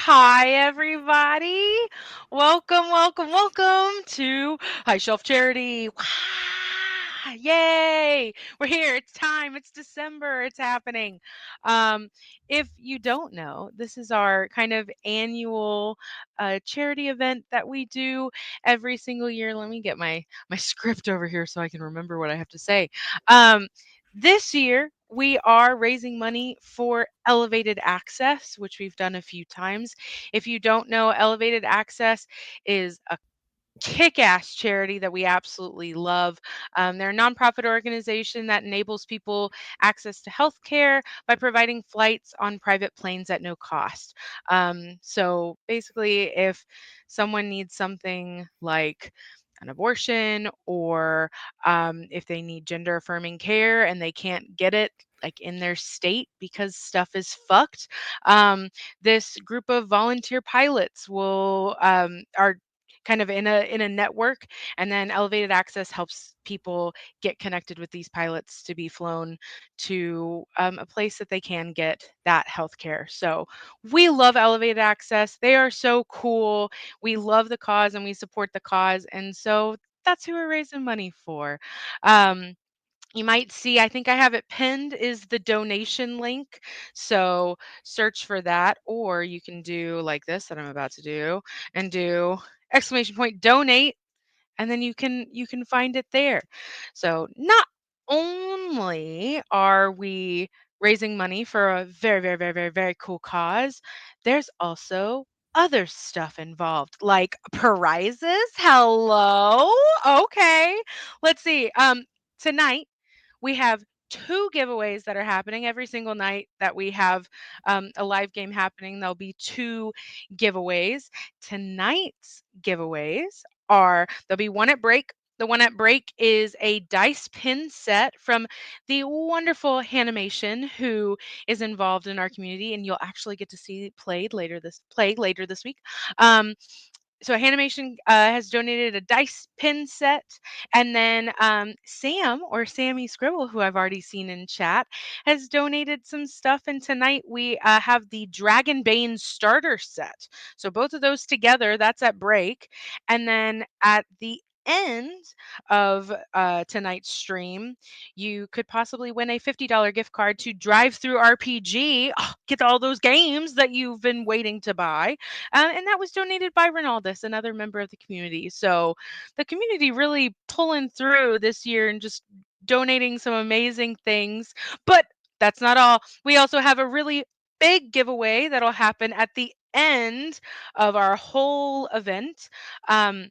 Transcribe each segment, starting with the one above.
Hi, everybody. Welcome to High Shelf Charity. Wah! Yay! We're here. It's time. It's December. It's happening. Um, if you don't know, this is our kind of annual charity event that we do every single year. Let me get my script over here so I can remember what I have to say. Um, this year, we are raising money for Elevated Access, which we've done a few times. If you don't know, Elevated Access is a kick ass charity that we absolutely love. They're a nonprofit organization that enables people access to healthcare by providing flights on private planes at no cost. So basically, if someone needs something like an abortion or if they need gender affirming care and they can't get it like in their state because stuff is fucked, this group of volunteer pilots will are kind of in a network, and then Elevated Access helps people get connected with these pilots to be flown to a place that they can get that healthcare. So we love Elevated Access. They are so cool. We love the cause and we support the cause, and so that's who we're raising money for. um, you might see, I think I have it pinned, is the donation link. So search for that, or you can do like this that I'm about to do and do exclamation point donate, and then you can find it there. So not only are we raising money for a very very very very very cool cause, there's also other stuff involved like prizes. Hello. Okay. Let's see. Tonight we have two giveaways that are happening every single night that we have a live game happening. There'll be two giveaways. Tonight's giveaways are, there'll be one at break. The one at break is a dice pin set from the wonderful Hanimation, who is involved in our community, and you'll actually get to see play later this week. Um, so Hanimation has donated a dice pin set, and then Sam, or Sammy Scribble, who I've already seen in chat, has donated some stuff. And tonight we have the Dragonbane starter set. So both of those together, that's at break. And then at the end of tonight's stream, you could possibly win a $50 gift card to Drive Through RPG. Oh, get all those games that you've been waiting to buy. And that was donated by Ronaldus, another member of the community. So the community really pulling through this year and just donating some amazing things. But that's not all. We also have a really big giveaway that'll happen at the end of our whole event. Um,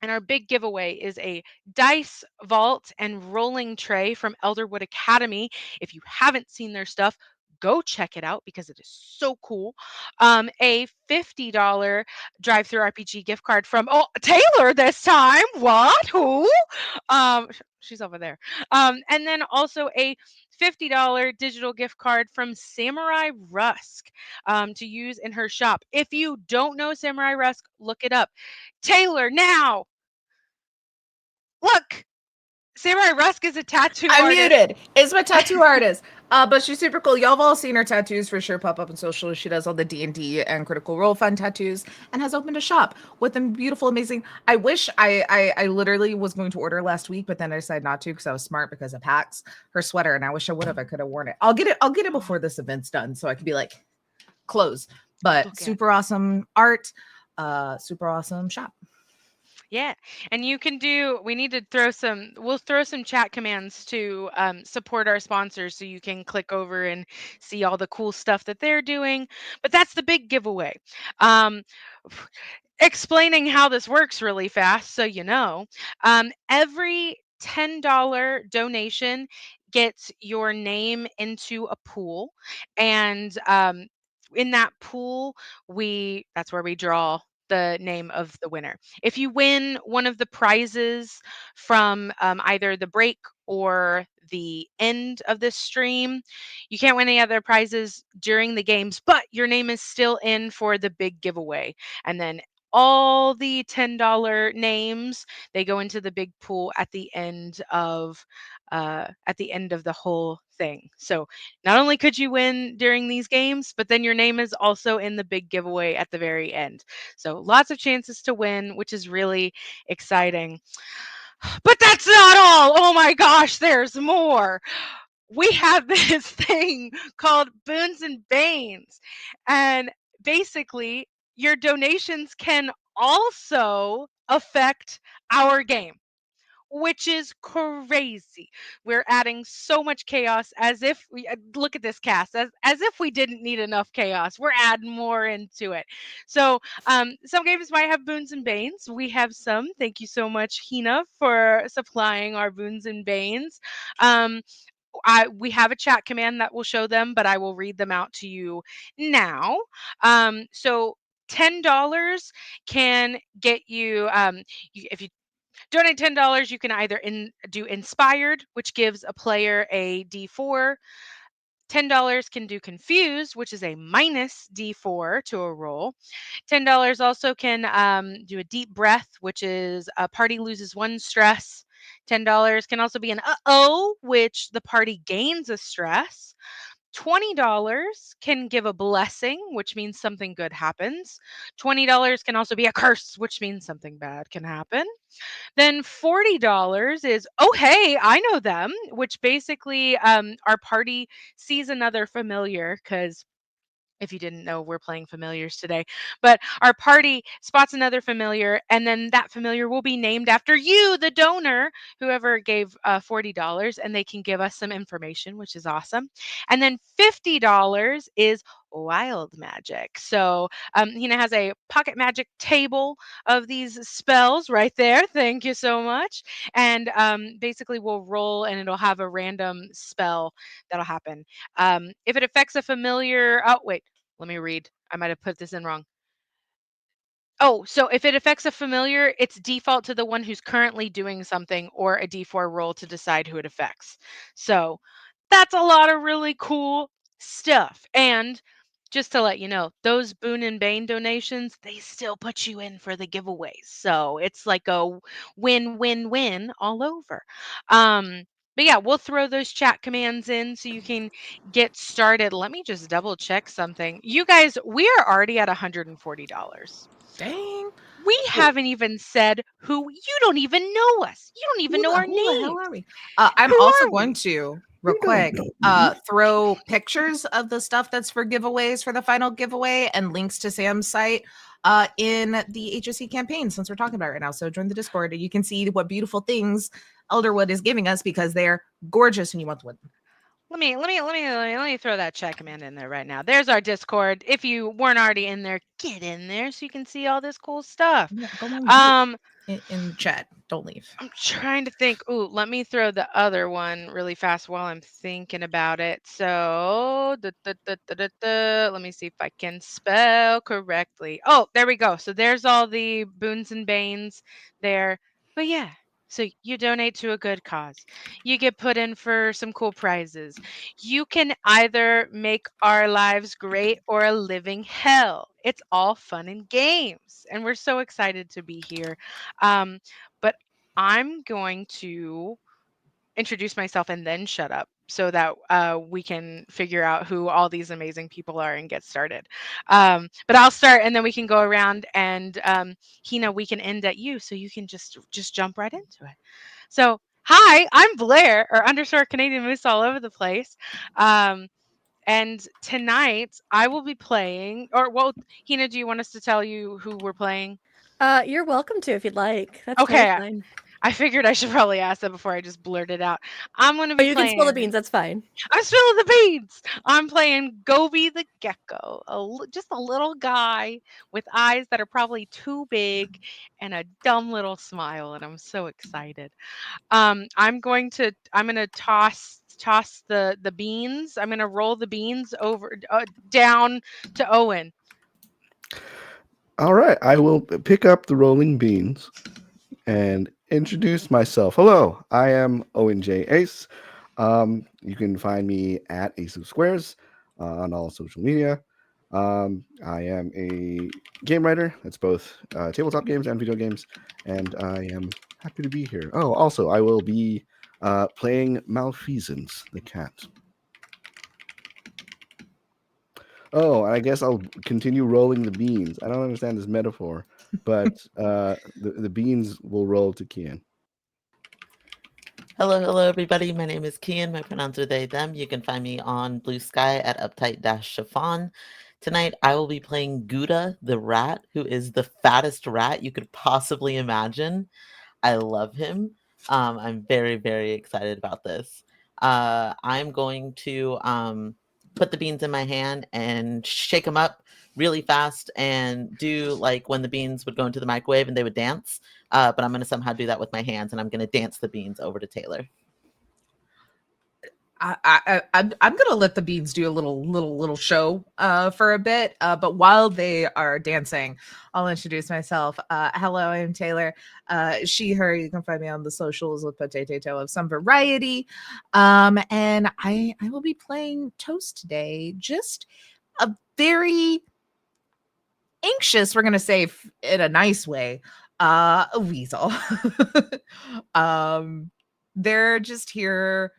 and our big giveaway is a dice vault and rolling tray from Elderwood Academy. If you haven't seen their stuff, go check it out because it is so cool. A $50 drive through RPG gift card from, oh, Taylor this time. What? Who? She's over there. And then also a $50 digital gift card from Samurai Rusk to use in her shop. If you don't know Samurai Rusk, look it up. Taylor, now look, Samurai Rusk is a tattoo I'm artist. muted. Is my tattoo artist. But she's super cool. Y'all have all seen her tattoos for sure pop up on social. She does all the D&D and Critical Role fun tattoos and has opened a shop with them beautiful, amazing. I wish I literally was going to order last week, but then I decided not to because I was smart because of PAX, her sweater, and I wish I would have. I could have worn it. I'll get it before this event's done so I could be like close. But Look at super awesome art, super awesome shop. Yeah, and you can do. We need to throw some. We'll throw some chat commands to support our sponsors, so you can click over and see all the cool stuff that they're doing. But that's the big giveaway. Um, explaining how this works really fast, so you know, every $10 donation gets your name into a pool, and in that pool, we that's where we draw the name of the winner. If you win one of the prizes from either the break or the end of this stream, you can't win any other prizes during the games, but your name is still in for the big giveaway. And then all the $10 names, they go into the big pool at the end of at the end of the whole thing. So not only could you win during these games, but then your name is also in the big giveaway at the very end. So lots of chances to win, which is really exciting. But that's not all. Oh my gosh, there's more. We have this thing called Boons and Banes. And basically, your donations can also affect our game, which is crazy. We're adding so much chaos as if we look at this cast as if we didn't need enough chaos. We're adding more into it. So some games might have boons and banes. We have some. Thank you so much, Hina, for supplying our boons and banes. Um, we have a chat command that will show them, but I will read them out to you now. So $10 can get you, if you donate $10, you can either do inspired, which gives a player a D4. $10 can do confused, which is a minus D4 to a roll. $10 also can do a deep breath, which is a party loses one stress. $10 can also be an uh-oh, which the party gains a stress. $20 can give a blessing, which means something good happens. $20 can also be a curse, which means something bad can happen. Then $40 is, oh, hey, I know them, which basically our party sees another familiar because if you didn't know, we're playing familiars today. But our party spots another familiar, and then that familiar will be named after you, the donor, whoever gave $40, and they can give us some information, which is awesome. And then $50 is wild magic. So Hina has a pocket magic table of these spells right there. Thank you so much. And basically, we'll roll, and it'll have a random spell that'll happen. If it affects a familiar, oh wait, let me read. I might have put this in wrong. Oh, so if it affects a familiar, it's default to the one who's currently doing something or a D4 roll to decide who it affects. So that's a lot of really cool stuff. And just to let you know, those Boon and Bane donations, they still put you in for the giveaways. So it's like a win, win, win all over. Um, but yeah, we'll throw those chat commands in so you can get started. Let me just double check something. You guys, we are already at $140. Dang. We Who, haven't even said who. You don't even know us. You don't even know our who the hell are names. we? I'm Who also are going we? to real You don't quick know me. throw pictures of the stuff that's for giveaways for the final giveaway and links to Sam's site in the HSC campaign since we're talking about it right now. So join the Discord and you can see what beautiful things Elderwood is giving us because they're gorgeous and you want to win them. Let me throw that chat command in there right now. There's our Discord. If you weren't already in there, get in there so you can see all this cool stuff. Yeah, go on mute Um, in chat. Don't leave. I'm trying to think. Ooh, let me throw the other one really fast while I'm thinking about it. So, let me see if I can spell correctly. Oh, there we go. So there's all the boons and banes there. But yeah, so you donate to a good cause. You get put in for some cool prizes. You can either make our lives great or a living hell. It's all fun and games, and we're so excited to be here. But I'm going to introduce myself and then shut up so that we can figure out who all these amazing people are and get started. But I'll start and then we can go around and Hina, we can end at you so you can just jump right into it. So hi, I'm Blair or underscore Canadian Moose all over the place. Um, and tonight I will be playing, or well, Hina, do you want us to tell you who we're playing? You're welcome to if you'd like. That's totally Okay, fine. I figured I should probably ask that before I just blurted out. I'm gonna Oh, be you can spill the playing. beans. That's fine. I'm spilling the beans. I'm playing Gobi the gecko, just a little guy with eyes that are probably too big and a dumb little smile, and I'm so excited. I'm gonna toss the beans. I'm gonna roll the beans over down to Owen. All right, I will pick up the rolling beans and introduce myself. Hello, I am Owen J. Ace. You can find me at Ace of Squares on all social media. I am a game writer. That's both tabletop games and video games, and I am happy to be here. Oh, also, I will be playing Malfeasance, the cat. Oh, I guess I'll continue rolling the beans. I don't understand this metaphor, but the beans will roll to Kian. Hello, everybody. My name is Kian. My pronouns are they, them. You can find me on Blue Sky at uptight-chiffon. Tonight, I will be playing Gouda the rat, who is the fattest rat you could possibly imagine. I love him. I'm very, very excited about this. I'm going to put the beans in my hand and shake them up really fast and do like when the beans would go into the microwave and they would dance. But I'm going to somehow do that with my hands, and I'm going to dance the beans over to Taylor. I'm gonna let the beans do a little show for a bit. But while they are dancing, I'll introduce myself. Hello, I'm Taylor. She, her. You can find me on the socials with potato of some variety. And I will be playing Toast today. Just a very anxious, we're gonna say in a nice way, a weasel. They're just here.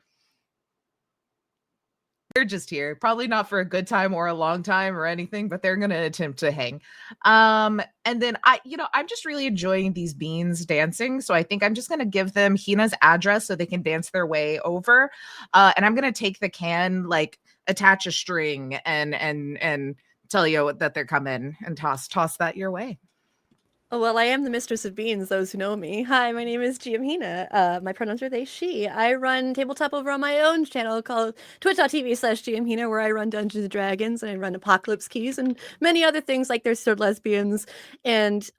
They're just here, probably not for a good time or a long time or anything, but they're going to attempt to hang. And then I'm just really enjoying these beans dancing. So I think I'm just going to give them Hina's address so they can dance their way over. And I'm going to take the can, like attach a string and tell you that they're coming and toss that your way. Oh, well, I am the mistress of beans, those who know me. Hi, my name is Giamhina. My pronouns are they, she. I run tabletop over on my own channel called twitch.tv/Giamhina, where I run Dungeons & Dragons, and I run Apocalypse Keys, and many other things like There's Still Lesbians, and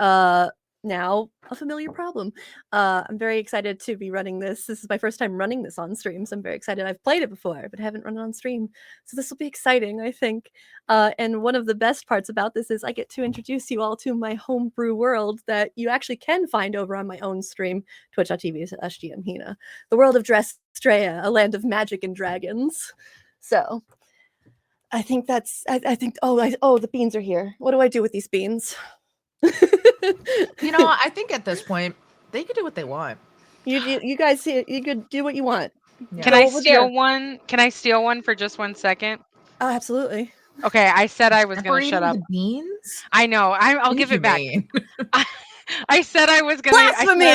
now a familiar problem. I'm very excited to be running this. This is my first time running this on stream, so I'm very excited. I've played it before, but haven't run it on stream, so this will be exciting, I think. And one of the best parts about this is I get to introduce you all to my homebrew world that you actually can find over on my own stream, twitch.tv/GMHina. The world of Drestrea, a land of magic and dragons. So I think that's, I think, the beans are here. What do I do with these beans? I think at this point, they can do what they want. You guys, you could do what you want. Yeah. Can I steal one? Can I steal one for just 1 second? Oh, absolutely. Okay, I said I was going to shut up. The beans? I know. I'll give it back. I said I was gonna. Blasphemy!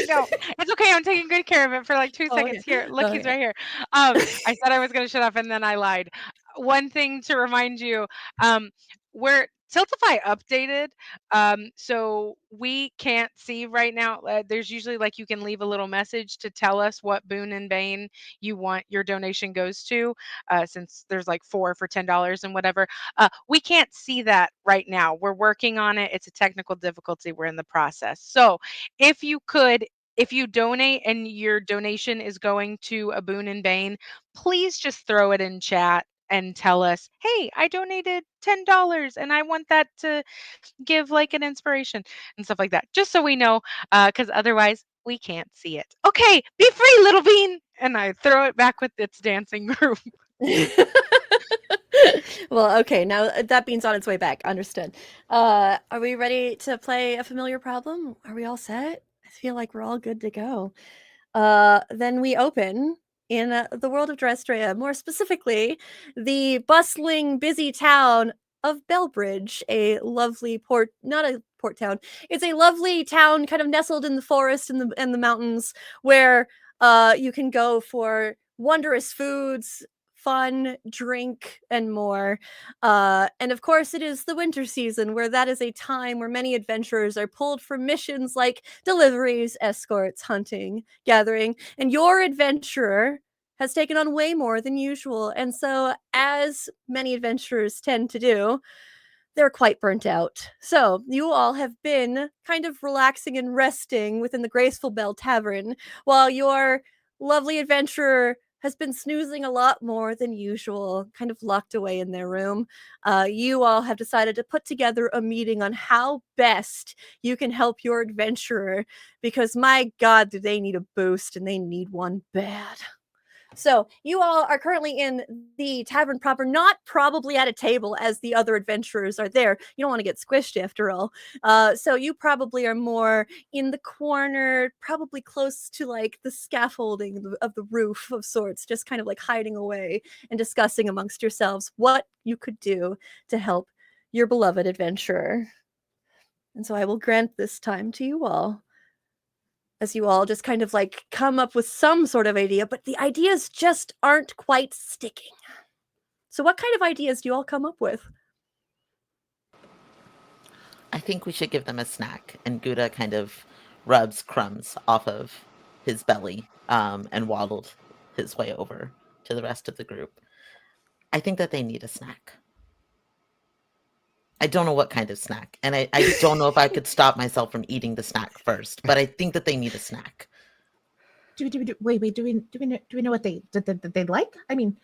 No, it's okay. I'm taking good care of it for like 2 seconds. Okay. Here, look, he's right here. I said I was gonna shut up, and then I lied. One thing to remind you, we're Tiltify updated, so we can't see right now. There's usually like you can leave a little message to tell us what boon and bane you want your donation goes to, since there's like 4 for $10 and whatever. We can't see that right now. We're working on it. It's a technical difficulty. We're in the process. So if you donate and your donation is going to a boon and bane, please just throw it in chat and tell us, hey, I donated $10 and I want that to give like an inspiration and stuff like that, just so we know, because otherwise we can't see it. Okay, be free, little bean. And I throw it back with its dancing group. Well, okay, now that bean's on its way back. Understood. Are we ready to play a familiar problem? Are we all set? I feel like we're all good to go. Then we open in the world of Drestrea, more specifically, the bustling, busy town of Bellbridge, a lovely not a port town. It's a lovely town kind of nestled in the forest and the mountains where you can go for wondrous foods, fun, drink, and more. And of course, it is the winter season, where that is a time where many adventurers are pulled for missions like deliveries, escorts, hunting, gathering, and your adventurer has taken on way more than usual. And so, as many adventurers tend to do, they're quite burnt out. So, you all have been kind of relaxing and resting within the Graceful Bell Tavern, while your lovely adventurer has been snoozing a lot more than usual, kind of locked away in their room. You all have decided to put together a meeting on how best you can help your adventurer, because my God, do they need a boost, and they need one bad. So you all are currently in the tavern proper, not probably at a table as the other adventurers are there. You don't want to get squished after all. So you probably are more in the corner, probably close to like the scaffolding of the roof of sorts, just kind of like hiding away and discussing amongst yourselves what you could do to help your beloved adventurer. And so I will grant this time to you all, as you all just kind of like come up with some sort of idea, but the ideas just aren't quite sticking. So, what kind of ideas do you all come up with? I think we should give them a snack. And Gouda kind of rubs crumbs off of his belly and waddled his way over to the rest of the group. I think that they need a snack. I don't know what kind of snack. And I don't know if I could stop myself from eating the snack first, but I think that they need a snack. Do we know what they like? I mean,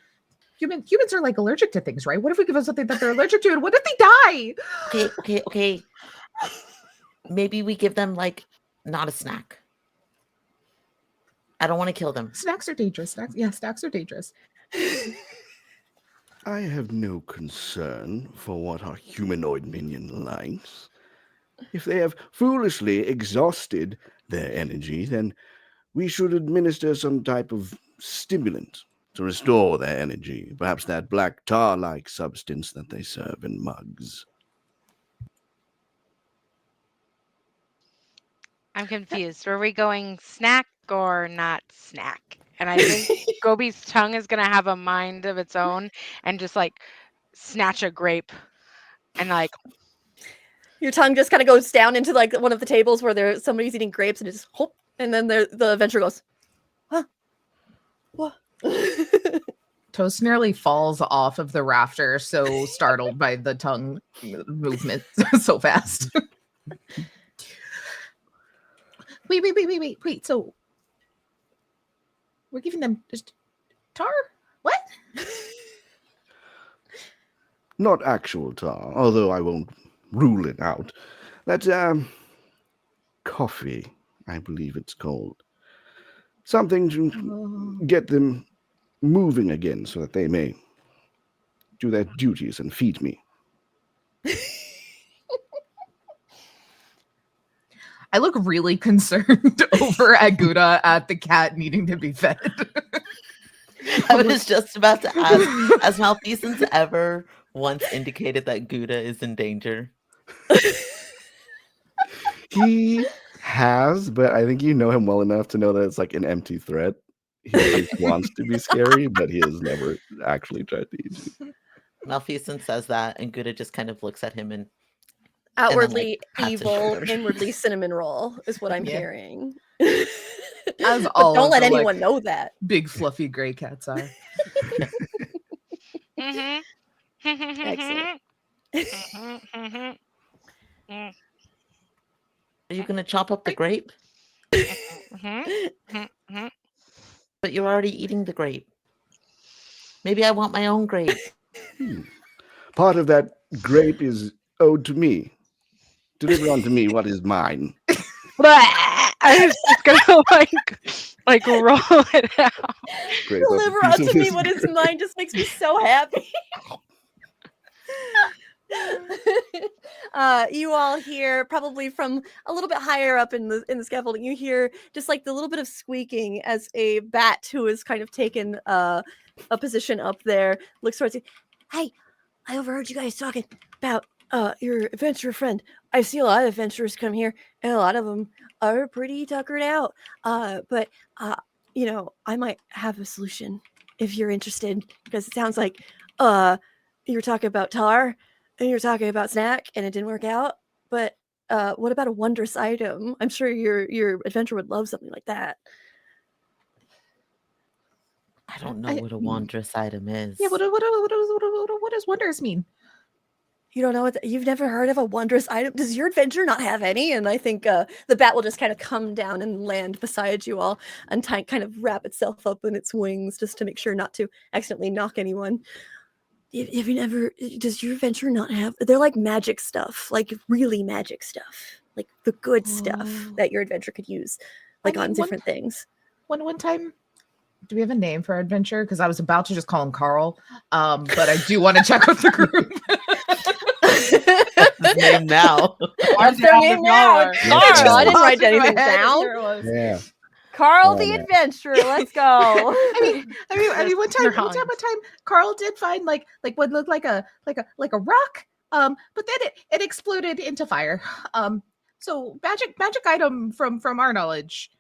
humans are like allergic to things, right? What if we give them something that they're allergic to, and what if they die? Okay. Maybe we give them like not a snack. I don't want to kill them. Snacks are dangerous. Snacks are dangerous. I have no concern for what our humanoid minion likes. If they have foolishly exhausted their energy, then we should administer some type of stimulant to restore their energy. Perhaps that black tar-like substance that they serve in mugs. I'm confused. Were we going snack or not snack? And I think Gobi's tongue is going to have a mind of its own and just like snatch a grape and like Your tongue just kind of goes down into like one of the tables where somebody's eating grapes and it just whoop, and then the adventurer goes, huh? What? Toast nearly falls off of the rafter, so startled by the tongue movement so fast. Wait. So we're giving them just tar? What? Not actual tar, although I won't rule it out. That's, coffee, I believe it's called. Something to get them moving again so that they may do their duties and feed me. I look really concerned over at Gouda at the cat needing to be fed. I was just about to ask, has Malfeasance ever once indicated that Gouda is in danger? He has, but I think you know him well enough to know that it's like an empty threat. He just wants to be scary, but he has never actually tried to eat you. Malfeasance says that, and Gouda just kind of looks at him and Outwardly pats his evil, shoulder. inwardly cinnamon roll is what I'm Yeah. hearing. As But all don't of let the, like, anyone know that. big fluffy gray cats are. Excellent. Are you going to chop up the grape? But you're already eating the grape. Maybe I want my own grape. Part of that grape is owed to me. Deliver unto me what is mine. I was just gonna like roll it out. Grape up a Deliver piece of unto me this what is grape. mine just makes me so happy. You all hear probably from a little bit higher up in the scaffolding. You hear just like the little bit of squeaking as a bat who has kind of taken a position up there looks towards you. Hey, I overheard you guys talking about your adventurer friend. I see a lot of adventurers come here, and a lot of them are pretty tuckered out. But you know, I might have a solution if you're interested, because it sounds like you were talking about tar and you were talking about snack and it didn't work out. But what about a wondrous item? I'm sure your adventurer would love something like that. I don't know what a wondrous item is. Yeah, what does wondrous mean? You don't know what you've never heard of a wondrous item? Does your adventure not have any? And I think the bat will just kind of come down and land beside you all and kind of wrap itself up in its wings just to make sure not to accidentally knock anyone. Have you never? Does your adventure not have? They're like magic stuff, like really magic stuff, like the good stuff that your adventure could use, like on different things. One time, Do we have a name for our adventure? Because I was about to just call him Carl, but I do want to check with the group. His name now. That's their name now. It's Carl. I didn't write Popped in my anything head, down. here it was. Yeah. Carl Oh, the man. Adventurer. Let's go. I mean, one time, Carl did find like what looked like a rock. But then it exploded into fire. So magic item from our knowledge,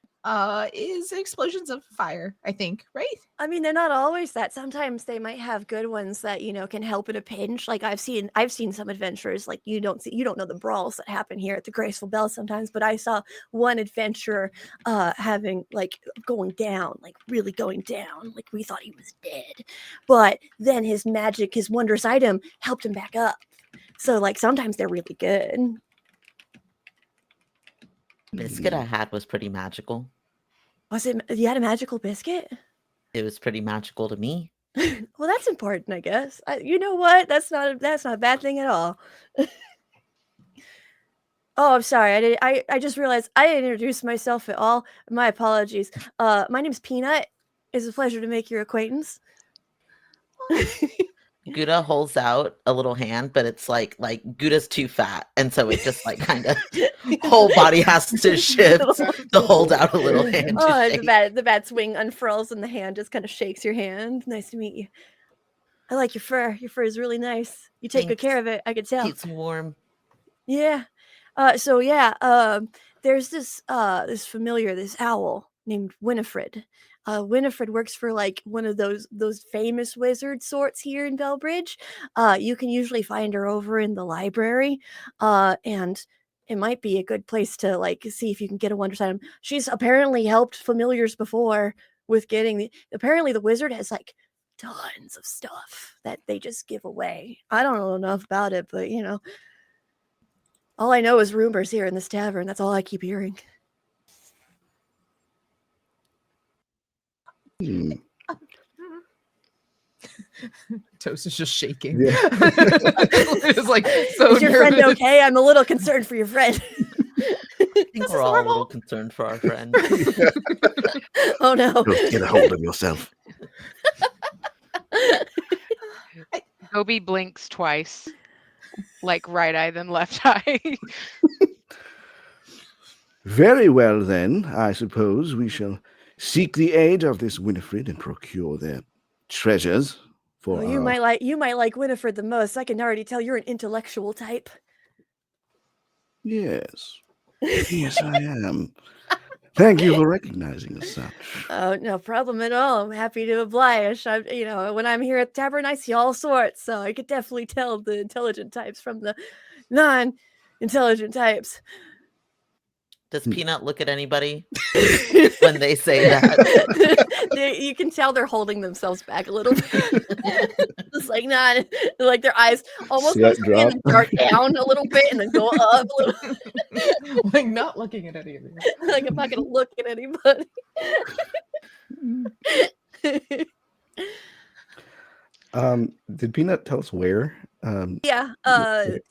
is explosions of fire. I think, right? I mean, they're not always that. Sometimes they might have good ones that can help in a pinch. Like I've seen some adventurers, like you don't know the brawls that happen here at the Graceful Bell sometimes, but I saw one adventurer having going down, like really going down, like we thought he was dead, but then his wondrous item helped him back up. So like sometimes they're really good. Biscuit I had was pretty magical. Was it? You had a magical biscuit? It was pretty magical to me. Well, that's important, I guess. You know what? That's not a bad thing at all. Oh, I'm sorry. I just realized I didn't introduce myself at all. My apologies. My name's Peanut. It's a pleasure to make your acquaintance. Gouda holds out a little hand, but it's like Gouda's too fat, and so it just kind of whole body has to shift to hold out a little hand. Oh, the bat's wing unfurls and the hand just kind of shakes your hand. Nice to meet you. I like your fur. Your fur is really nice. You take good care of it. I could tell. Keeps warm. Yeah. There's this familiar, this owl named Winifred. Winifred works for one of those famous wizard sorts here in Bellbridge. You can usually find her over in the library, and it might be a good place to see if you can get a wondrous item. She's apparently helped familiars before with getting apparently the wizard has tons of stuff that they just give away. I don't know enough about it, but all I know is rumors here in this tavern. That's all I keep hearing. Toast is just shaking. Yeah. It's so is your nervous. friend okay? I'm a little concerned for your friend. I think we're all a little concerned for our friend. Oh no. Get a hold of yourself. Gobi blinks twice, like right eye then left eye. Very well, then. I suppose we shall seek the aid of this Winifred and procure their treasures. For you might like Winifred the most. I can already tell you're an intellectual type. Yes. Yes, I am. Thank you for recognizing as such. Oh, no problem at all. I'm happy to oblige. When I'm here at the tavern, I see all sorts, so I could definitely tell the intelligent types from the non-intelligent types. Does Peanut look at anybody when they say that? You can tell they're holding themselves back a little bit. Just their eyes almost dart down a little bit and then go up a little. Not looking at any of you. I'm not gonna look at anybody. Did Peanut tell us where? Yeah.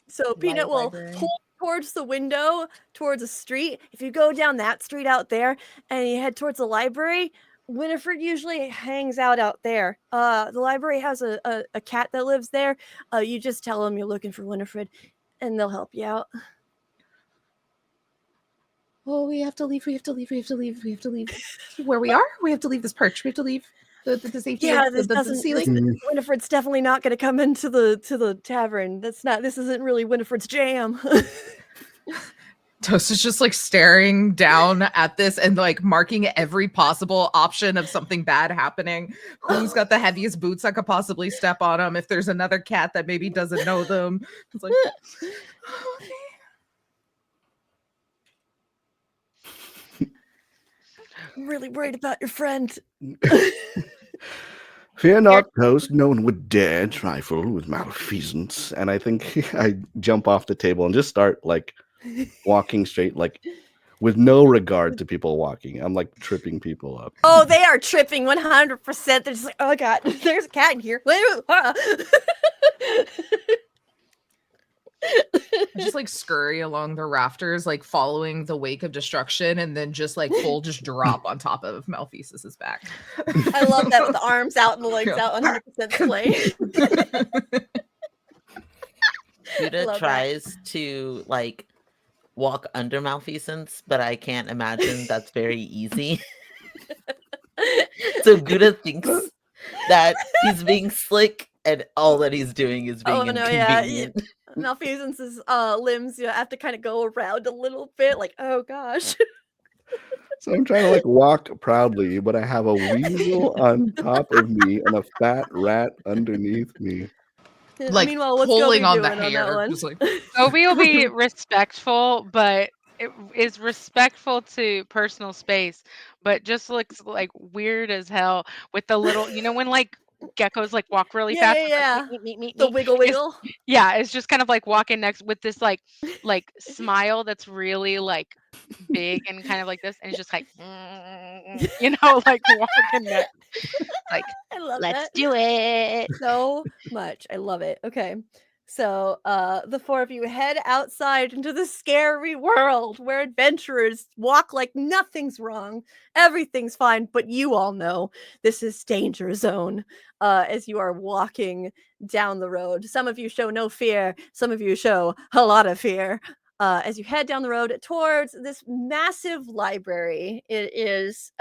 So Peanut will hold towards the window, towards a street. If you go down that street out there and you head towards the library, Winifred usually hangs out there. The library has a cat that lives there. You just tell them you're looking for Winifred and they'll help you out. Oh, we have to leave. Where we are? We have to leave this perch. We have to leave the safety of the ceiling. Winifred's definitely not going to come into the tavern. This isn't really Winifred's jam. Toast is just staring down at this and marking every possible option of something bad happening. Who's got the heaviest boots that could possibly step on them? If there's another cat that maybe doesn't know them, it's like, okay. I'm really worried about your friend. Fear not, Toast. No one would dare trifle with malfeasance. And I think I jump off the table and just start walking straight, with no regard to people walking. I'm tripping people up. Oh, they are tripping 100%. They're just oh god, there's a cat in here. just like scurry along the rafters, like following the wake of destruction, and then just like full just drop on top of Malfeasis's back. I love that with the arms out and the legs out, 100% slay. Buddha love that. tries to like walk under malfeasance, but I can't imagine that's very easy. So Gouda thinks that he's being slick, and all that he's doing is being Oh no, yeah. inconvenient. Malfeasance's limbs, you have to kind of go around a little bit, like, oh gosh. So I'm trying to like walk proudly, but I have a weasel on top of me and a fat rat underneath me. Like Meanwhile, what's pulling Gobi on the doing on that hair, one? just like Obi will be respectful, but it is respectful to personal space, but just looks like weird as hell with the little, when like geckos like walk really Yeah, fast. yeah, It's like, yeah. meet, meet, meet, The meet. wiggle It's, wiggle. yeah, it's just kind of like walking next with this like smile that's really like big and kind of like this, and it's just like, like walking next, like, I love let's that do it. so much. I love it. Okay. So the four of you head outside into the scary world where adventurers walk like nothing's wrong. Everything's fine, but you all know this is danger zone as you are walking down the road. Some of you show no fear, some of you show a lot of fear. As you head down the road towards this massive library, it is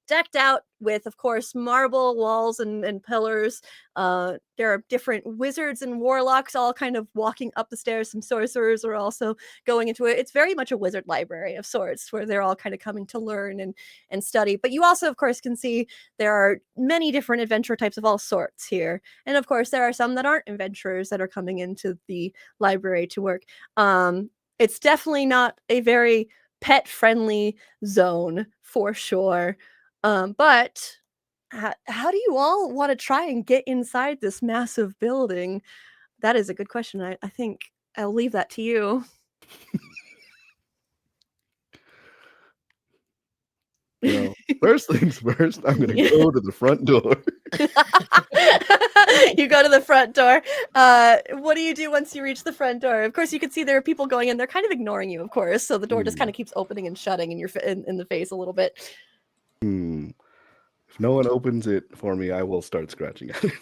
decked out with, of course, marble walls and pillars. There are different wizards and warlocks all kind of walking up the stairs. Some sorcerers are also going into it. It's very much a wizard library of sorts where they're all kind of coming to learn and study. But you also, of course, can see there are many different adventure types of all sorts here. And of course, there are some that aren't adventurers that are coming into the library to work. It's definitely not a very pet friendly zone for sure. But how do you all want to try and get inside this massive building? That is a good question. I think I'll leave that to you. Well, first things first, I'm going to go to the front door. You go to the front door. What do you do once you reach the front door? Of course, you can see there are people going in. They're kind of ignoring you, of course. So the door just kind of keeps opening and shutting in your in the face a little bit. If no one opens it for me, I will start scratching at it.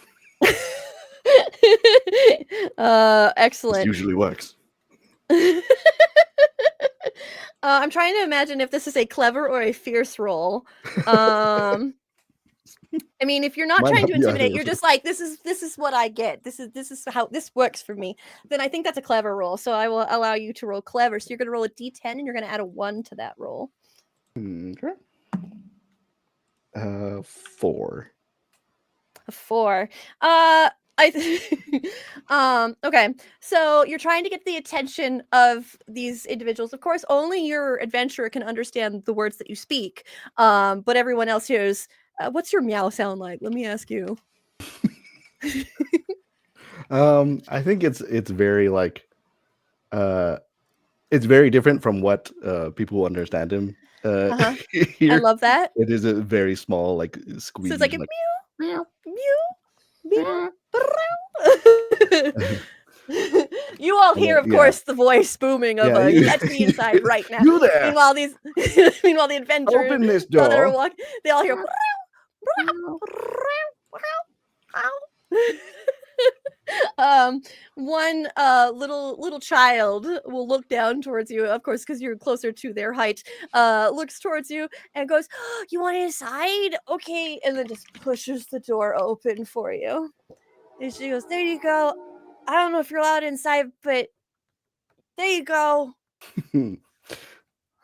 Excellent. This usually works. I'm trying to imagine if this is a clever or a fierce roll. I mean, if you're not Might trying not to be either intimidate, of you're them. just like, this is what I get. This is how this works for me. Then I think that's a clever roll. So I will allow you to roll clever. So you're going to roll a d10 and you're going to add a 1 to that roll. Okay. 4. A 4. Okay, so you're trying to get the attention of these individuals. Of course, only your adventurer can understand the words that you speak. But everyone else hears. What's your meow sound like? Let me ask you. I think it's very like it's very different from what people who understand him hear. I love that. It is a very small like squeeze. So it's like a meow, meow, meow. You all hear, of course, the voice booming of "Let me inside right now." You there? Meanwhile, the adventurers Open this that are door. walking, they all hear. One little child will look down towards you, of course, because you're closer to their height. Looks towards you and goes, oh, "You want inside? Okay," and then just pushes the door open for you. And she goes, "There you go. I don't know if you're allowed inside, but there you go."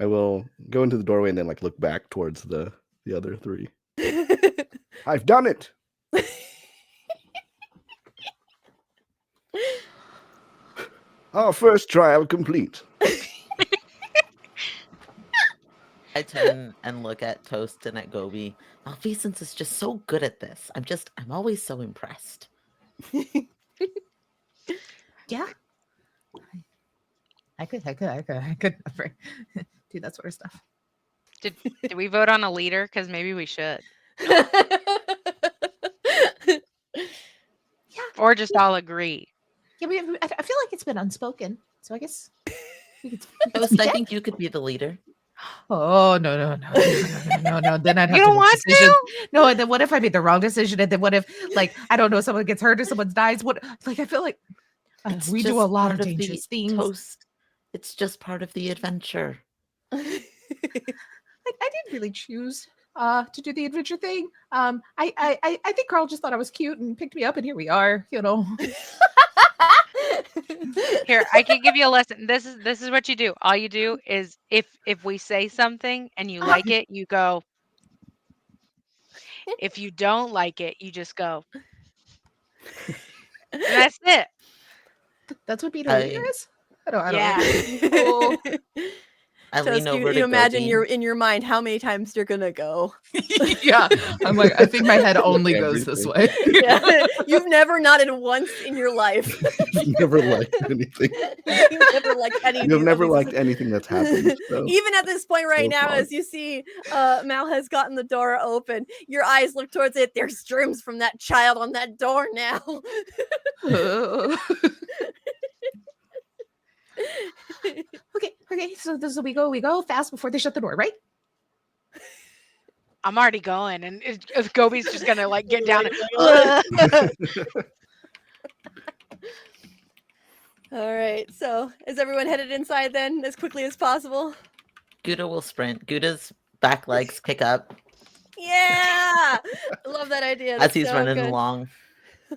I will go into the doorway and then like look back towards the other 3. I've done it. Our first trial complete. I turn and look at Toast and at Gobi. Malfeasance is just so good at this. I'm always so impressed. Yeah. I could do that sort of stuff. Did we vote on a leader? Because maybe we should. Yeah. Or just all agree. Yeah, I feel like it's been unspoken. So I guess we could Host, I check. think you could be the leader. Oh no. Then I'd You have to don't make want decisions. to? No, and then what if I made the wrong decision? And then what if, like, I don't know, someone gets hurt or someone dies? What, like, I feel like It's we do a just lot of part of dangerous the things. toast. It's just part of the adventure. Like, I didn't really choose to do the adventure thing. I think Carl just thought I was cute and picked me up, and here we are. You know. Here, I can give you a lesson. This is what you do. All you do is if we say something and you like it, you go. If you don't like it, you just go. And that's it. That's what being a leader I is. I don't Yeah. know. Oh. I lean Just over you to imagine Gobi. in your mind how many times you're gonna go. Yeah, I'm like, I think my head only Like goes this everything. way. Yeah, you've never nodded once in your life. You've never liked anything. You never liked any You've of never these. liked anything that's happened. So, Even at this point right so now, far. as you see Mal has gotten the door open, your eyes look towards it. There's germs from that child on that door now. Okay. So we go fast before they shut the door, right? I'm already going, and if Gobi's just gonna like get down. All And, right, so is everyone headed inside then as quickly as possible? Gouda will sprint. Gouda's back legs kick up Yeah, I love that idea. as That's he's so running good. along.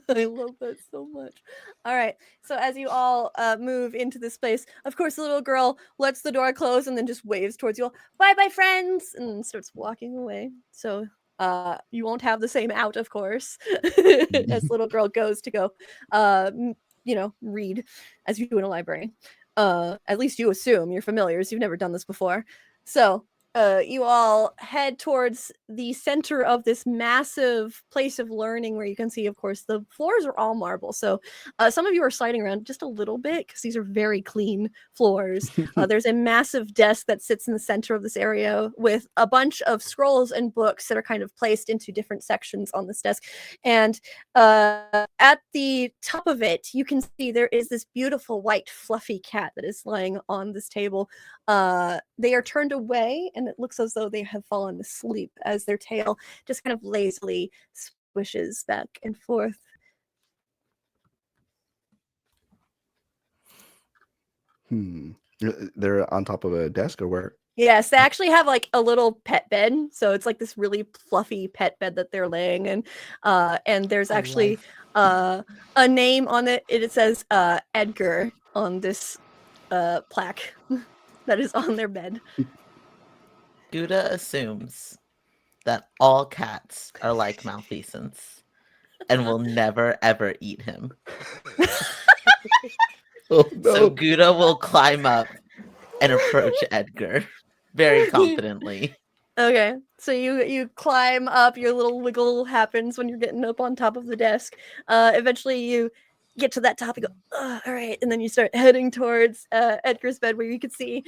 I love that so much. All right. So as you all move into this place, of course, the little girl lets the door close and then just waves towards you all. Bye, bye, friends, and starts walking away. So you won't have the same out, of course, as little girl goes to go, read as you do in a library. At least you assume you're familiars. You've never done this before, so you all head towards the center of this massive place of learning where you can see, of course, the floors are all marble. So some of you are sliding around just a little bit because these are very clean floors. There's a massive desk that sits in the center of this area with a bunch of scrolls and books that are kind of placed into different sections on this desk. And at the top of it, you can see there is this beautiful white fluffy cat that is lying on this table. They are turned away, and it looks as though they have fallen asleep as their tail just kind of lazily swishes back and forth. They're on top of a desk or where? Yes, they actually have like a little pet bed, so it's like this really fluffy pet bed that they're laying in. And there's actually a name on it. It says Edgar on this plaque that is on their bed. Gouda assumes that all cats are like malfeasance and will never ever eat him. Oh So no! Gouda will climb up and approach Edgar very confidently. Okay, so you climb up. Your little wiggle happens when you're getting up on top of the desk. Eventually, you get to that top. You go, "Ugh, all right," and then you start heading towards Edgar's bed, where you can see,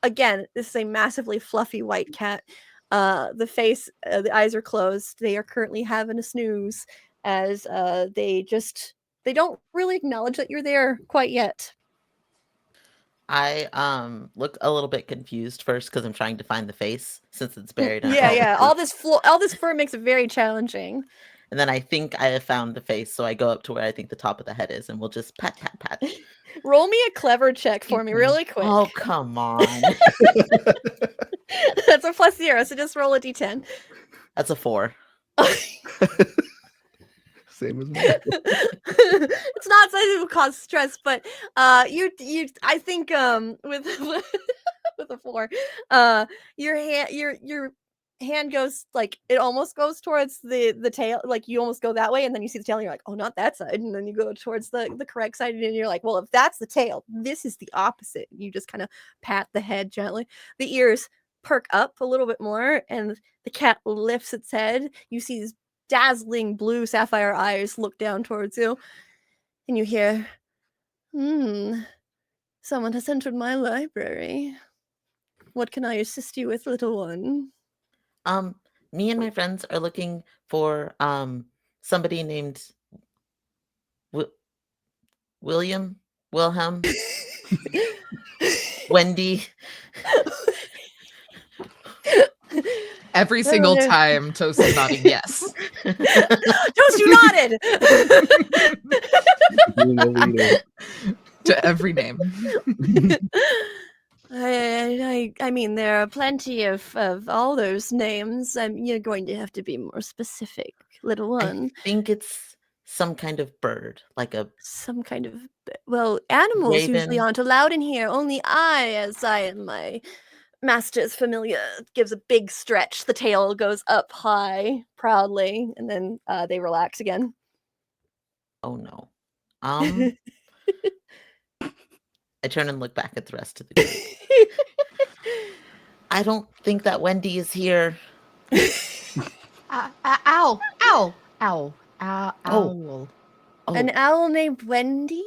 again, this is a massively fluffy white cat. The face, the eyes are closed. They are currently having a snooze, as they don't really acknowledge that you're there quite yet. I look a little bit confused first because I'm trying to find the face since it's buried under Yeah, all the yeah. fur. All this fur makes it very challenging. And then I think I have found the face, so I go up to where I think the top of the head is, and we'll just pat, pat, pat. Roll me a clever check for me, really quick. Oh, come on. That's a +0, so just roll a d10. That's a 4. Same as me. It's not something that will cause stress, but you I think with with a 4, your hand goes like it almost goes towards the tail, like you almost go that way, and then you see the tail, and you're like, oh, not that side, and then you go towards the correct side, and you're like, well, if that's the tail, this is the opposite. You just kind of pat the head gently. The ears perk up a little bit more, and the cat lifts its head. You see these dazzling blue sapphire eyes look down towards you, and you hear, someone has entered my library. What can I assist you with, little one? Me and my friends are looking for somebody named William Wilhelm Wendy. Every single time Toast is nodding yes. Toast, you nodded. Being a leader. To every name. I mean, there are plenty of all those names. You're going to have to be more specific, little one. I think it's some kind of bird, like a Some kind of, well, animals usually raven. aren't allowed in here. Only I, as I am my master's familiar, gives a big stretch. The tail goes up high, proudly, and then they relax again. Oh no. I turn and look back at the rest of the group. I don't think that Wendy is here. Owl. Owl. Owl. Owl. Owl. Oh, An owl named Wendy?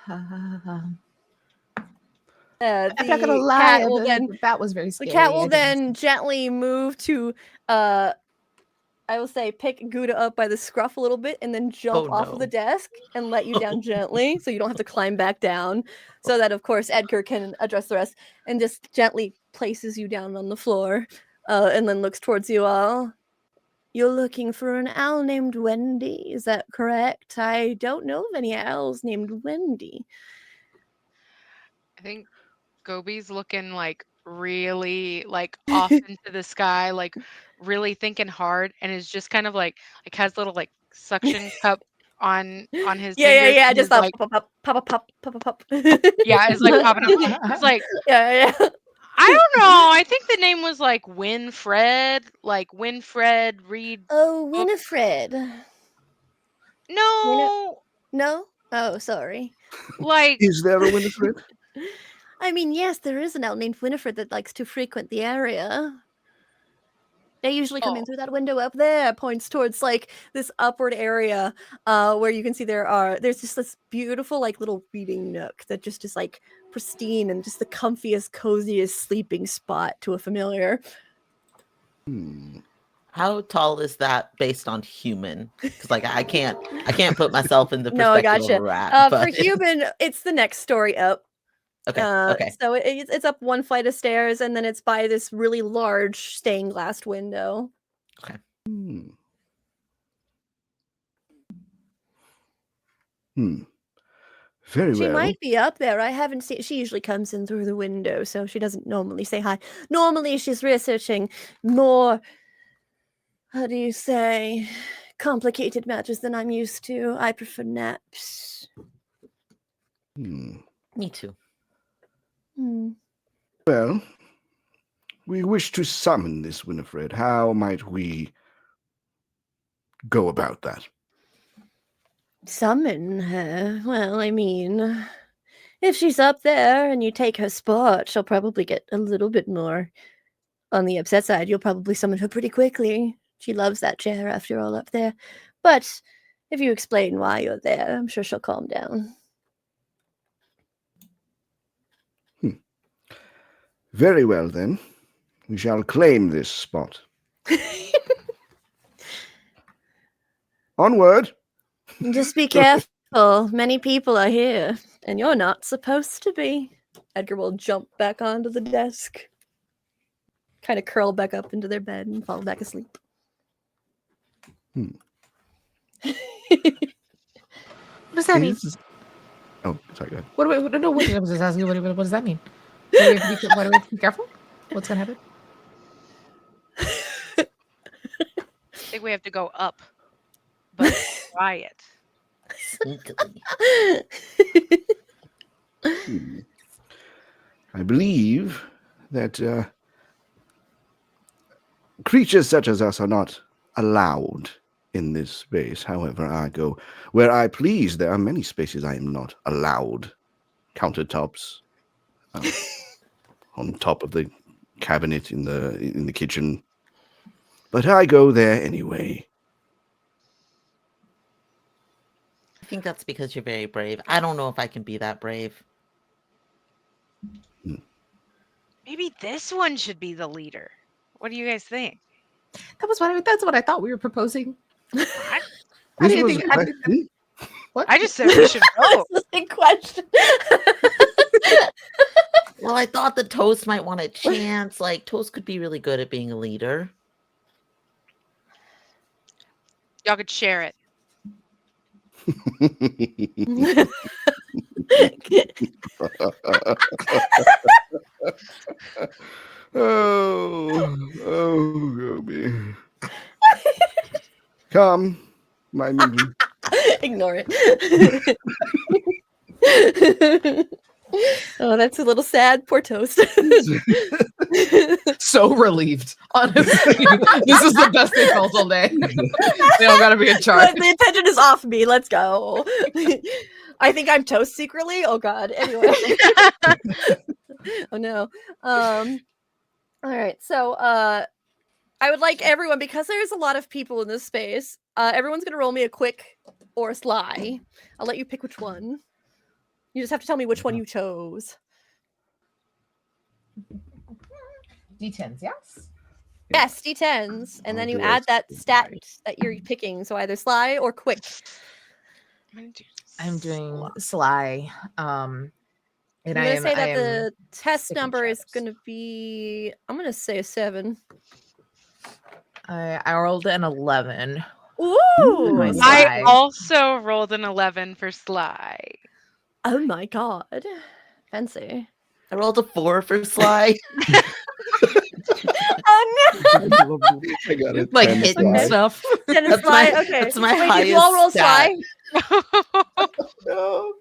I'm not gonna lie. Cat will then, that was very the scary. cat will then gently move to, I will say, pick Gouda up by the scruff a little bit and then jump off of the no. desk and let you down gently, so you don't have to climb back down. So that, of course, Edgar can address the rest and just gently places you down on the floor, and then looks towards you all. You're looking for an owl named Wendy, is that correct? I don't know of any owls named Wendy. I think Gobi's looking like really like off into the sky, like really thinking hard, and is just kind of like has little like suction cup on his fingers. Yeah. and Just is, like pop. yeah, it's like popping up. It's like Yeah. I don't know. I think the name was like Winfred Reed. Oh, Winifred. No, No? Oh, sorry. like Is there a Winifred? I mean, yes, there is an owl named Winifred that likes to frequent the area. They usually come in through that window up there, points towards like this upward area, where you can see there's just this beautiful like little reading nook that just is like pristine and just the comfiest, coziest sleeping spot to a familiar. How tall is that based on human? Because like I can't put myself in the No, I perspective gotcha. of a rat. For human, it's the next story up. Okay. So it's up one flight of stairs, and then it's by this really large stained glass window. Okay. Very She well. might be up there. I haven't seen. She usually comes in through the window, so she doesn't normally say hi. Normally, she's researching more. How do you say? Complicated matters than I'm used to. I prefer naps. Me too. Well, we wish to summon this Winifred. How might we go about that? Summon her? Well, I mean, if she's up there and you take her spot, she'll probably get a little bit more. On the upset side, you'll probably summon her pretty quickly. She loves that chair after all up there. But if you explain why you're there, I'm sure she'll calm down. Very well, then. We shall claim this spot. Onward! Just be careful. Many people are here, and you're not supposed to be. Edgar will jump back onto the desk, kind of curl back up into their bed and fall back asleep. What does that mean? Oh, sorry, go ahead. I was just asking, what does that mean? Why do we have to be careful? What's going to happen? I think we have to go up, but quiet. Sneakily. I believe that creatures such as us are not allowed in this space. However, I go where I please. There are many spaces I am not allowed. Countertops, on top of the cabinet in the kitchen. But I go there anyway. I think that's because you're very brave. I don't know if I can be that brave. Maybe this one should be the leader. What do you guys think? That's what I thought we were proposing. What? I This didn't was think- a question? What? I just said we should vote. That's the question. Well, I thought the Toast might want a chance. Like, Toast could be really good at being a leader. Y'all could share it. Oh, Gobi. Come, my minion. Ignore it. Oh, that's a little sad. Poor Toast. So relieved. Honestly, this is the best they felt all day. They all gotta be in charge. The attention is off me. Let's go. I think I'm Toast secretly. Oh God. Anyway. Oh no. All right. So I would like everyone, because there's a lot of people in this space, everyone's gonna roll me a quick or a sly. I'll let you pick which one. You just have to tell me which one you chose. D10s, yes. Yes, D10s, and I'll then you do add a that sly. stat that you're picking. So either sly or quick. I'm doing sly. And I'm gonna say that the test sticking number is shadows. gonna be. I'm gonna say a 7. I rolled an 11. Ooh! My I sly. also rolled an 11 for Sly. Oh my god. Fancy. I rolled a 4 for Sly. Oh no! I got it. Like 10 hitting sly. stuff. Then it's That's sly. my- Okay. that's my Wait, did you all roll highest stat. sly? No.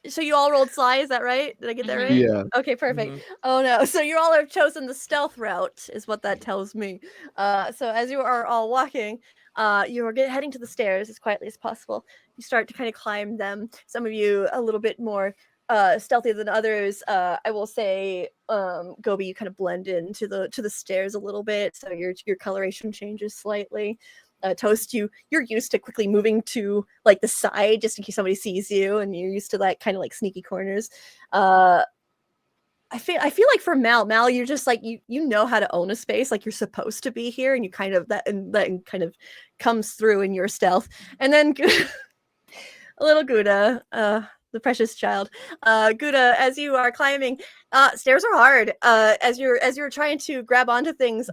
So you all rolled sly, is that right? Did I get that right? Yeah. Okay, perfect. Mhm. Oh no. So you all have chosen the stealth route, is what that tells me. So as you are all walking, you are heading to the stairs as quietly as possible. You start to kind of climb them. Some of you a little bit more stealthy than others. I will say, Gobi, you kind of blend into the stairs a little bit, so your coloration changes slightly. Toast, you're used to quickly moving to like the side just in case somebody sees you, and you're used to that kind of like sneaky corners. I feel like for Mal, you're just like you know how to own a space, like you're supposed to be here, and you kind of that kind of comes through in your stealth. And then a little Gouda, the precious child, Gouda, as you are climbing, stairs are hard. As you're trying to grab onto things,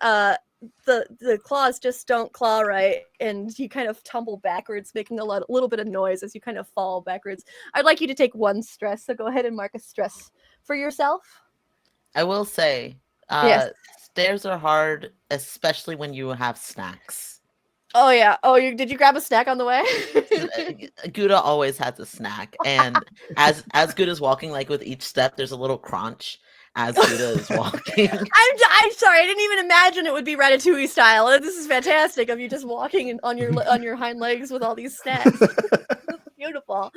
the claws just don't claw right, and you kind of tumble backwards, making a little bit of noise as you kind of fall backwards. I'd like you to take 1 stress, so go ahead and mark a stress for yourself. I will say, Yes. stairs are hard, especially when you have snacks. Oh yeah. Oh, did you grab a snack on the way? Gouda always has a snack, and as Gouda's walking, like with each step, there's a little crunch as Gouda is walking. I'm sorry. I didn't even imagine it would be Ratatouille style. This is fantastic of you just walking on your hind legs with all these snacks. That's beautiful.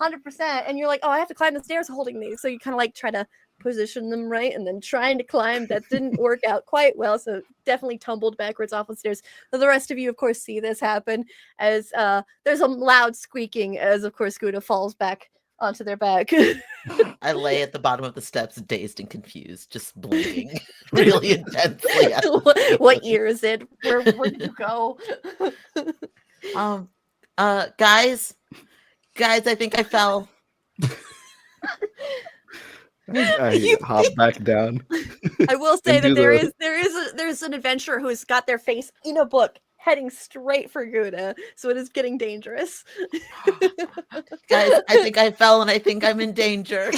100%. And you're like, oh, I have to climb the stairs holding these. So you kind of like try to position them right, and then trying to climb. That didn't work out quite well. So definitely tumbled backwards off the stairs. The rest of you, of course, see this happen as there's a loud squeaking as, of course, Gouda falls back onto their back. I lay at the bottom of the steps, dazed and confused, just blinking really intensely. What year is it? Where did you go? Guys, I think I fell. I hop back down. I will say And do that the- there's an adventurer who has got their face in a book heading straight for Gouda, so it is getting dangerous. Guys, I think I fell and I think I'm in danger.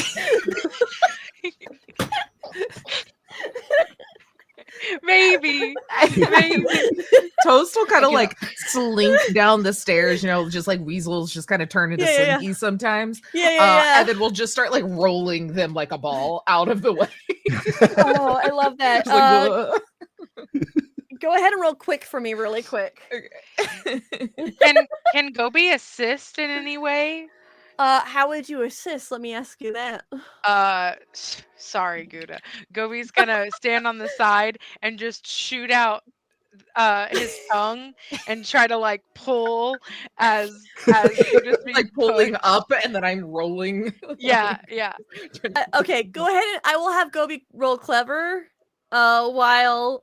Maybe. Toast will kind of like slink down the stairs, just like weasels just kind of turn into Yeah. slinkies sometimes. Yeah. And then we'll just start like rolling them like a ball out of the way. Oh, I love that. Just like, "Ugh." Go ahead and roll quick for me, really quick. Can Gobi assist in any way? How would you assist? Let me ask you that. Sorry, Gouda. Gobi's gonna stand on the side and just shoot out his tongue and try to like pull as Gouda's being like pulling pushed. up, and then I'm rolling. Yeah. Okay, go ahead and I will have Gobi roll clever, while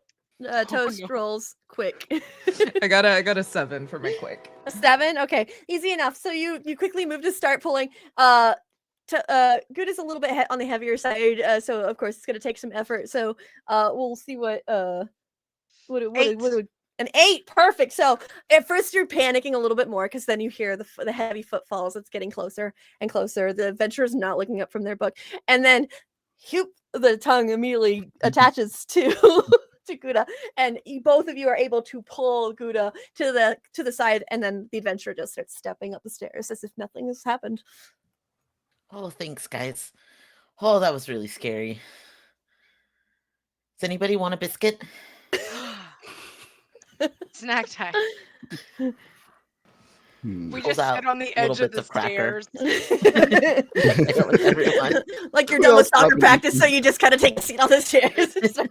Toast no. rolls quick. I got a 7 for my quick. A 7? Okay, easy enough. So you quickly move to start pulling. Good is a little bit on the heavier side, so of course it's going to take some effort. So we'll see what 8. an 8, perfect. So at first you're panicking a little bit more because then you hear the heavy footfalls. It's getting closer and closer. The adventurer's not looking up from their book, and then the tongue immediately attaches to to Gouda, and both of you are able to pull Gouda to the side, and then the adventurer just starts stepping up the stairs as if nothing has happened. Oh, thanks, guys. Oh, that was really scary. Does anybody want a biscuit? Snack time. We Pulls just sit out on the little edge of bits the of cracker. stairs. Share with everyone. Like you're We done all with soccer stop practice, so you just kind of take a seat on the stairs. I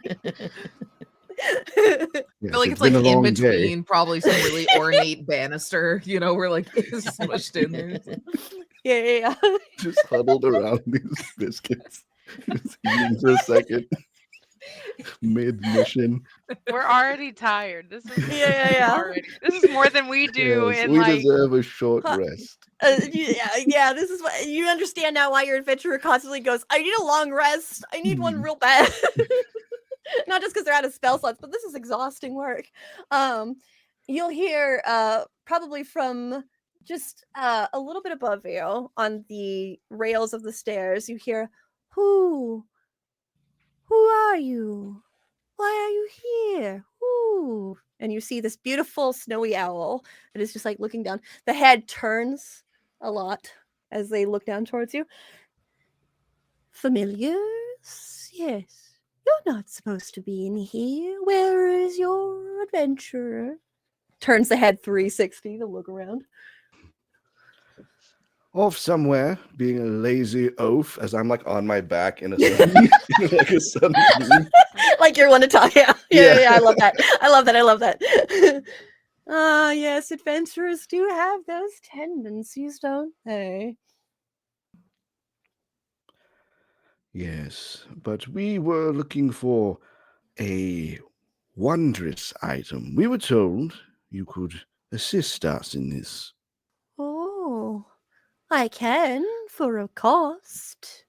Yes, feel like it's it's like been a in long day. between probably some really ornate banister, we're like smushed in there. Yeah. Just huddled around these biscuits, just eating for a second, mid-mission. We're already tired. This is Yeah. already. This is more than we do Yes, in we like. deserve a short rest. Yeah. This is what you understand now. Why your adventurer constantly goes, "I need a long rest. I need one real bad." Not just because they're out of spell slots, but this is exhausting work. You'll hear probably from just a little bit above you on the rails of the stairs. You hear, "Who are you? Why are you here? Who?" And you see this beautiful snowy owl that is just like looking down. The head turns a lot as they look down towards you. Familiars? Yes. You're not supposed to be in here. Where is your adventurer? Turns the head 360 to look around. Off somewhere, being a lazy oaf, as I'm like on my back in a sun, like a sunbeam. Like you're one to talk. Yeah. Yeah. I love that. I love that. Ah, yes, adventurers do have those tendencies, don't they? Yes, but we were looking for a wondrous item. We were told you could assist us in this. Oh, I can for a cost.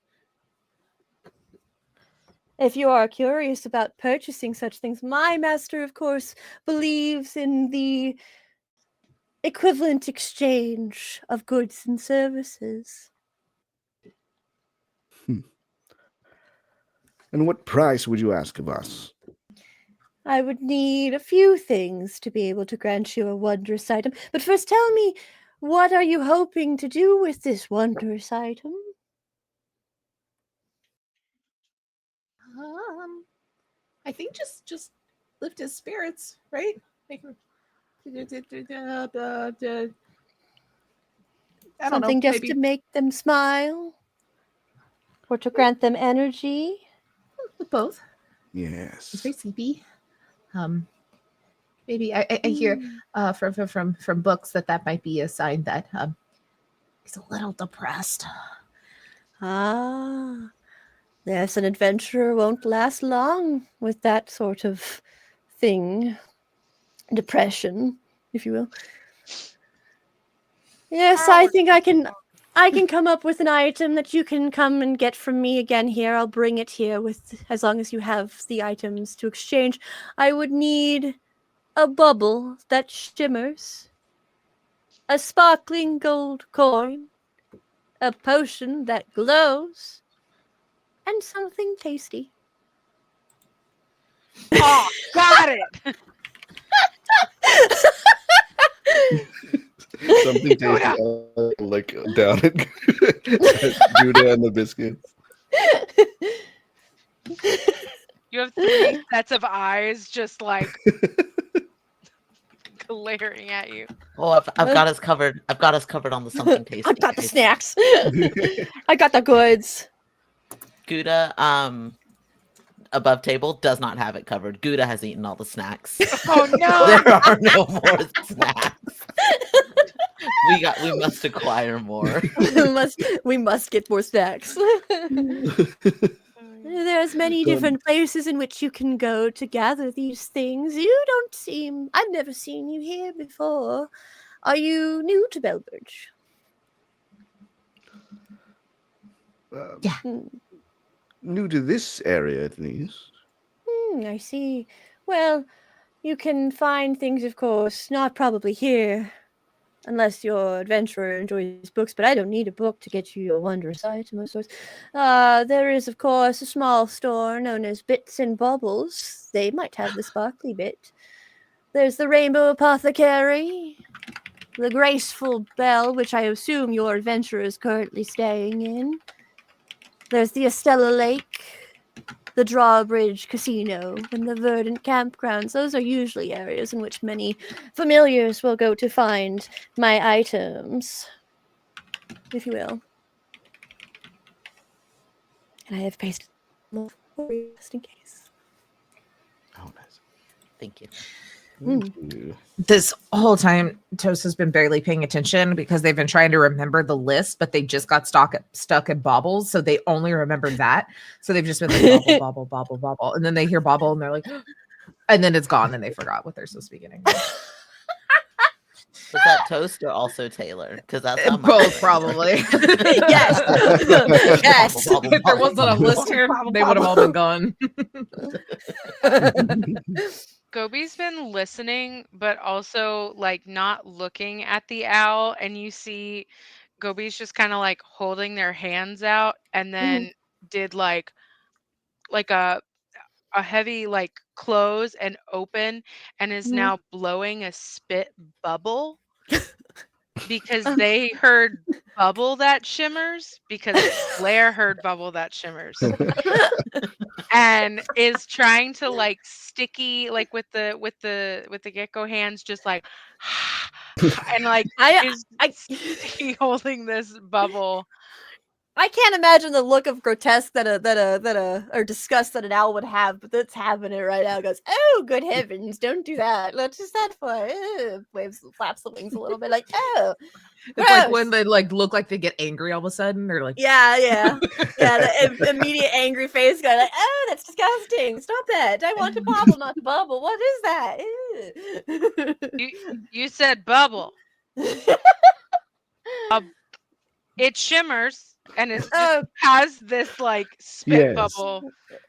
If you are curious about purchasing such things, my master, of course, believes in the equivalent exchange of goods and services. And what price would you ask of us? I would need a few things to be able to grant you a wondrous item. But first, tell me, what are you hoping to do with this wondrous item? I think just lift his spirits, right? Make him, I don't know, Something just maybe to make them smile? Or to grant them energy? both. He's Yes. very sleepy. Maybe I hear from books that might be a sign that he's a little depressed. Ah, yes, an adventurer won't last long with that sort of thing. Depression, if you will. Yes, I think I can come up with an item that you can come and get from me again here. I'll bring it here with as long as you have the items to exchange. I would need a bubble that shimmers, a sparkling gold coin, a potion that glows, and something tasty. Oh, got it. Something tasty, like down at Judah and the biscuits. You have 3 sets of eyes just like glaring at you. Oh, I've got us covered. I've got us covered on the something tasty. I got the guys. snacks. I got the goods. Gouda, above table does not have it covered. Gouda has eaten all the snacks. Oh no. There are no more snacks. We must acquire more. we must get more snacks. There's many different places in which you can go to gather these things. I've never seen you here before. Are you new to Belbridge? Yeah. New to this area, at least. I see. Well, you can find things, of course, not probably here, unless your adventurer enjoys books, but I don't need a book to get you your wondrous item of sorts. There is, of course, a small store known as Bits and Baubles. They might have the sparkly bit. There's the Rainbow Apothecary, the Graceful Bell, which I assume your adventurer is currently staying in. There's the Estella Lake, the Drawbridge Casino, and the Verdant Campgrounds. Those are usually areas in which many familiars will go to find my items, if you will. And I have pasted more for you just in case. Oh, nice. Thank you. Thank you. This whole time, Toast has been barely paying attention because they've been trying to remember the list, but they just got stuck at baubles, so they only remembered that. So they've just been like bauble, bauble, bauble, bauble, and then they hear bauble and they're like, and then it's gone, and they forgot what they're supposed to be getting. Was that Toast or also Taylor? Because that's how Both, probably. Yes. Yes. If there wasn't a list here, they would have all been gone. Gobi's been listening, but also like not looking at the owl, and you see Gobi's just kind of like holding their hands out, and then did like a heavy like close and open, and is now blowing a spit bubble because they heard bubble that shimmers, because Blair heard bubble that shimmers. And is trying to like sticky like with the gecko hands, just like and like is sticky holding this bubble. I can't imagine the look of grotesque or disgust that an owl would have, but that's happening right now. It goes, oh, good heavens, don't do that. What's that for? Flaps the wings a little bit, like, oh. It's like when they like look like they get angry all of a sudden. They're like, yeah. The immediate angry face guy, like, oh, that's disgusting. Stop that. I want to bubble, not to bubble. What is that? You said bubble. It shimmers and it just has this like spit bubble.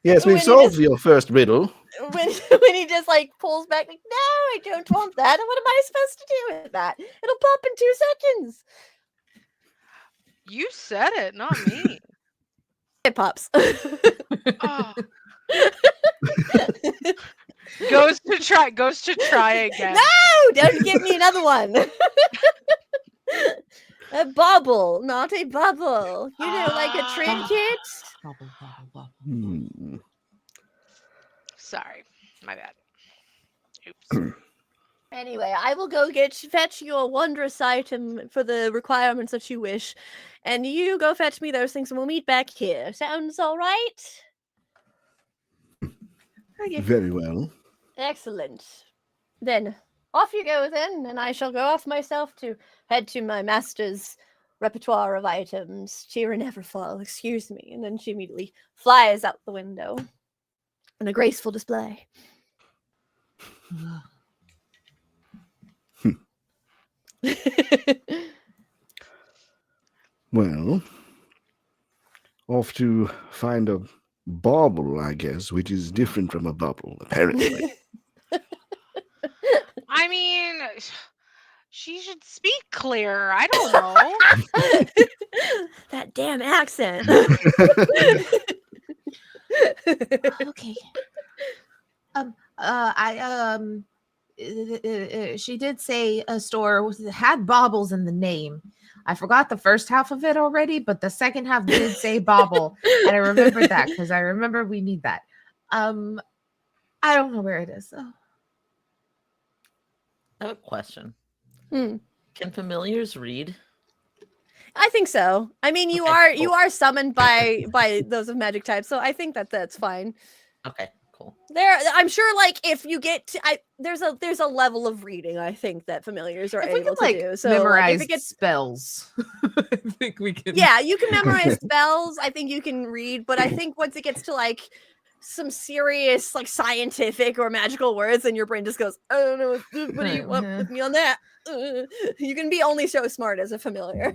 Yes, we've solved your first riddle. When he just like pulls back, like, no, I don't want that. What am I supposed to do with that? It'll pop in 2 seconds. You said it, not me. It pops. Oh. Goes to try again. No, don't give me another one. A bubble, not a bubble. You know, like a trinket. Sorry, my bad. Oops. Anyway, I will go fetch your wondrous item for the requirements that you wish, and you go fetch me those things, and we'll meet back here. Sounds all right? Okay. Very well. Excellent. Then off you go then, and I shall go off myself to head to my master's repertoire of items. Cheer and Everfall, excuse me. And then she immediately flies out the window in a graceful display. Well, off to find a bauble, I guess, which is different from a bubble, apparently. I mean, she should speak clearer. I don't know. That damn accent. Okay. She did say a store had baubles in the name. I forgot the first half of it already, but the second half did say bauble, and I remembered that because I remember we need that. I don't know where it is. Oh. I have a question. Can familiars read? I think so. I mean, you are summoned by those of magic type, so I think that's fine. Okay, cool. I'm sure, like, if you get to, there's a level of reading I think that familiars are able to do. So memorize if it gets spells, I think we can. Yeah, you can memorize spells. I think you can read, but I think once it gets to like some serious like scientific or magical words, and your brain just goes, I don't know, what do you want with me on that? You can be only so smart as a familiar.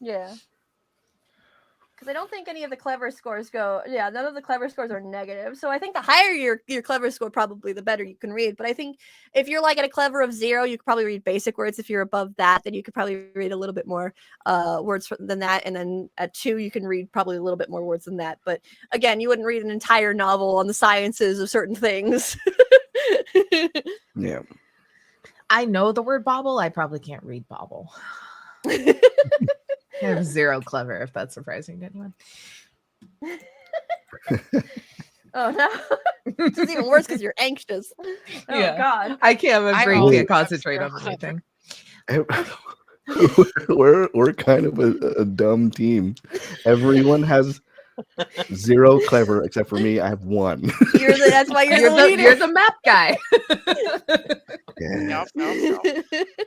Yeah. because I don't think any of the clever scores go. Yeah, none of the clever scores are negative. So I think the higher your clever score, probably the better you can read. But I think if you're like at a clever of 0, you could probably read basic words. If you're above that, then you could probably read a little bit more words than that. And then at 2, you can read probably a little bit more words than that. But again, you wouldn't read an entire novel on the sciences of certain things. Yeah. I know the word bobble. I probably can't read bobble. I have 0 clever, if that's surprising to anyone. Oh no. It's even worse because you're anxious. Oh Yeah. God. I can't. My I brain also can't have concentrate 0 on clever. anything. we're kind of a dumb team. Everyone has 0 clever except for me. I have 1. That's why you're, You're the the leader. you're the map guy. Yeah.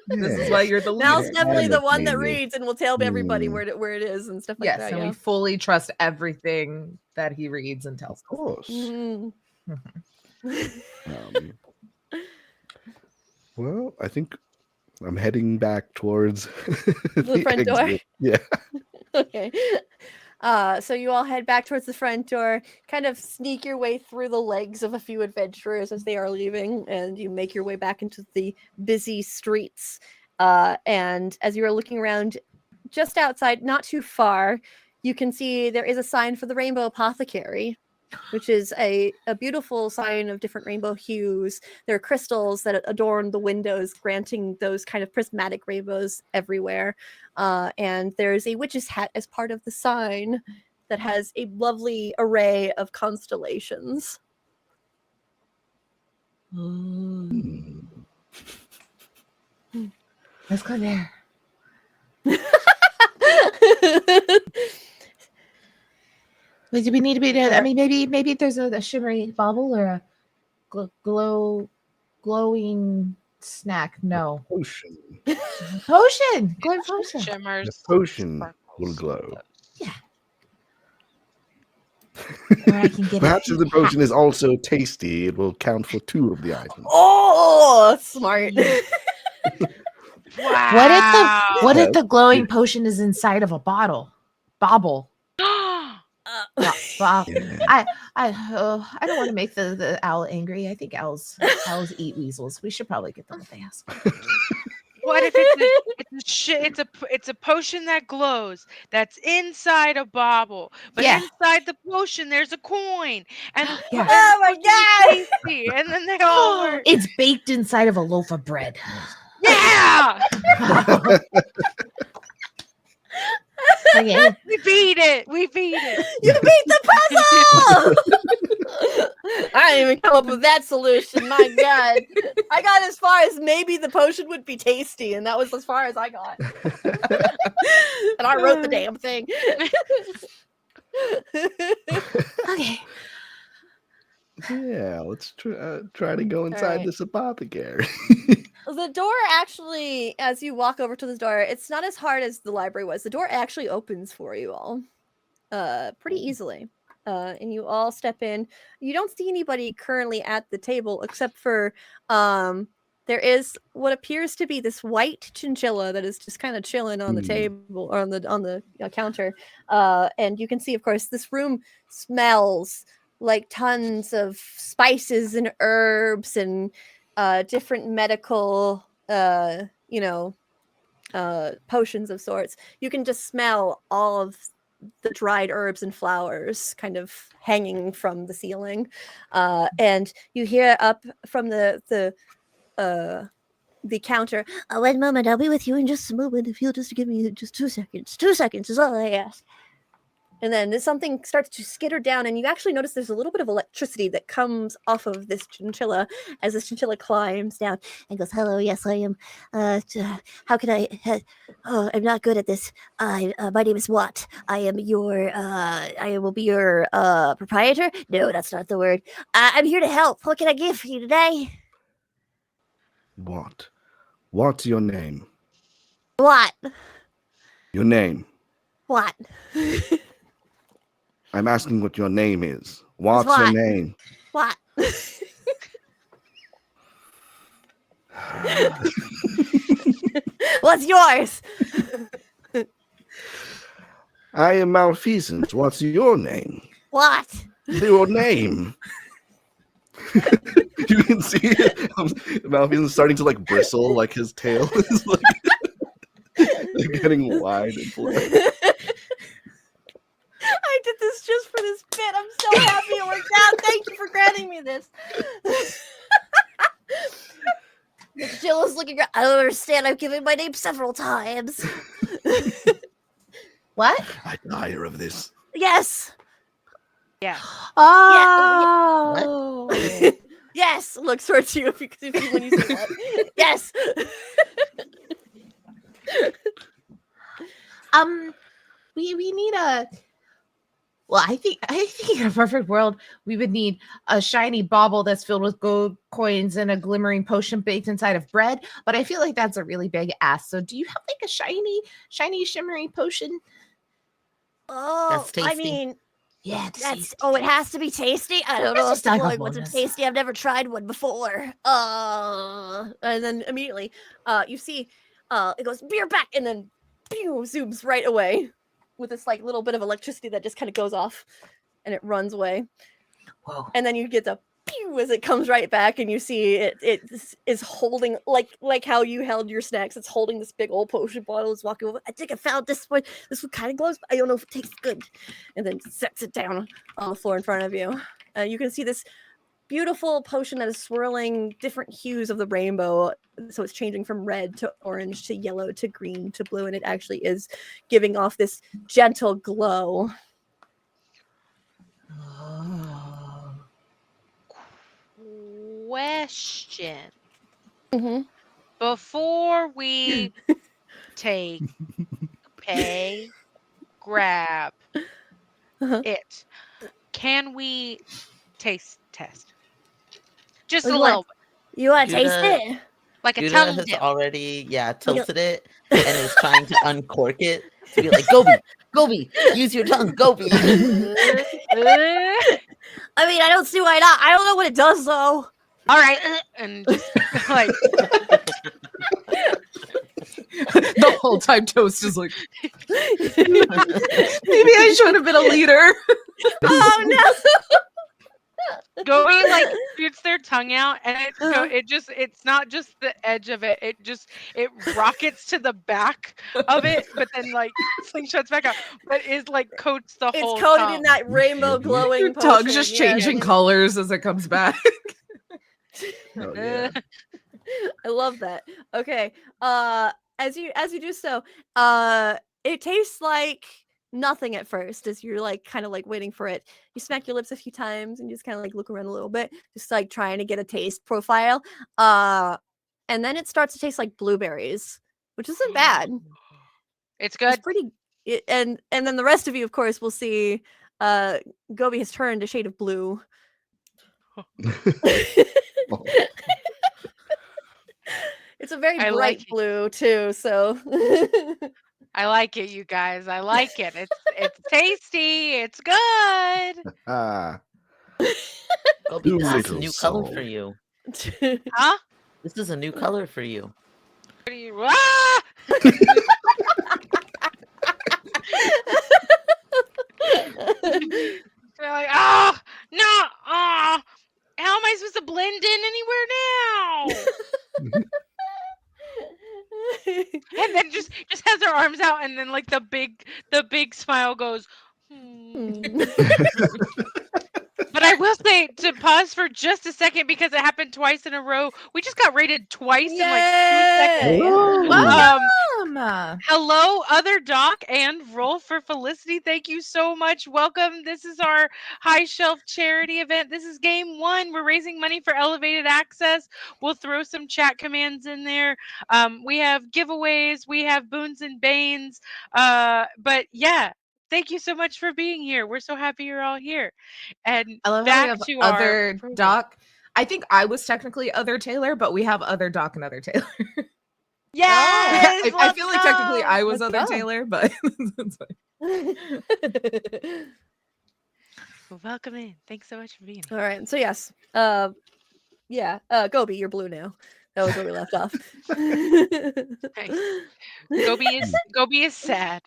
This is why you're the Mal's leader. definitely the one that Entertain me. reads and will tell everybody Mm. where it is and stuff like Yes, that. and Yeah. we fully trust everything that he reads and tells Of course. Mhm. Um, well, I think I'm heading back towards The front door. exit. Yeah. Okay. So you all head back towards the front door, kind of sneak your way through the legs of a few adventurers as they are leaving, and you make your way back into the busy streets. And as you are looking around just outside, not too far, you can see there is a sign for the Rainbow Apothecary, which is a beautiful sign of different rainbow hues. There are crystals that adorn the windows, granting those kind of prismatic rainbows everywhere. And there's a witch's hat as part of the sign that has a lovely array of constellations. Hmm. Let's go there. Wait, do we need to be there? I mean, maybe there's a shimmery bauble or a glowing snack. No. Potion. Potion. Glowing potion. The Shimmers. potion will sparkles. glow. Or I can get Perhaps a if the potion is also tasty, it will count for 2 of the items. Oh, smart. Wow. What if the glowing potion is inside of a bottle? Bobble. Uh, Yeah. I don't want to make the owl angry. I think owls eat weasels. We should probably get them what they ask for. What if it's a potion that glows that's inside a bobble, but Yeah. inside the potion there's a coin, and the Yeah. Oh my potion is God. tasty, and then they all work. It's baked inside of a loaf of bread. Yeah, Okay. we beat it. We beat it. You beat the puzzle! I didn't even come up with that solution. My God. I got as far as maybe the potion would be tasty, and that was as far as I got. And I wrote the damn thing. Okay. Yeah, let's try to go inside right. this apothecary. The door actually, as you walk over to the door, it's not as hard as the library was. The door actually opens for you all pretty easily. And you all step in. You don't see anybody currently at the table except for there is what appears to be this white chinchilla that is just kind of chilling on the table or on the counter. And you can see, of course, this room smells like tons of spices and herbs and different medical potions of sorts. You can just smell all of the dried herbs and flowers kind of hanging from the ceiling, and you hear up from the counter, 1 moment, I'll be with you in just a moment, if you'll just give me just 2 seconds. 2 seconds is all I ask. And then something starts to skitter down, and you actually notice there's a little bit of electricity that comes off of this chinchilla as this chinchilla climbs down and goes, hello, yes, I am. How can I? Oh, I'm not good at this. My name is Watt. I will be your proprietor. No, that's not the word. I'm here to help. What can I give for you today? What? What's your name? What? Your name. What? I'm asking what your name is. What's what? your name? What? What's yours? I am Malfeasant. What's your name? What? Your name. You can see Malfeasant starting to like bristle, like his tail is like getting wide and fluffy. I did this just for this bit. I'm so happy it worked out. Thank you for granting me this. Jill is looking around. I don't understand. I've given my name several times. What? I tire of this. Yes. Yeah. Oh. Yes. Looks towards you when you say what. Yes. We need a. Well, I think in a perfect world, we would need a shiny bauble that's filled with gold coins and a glimmering potion baked inside of bread. But I feel like that's a really big ask. So, do you have like a shiny, shimmery potion? Oh, That's tasty. I mean, Yeah, that's. Oh, it has to be tasty. I don't know if just the like a glowing ones are bonus. tasty. I've never tried one before. And then immediately, you see, it goes beer back, and then, pew, zooms right away, with this like little bit of electricity that just kind of goes off, and it runs away. Whoa. And then you get the pew as it comes right back, and you see it is holding like how you held your snacks. It's holding this big old potion bottle. It's walking over. I think I found this one. This one kind of glows, but I don't know if it tastes good. And then sets it down on the floor in front of you. You can see this beautiful potion that is swirling different hues of the rainbow. So it's changing from red to orange to yellow to green to blue, and it actually is giving off this gentle glow. Oh. Question. Mm-hmm. Before we take, pay, grab Uh-huh. it, can we taste test? Just Oh, a you little want you want to taste Gouda- it? like a Gouda tongue has dip. already, tilted it and is trying to uncork it to be like, Gobi, use your tongue, Gobi. I mean, I don't see why not. I don't know what it does though. All right, and just like The whole time Toast is like, maybe I should have been a leader. Oh no! Gobi like shoots their tongue out, and Uh-huh. it's not just the edge of it. It rockets to the back of it, but then like slingshots back out. But is like coats the It's whole coated tongue. in that rainbow glowing Your potion. tongue's just changing yes. colors as it comes back. Oh yeah. I love that. Okay. As you do so, it tastes like nothing at first as you're like kind of like waiting for it. You smack your lips a few times and just kind of like look around a little bit, just like trying to get a taste profile. And then it starts to taste like blueberries, which isn't bad. It's It's good. pretty and then the rest of you of course will see Gobi has turned a shade of blue. Oh. It's a very I bright like it. blue too, so I like it, you guys. I like it. It's tasty. It's good. Ah. Gobi, Too this is a little new color soul. for you. Huh? This is a new color for you. What are you? Ah! They're like, ah, no, ah. How am I supposed to blend in anywhere now? And then just has her arms out, and then like the big smile goes. Hmm. But I will say to pause for just a second because it happened twice in a row. We just got rated twice in like 2 seconds. Yay! Welcome. Hello, other Doc and Roll for Felicity. Thank you so much. Welcome. This is our High Shelf charity event. This is game 1. We're raising money for elevated access. We'll throw some chat commands in there. We have giveaways. We have boons and banes. But yeah, thank you so much for being here. We're so happy you're all here. And I love how we back have to our other program. Doc. I think I was technically other Taylor, but we have other Doc and other Taylor. Yes, I feel like technically I was Let's other go. Taylor, but it's fine. Well, welcome in. Thanks so much for being All here. right. So yes. Yeah. Gobi, you're blue now. That was where we left off. Nice. Gobi is sad.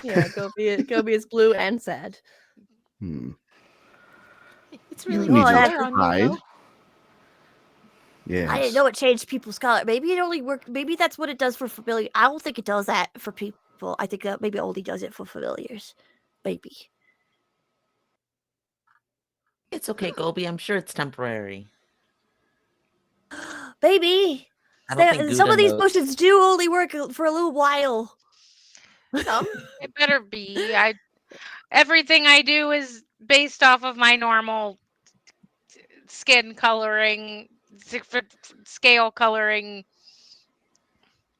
Yeah, Gobi is blue and sad. Hmm. It's You really need good to color on you, hide. though. I didn't Yes. know it changed people's color. Maybe it only worked. Maybe that's what it does for familiar. I don't think it does that for people. I think that maybe it only does it for familiars. Maybe. It's okay, Gobi. I'm sure it's temporary. Maybe. I don't think Some Gouda of these knows. potions do only work for a little while. Some. It better be. Everything I do is based off of my normal skin coloring, scale coloring.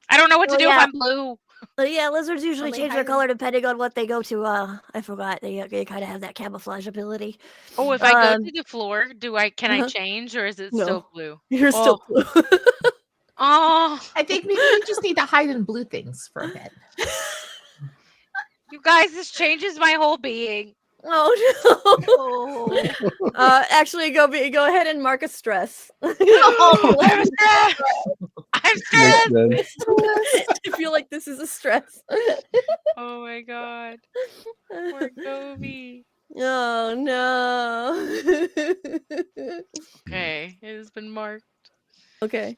I don't know what to Well, do if yeah. I'm blue. Yeah, lizards usually Only change their hide color depending on what they go to. I forgot. They kind of have that camouflage ability. Oh, if I go Um, to the floor, can I uh-huh. change or is it No. still blue? You're Oh, still blue. oh, I think maybe you just need to hide in blue things for a bit. you guys, this changes my whole being. Oh no. Oh. Actually, go ahead and mark a stress. Oh. I'm stressed. I'm Makes stressed. sense. I feel like this is a stress. Oh my god. Poor Gobi. Oh no. Okay, it has been marked. Okay.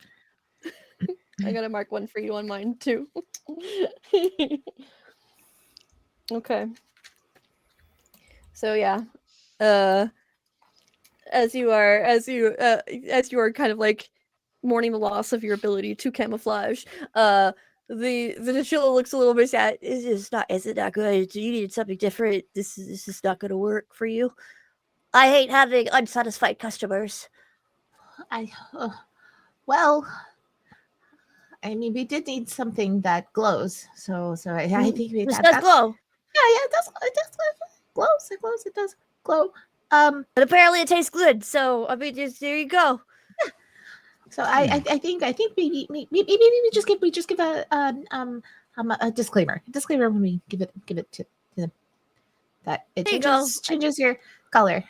I gotta mark one for you on mine too. Okay. So yeah. As you are kind of like mourning the loss of your ability to camouflage, the chinchilla looks a little bit sad. Is it not good? You need something different. This is not gonna work for you. I hate having unsatisfied customers. I. Well, I mean, we did need something that glows. So I think This that does that's glow. yeah, it does. It does. It glows. It glows. It does glow. But apparently it tastes good, so I mean there you go. So I think maybe we just give a disclaimer when we give it to them that it There you go. changes your color.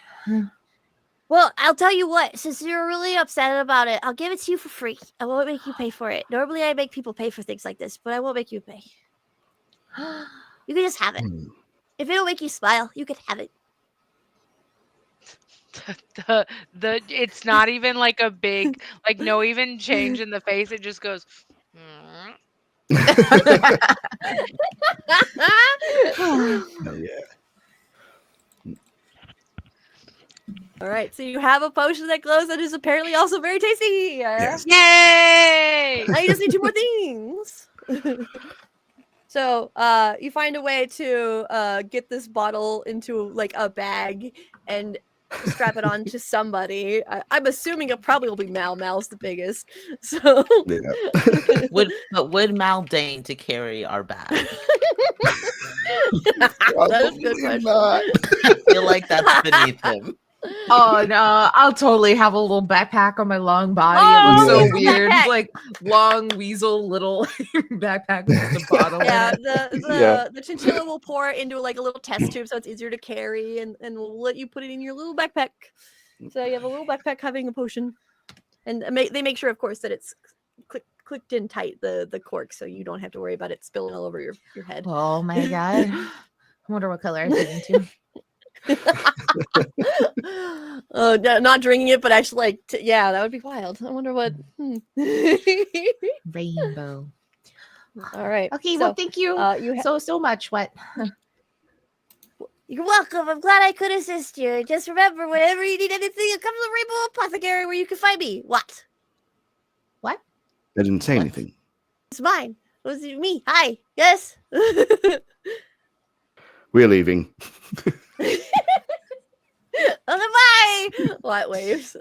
Well, I'll tell you what, since you're really upset about it, I'll give it to you for free. I won't make you pay for it. Normally I make people pay for things like this, but I won't make you pay. You can just have it. Hmm. If it'll make you smile, you can have it. The it's not even like a big like no even change in the face. It just goes. "Mm." Oh, yeah. All right, so you have a potion that glows that is apparently also very tasty. Yes. Yay! Now you just need two more things. So, you find a way to get this bottle into like a bag and strap it on to somebody. I'm assuming it probably will be Mal. Mal's the biggest. So, Yeah. Would Mal deign to carry our bag? that is a good Probably question. not. I feel like that's beneath him. Oh no, I'll totally have a little backpack on my long body. It looks Oh, so little weird. backpack. Like long weasel little backpack with just a bottle Yeah, in it. Yeah. the chinchilla will pour it into like a little test tube so it's easier to carry, and we'll let you put it in your little backpack. So you have a little backpack having a potion, and they make sure, of course, that it's clicked in tight the cork, so you don't have to worry about it spilling all over your head. Oh my god. I wonder what color I fit into. Not drinking it, but actually, like, yeah, that would be wild. I wonder what. Rainbow. All right. Okay, so, well thank you you so much. What? You're welcome. I'm glad I could assist you. Just remember, whenever you need anything, come to the Rainbow Apothecary where you can find me. What? What? I didn't say What? anything. It's mine. It was me. Hi. Yes. We're leaving. Bye. Light waves.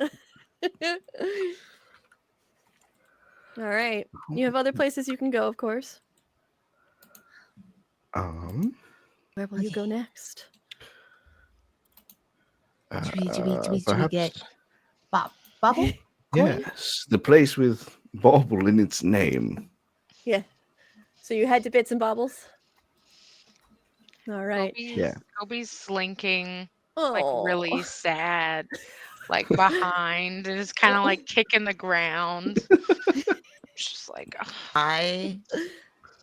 All right. You have other places you can go, of course. Where will you go next? Do we Perhaps. get Bubble? Yes, the place with Bauble in its name. Yeah. So you head to Bits and Bobbles. All right. Yeah. Gobi's slinking, Oh, like really sad, like behind, and is kind of like kicking the ground. Just like, ugh. I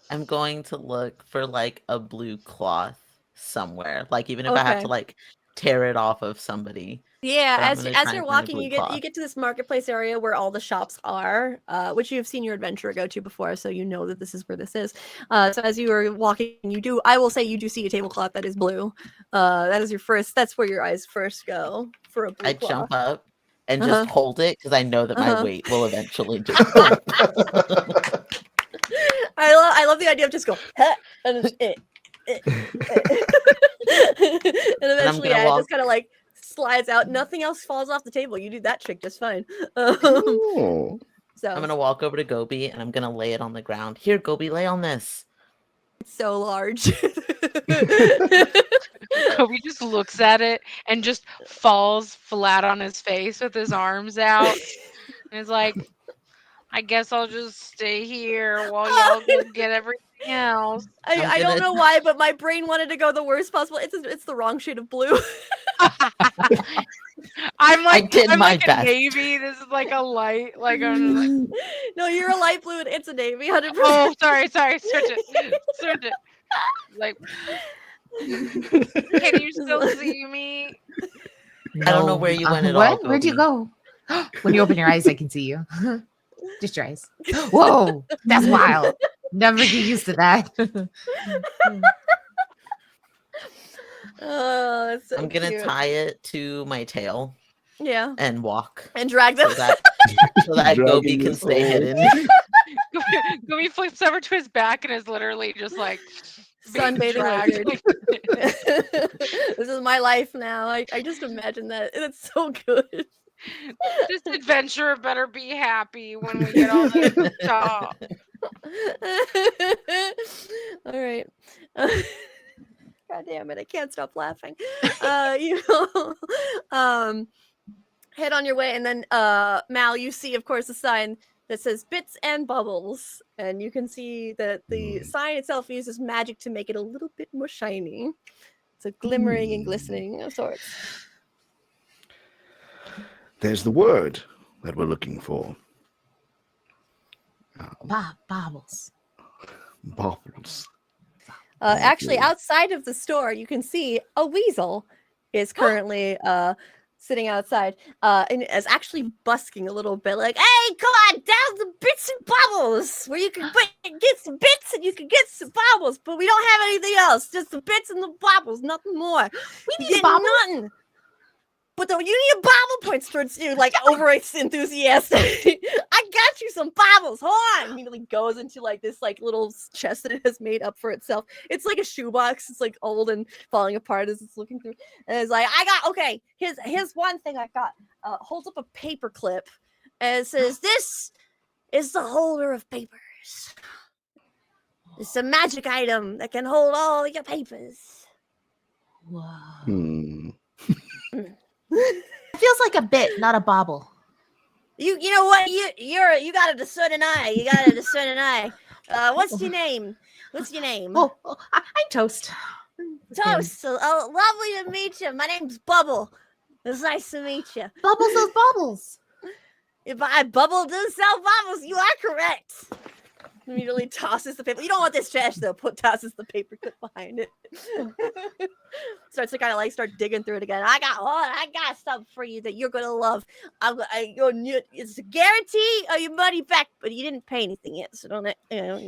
I'm going to look for like a blue cloth somewhere. Like even if I have Okay. to like tear it off of somebody. Yeah, But I'm as gonna as try you're and find a walking, blue you cloth. get to this marketplace area where all the shops are, which you've seen your adventurer go to before, so you know that this is where this is. So as you are walking, I will say you do see a tablecloth that is blue. That is your first. That's where your eyes first go for a blue I cloth. jump up and Uh-huh. just hold it because I know that my Uh-huh. weight will eventually just thump. I love the idea of just go "Huh," and just, and And I'm eventually, gonna yeah, it walk. just kind of like slides out. Nothing else falls off the table. You do that trick just fine. Um, Oh. I'm so gonna walk over to Gobi and I'm gonna lay it on the ground. Here, Gobi, lay on this. it's so large. Kobe just looks at it and just falls flat on his face with his arms out. And is like, I guess I'll just stay here while y'all go get everything else. I'm I don't gonna know why, but my brain wanted to go the worst possible. It's the wrong shade of blue. I did I'm my like a best. navy. This is like a light, like I'm like, No, you're a light blue and it's a navy, 100%. oh sorry, switch it. Like, can you still see me? I don't know where you went at all, What? Where'd you Gobi. go? When you open your eyes, I can see you. Just your eyes. Whoa, that's wild. Never get used to that. Oh, that's so I'm gonna cute. tie it to my tail Yeah, and walk and drag them. so that Gobi Dragging can this stay whole- hidden. Gobi flips over to his back and is literally just like being Sunbathing dragged. lizard. This is my life now. I just imagine that. It's so good. This adventurer better be happy when we get all this stuff. All right. God damn it! I can't stop laughing. Um, head on your way, and then Mal, you see, of course, a sign that says "Bits and Bubbles," and you can see that the sign itself uses magic to make it a little bit more shiny. It's a glimmering and glistening of sorts. There's the word that we're looking for. Bobbles. Bubbles. Actually, Lovely. outside of the store, you can see a weasel is currently sitting outside and is actually busking a little bit like, hey, come on down to Bits and Bubbles where you can get some bits and you can get some bubbles, but we don't have anything else, just the bits and the bubbles, nothing more. We You need get bobbles. nothing. But though you need a bobble, points towards you, like over enthusiastic. I got you some bobbles. Hold on. Immediately goes into like this like little chest that it has made up for itself. It's like a shoebox. It's like old and falling apart as it's looking through. And it's like, okay. Here's one thing I got. Holds up a paper clip and it says, "This is the holder of papers. It's a magic item that can hold all your papers." Whoa. Hmm. It feels like a bit, not a bobble. You know what? You got a discerning eye. You got a discerning eye. What's your name? What's your name? I'm Toast. Toast. Lovely to meet you. My name's Bubble. It's nice to meet you. Bubbles those bubbles. If I Bubble does sell bubbles, you are correct. Immediately tosses the paper. You don't want this trash though. Tosses the paper clip behind it. Starts to kind of like start digging through it again. I got something for you that you're gonna love. It's a guarantee of your money back, but you didn't pay anything yet, so don't you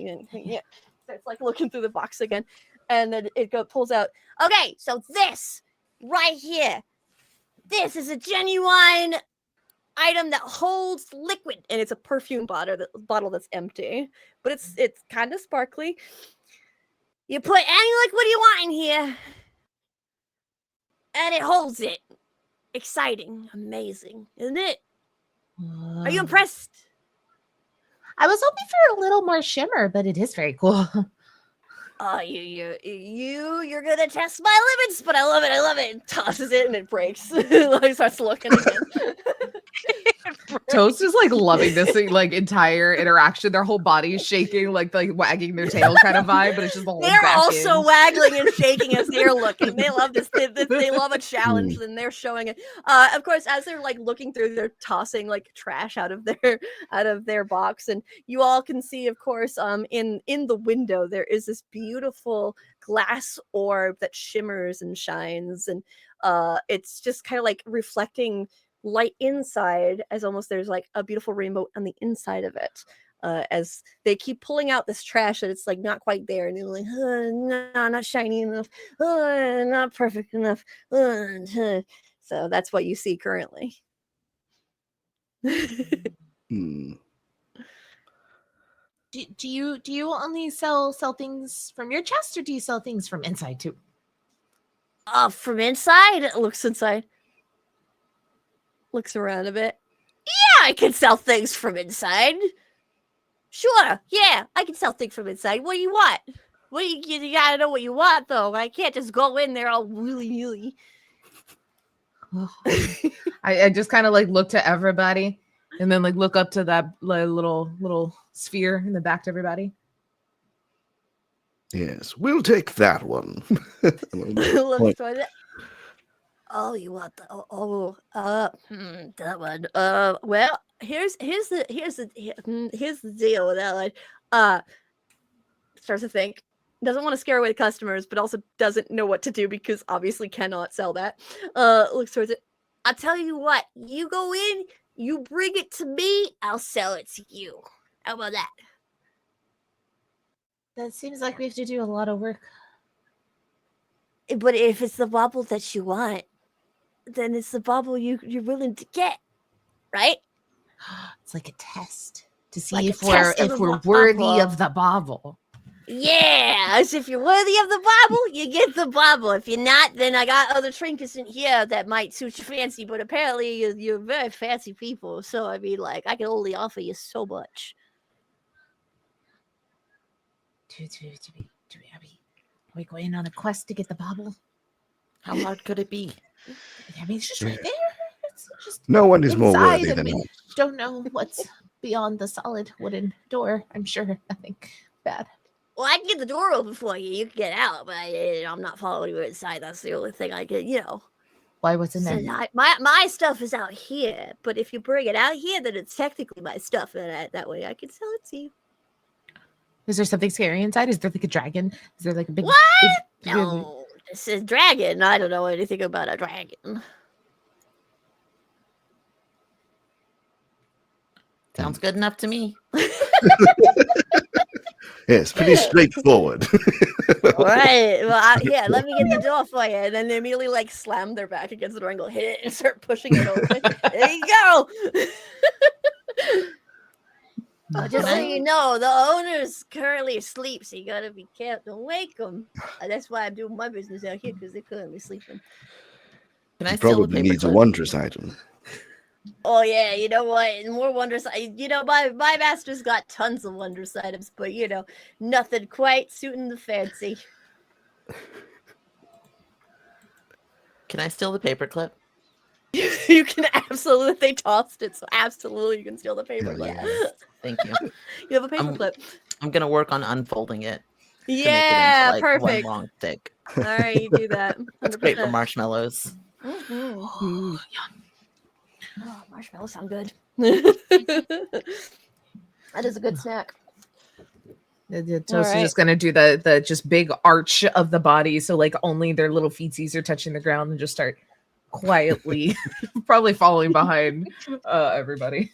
didn't pay yet. Starts like looking through the box again, and then it pulls out. Okay, so this right here, this is a genuine item that holds liquid, and it's a perfume bottle that's empty, but it's kind of sparkly. You put any liquid you want in here, and it holds it. Exciting, amazing, isn't it? Are you impressed? I was hoping for a little more shimmer, but it is very cool. Oh, you're gonna test my limits, but I love it. And tosses it, and it breaks. Like starts looking again. It Toast is like loving this like entire interaction. Their whole body is shaking, like wagging their tail kind of vibe, but it's just the whole They're back also end. waggling and shaking as they're looking. They love this. They love a challenge, and they're showing it. Of course, as they're like looking through, they're tossing like trash out of their box, and you all can see, of course, in the window there is this beautiful glass orb that shimmers and shines, and it's just kind of like reflecting light inside, as almost there's like a beautiful rainbow on the inside of it. As they keep pulling out this trash that it's like not quite there, and they're like, no, not shiny enough, not perfect enough. So that's what you see currently. Hmm. Do you only sell things from your chest, or do you sell things from inside too? From inside, it looks inside. Looks around a bit. Yeah, I can sell things from inside. Sure, yeah, I can sell things from inside. What do you want? What you gotta know what you want, though. I can't just go in there all willy-nilly. I just kind of like look to everybody, and then like look up to that little sphere in the back to everybody. Yes, we'll take that one. Looks toward it. Oh, you want the that one. Well, here's the deal with that one. Starts to think. Doesn't want to scare away the customers, but also doesn't know what to do because obviously cannot sell that. Looks towards it. I'll tell you what. You go in. You bring it to me. I'll sell it to you. How about that? That seems like we have to do a lot of work. But if it's the bauble that you want, then it's the bauble you're willing to get, right? It's like a test to see Like if a test of we're the worthy bauble. of the bauble. Yeah, as if you're worthy of the bauble, you get the bauble. If you're not, then I got other trinkets in here that might suit your fancy. But apparently, you're very fancy people, so I mean, like, I can only offer you so much. Are we going on a quest to get the bauble? How hard could it be? I mean, it's just right there. It's just No one is more inside, worthy and than we us. don't know what's beyond the solid wooden door. I'm sure nothing bad. Well, I can get the door open for you. You can get out, but I'm not following you inside. That's the only thing I can, Why was in So there? my stuff is out here, but if you bring it out here, then it's technically my stuff, and that way I can sell it to you. Is there something scary inside? Is there like a dragon? Is there like a big What? Is No, this is dragon. I don't know anything about a dragon. Sounds good enough to me. Yes, pretty straightforward. All right. Well, yeah, let me get the door for you. And then they immediately like slam their back against the door and go hit it and start pushing it open. There you go. Just so you know, the owner's currently asleep, so you gotta be careful. Don't wake them. That's why I'm doing my business out here, because they're currently sleeping. Can I He steal the probably needs a paperclip? wondrous item. Oh yeah, you know what? More wondrous. My master's got tons of wondrous items, but nothing quite suiting the fancy. Can I steal the paperclip? You can absolutely. They tossed it, so absolutely you can steal the paperclip. Yes. Thank you. You have a paperclip. I'm gonna work on unfolding it. Yeah, to make it into, perfect. One long stick. All right, you do that. 100%. It's great for marshmallows. Mm-hmm. Oh, marshmallows sound good. That is a good snack. The toast is just gonna do the just big arch of the body, so like only their little feetsies are touching the ground, and just start quietly, probably following behind everybody.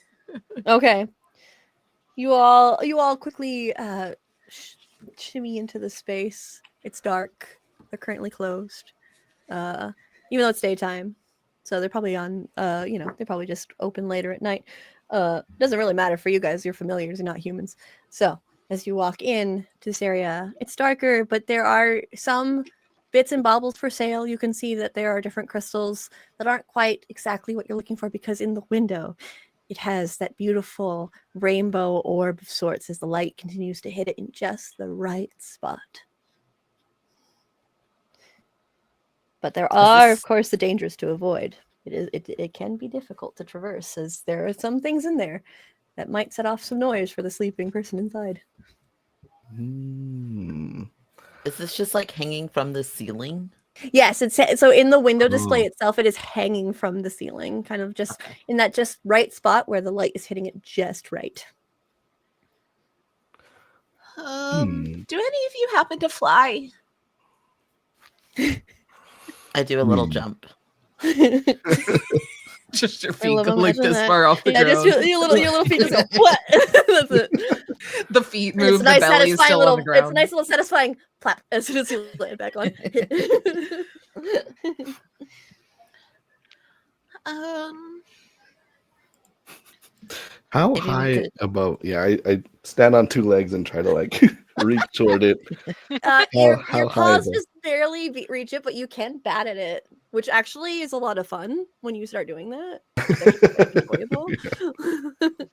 Okay. You all quickly shimmy into the space. It's dark. They're currently closed. Even though it's daytime. So they're probably on they probably just open later at night. Doesn't really matter for you guys. You're familiars, you're not humans. So as you walk in to this area, it's darker, but there are some bits and baubles for sale. You can see that there are different crystals that aren't quite exactly what you're looking for, because in the window it has that beautiful rainbow orb of sorts as the light continues to hit it in just the right spot. But there are, of course, the dangers to avoid. it can be difficult to traverse, as there are some things in there that might set off some noise for the sleeping person inside. Is this just like hanging from the ceiling? Yes, it's so in the window display Oh. itself, it is hanging from the ceiling, kind of just in that just right spot where the light is hitting it just right. Do any of you happen to fly? I do a little jump. Just your I feet love go like imagining this that. far off the Yeah, ground. just your little feet just go what? That's it. The feet And it's move, a the nice, belly is satisfying still little. on the ground. It's a nice little satisfying plap as soon as you lay it back on. How Maybe we high could- above? Yeah, I stand on two legs and try to like reach toward it. Your how high paws above? just barely reach it, but you can bat at it, which actually is a lot of fun when you start doing that. It's actually quite enjoyable.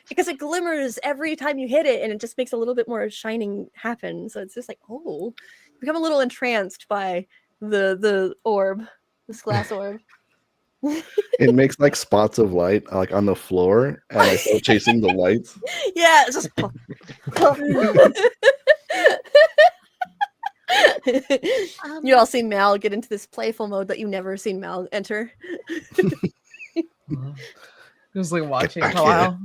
Because it glimmers every time you hit it, and it just makes a little bit more shining happen. So it's just like, oh, you become a little entranced by the orb, this glass orb. It makes like spots of light like on the floor, and I start chasing the lights. Yeah, it's just. You all seen Mal get into this playful mode that you never seen Mal enter. Just like watching back for a while.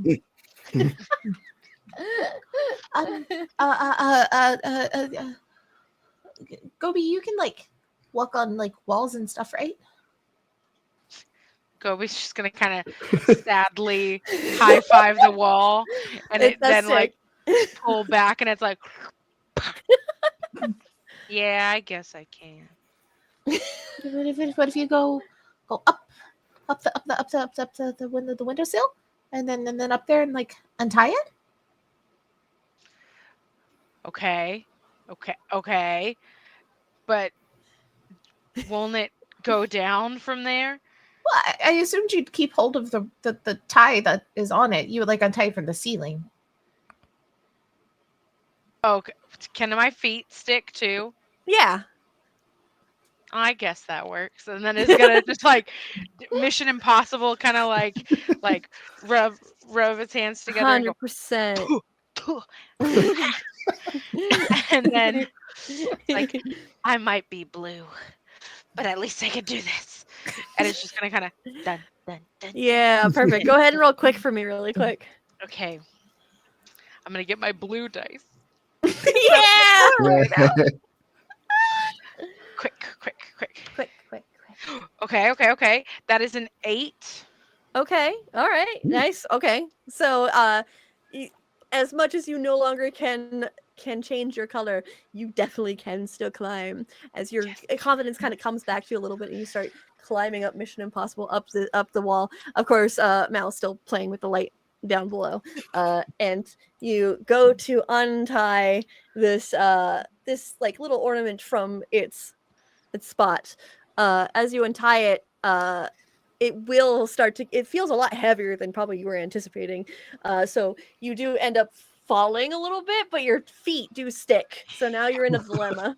Gobi, you can like walk on like walls and stuff, right? Gobi's just gonna kind of sadly high five the wall, and it That's then like sick. pull back, and it's like, yeah, I guess I can. What if you go up the windowsill, and then up there and like untie it? Okay, okay, but won't it go down from there? Well, I assumed you'd keep hold of the tie that is on it. You would like untie it from the ceiling. Okay, can my feet stick too? Yeah. I guess that works. And then it's gonna just like Mission Impossible, kind of like rub its hands together and go, 100%. and then like I might be blue, but at least I can do this. And it's just gonna kind of dun dun dun. Yeah, perfect. Go ahead and roll quick for me, really quick. Okay, I'm gonna get my blue dice. Yeah. Quick. Okay. That is an 8. Okay. All right. Nice. Okay. So, as much as you no longer can change your color, you definitely can still climb. As your confidence kind of comes back to you a little bit, and you start climbing up Mission Impossible up the wall. Of course, Mal's still playing with the light down below, and you go to untie this this like little ornament from its spot. As you untie it, it will start to. It feels a lot heavier than probably you were anticipating. So you do end up falling a little bit, but your feet do stick. So now you're in a dilemma.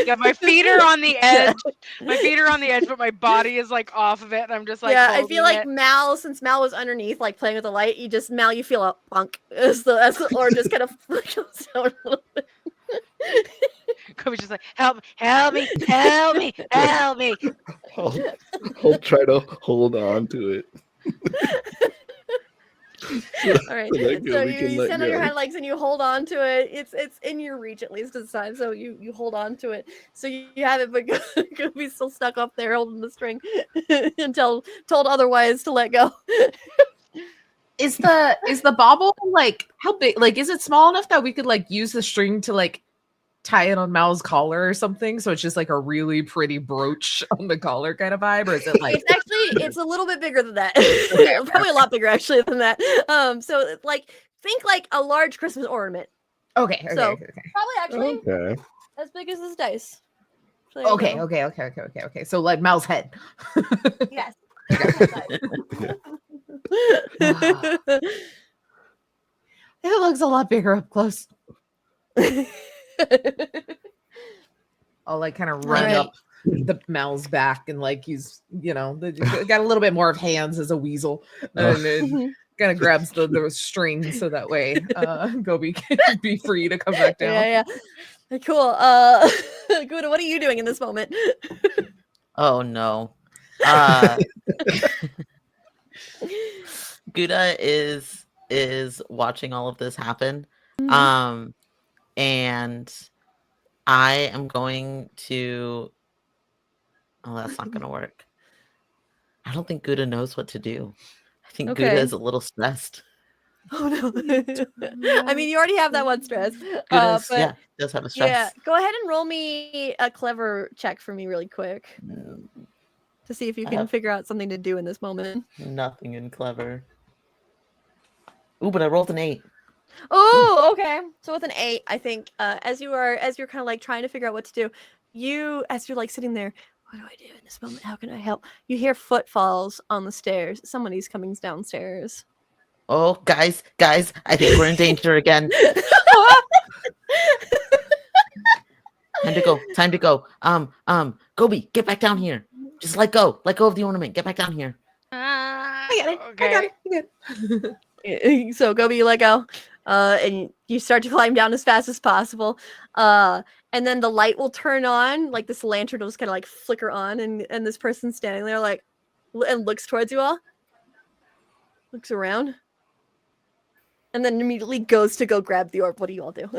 Yeah, my feet are on the edge. My feet are on the edge, but my body is like off of it. And I'm just like, yeah, I feel like it. Mal, since Mal was underneath, like playing with the light, you feel a bunk, or just kind of goes down a little bit. Kobe's just like, help me. I'll try to hold on to it. All right, that so Gobi can you let stand on your go. hind legs and you hold on to it. It's in your reach at least this time, so you hold on to it. So you have it, but Gobi's still stuck up there holding the string until told otherwise to let go. Is the bauble like how big? Like, is it small enough that we could like use the string to like tie it on Mal's collar or something? So it's just like a really pretty brooch on the collar kind of vibe, or is it like? It's a little bit bigger than that. Okay. Probably a lot bigger actually than that. So like think like a large Christmas ornament. Okay. So probably actually Okay. as big as this dice. So there you go. Okay. So like Mal's head. Yes. It looks a lot bigger up close. I'll like kind of run Alright. up Mal's back, and like he's got a little bit more of hands as a weasel, and then kind of grabs the string so that way Gobi can be free to come back down. Yeah. Cool. Gouda, what are you doing in this moment? Oh no. Gouda is watching all of this happen. And I am going to that's not gonna work. I don't think Gouda knows what to do. I think Gouda is a little stressed. Oh no. I mean, you already have that one stress. Gouda's, but does have a stress. yeah, go ahead and roll me a clever check for me really quick to see if you can figure out something to do in this moment. Nothing in clever. Ooh, but I rolled an 8. Oh, okay. So with an 8, I think as you're kind of like trying to figure out what to do, as you're like sitting there, what do I do in this moment? How can I help? You hear footfalls on the stairs. Somebody's coming downstairs. Oh, guys, I think we're in danger again. Time to go. Gobi, get back down here. Just let go of the ornament. Get back down here. I got it. So Gobi, you let go, and you start to climb down as fast as possible. And then the light will turn on, like this lantern will just kind of like flicker on, and this person standing there like and looks towards you all, looks around, and then immediately goes to go grab the orb. What do you all do?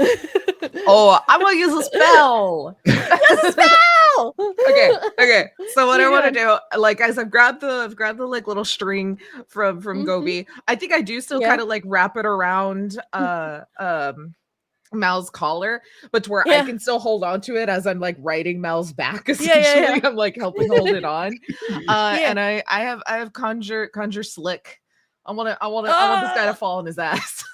Oh, I'm gonna use a spell. Use a spell. Okay. So what I want to do, like, guys, I've grabbed the like little string from Gobi. I think I do still kind of like wrap it around Mal's collar, but to where I can still hold on to it as I'm like riding Mal's back. Essentially, I'm like helping hold it on. And I have conjure slick. I want this guy to fall on his ass.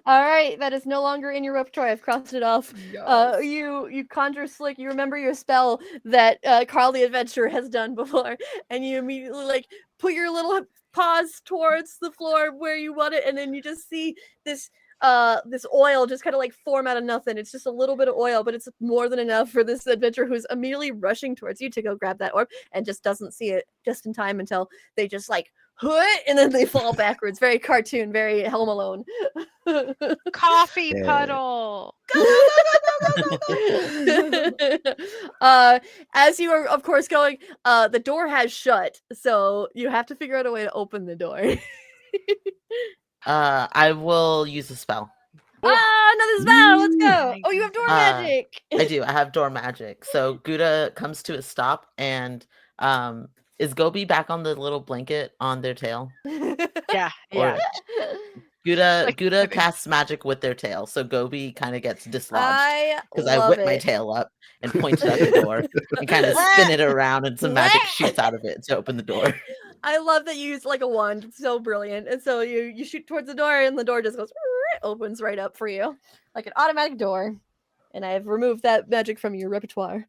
All right, that is no longer in your repertoire. I've crossed it off. Yes. You conjure slick. You remember your spell that Carl the Adventurer has done before, and you immediately like put your little paws towards the floor where you want it, and then you just see this oil just kind of like form out of nothing. It's just a little bit of oil, but it's more than enough for this adventurer who's immediately rushing towards you to go grab that orb and just doesn't see it just in time until they just like and then they fall backwards. Very cartoon, very Home Alone. Coffee puddle. As you are, of course, going, the door has shut, so you have to figure out a way to open the door. I will use a spell. Another spell. Let's go. Oh, you have door magic. I do. I have door magic. So Gouda comes to a stop, and is Gobi back on the little blanket on their tail? Yeah. Gouda casts magic with their tail, so Gobi kind of gets dislodged because I whip my tail up and point it at the door and kind of spin it around, and some magic shoots out of it to open the door. I love that you use like a wand. It's so brilliant. And so you shoot towards the door, and the door just goes opens right up for you like an automatic door. And I have removed that magic from your repertoire.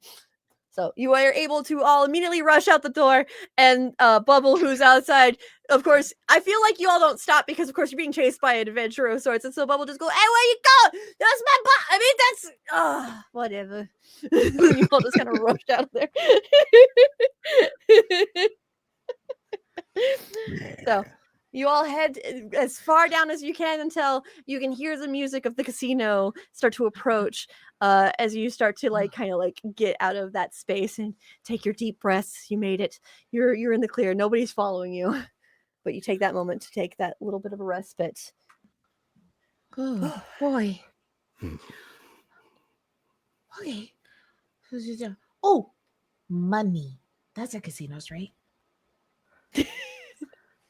So you are able to all immediately rush out the door, and Bubble, who's outside, of course, I feel like you all don't stop because, of course, you're being chased by an adventurer of sorts, and so Bubble just goes, "Hey, where you go? That's my butt. I mean, that's whatever." You all just kind of rushed out of there. So you all head as far down as you can until you can hear the music of the casino start to approach. As you start to like kind of like get out of that space and take your deep breaths. You made it. You're in the clear. Nobody's following you, but you take that moment to take that little bit of a respite. Oh boy. Okay. Oh, money. That's at casinos, right? I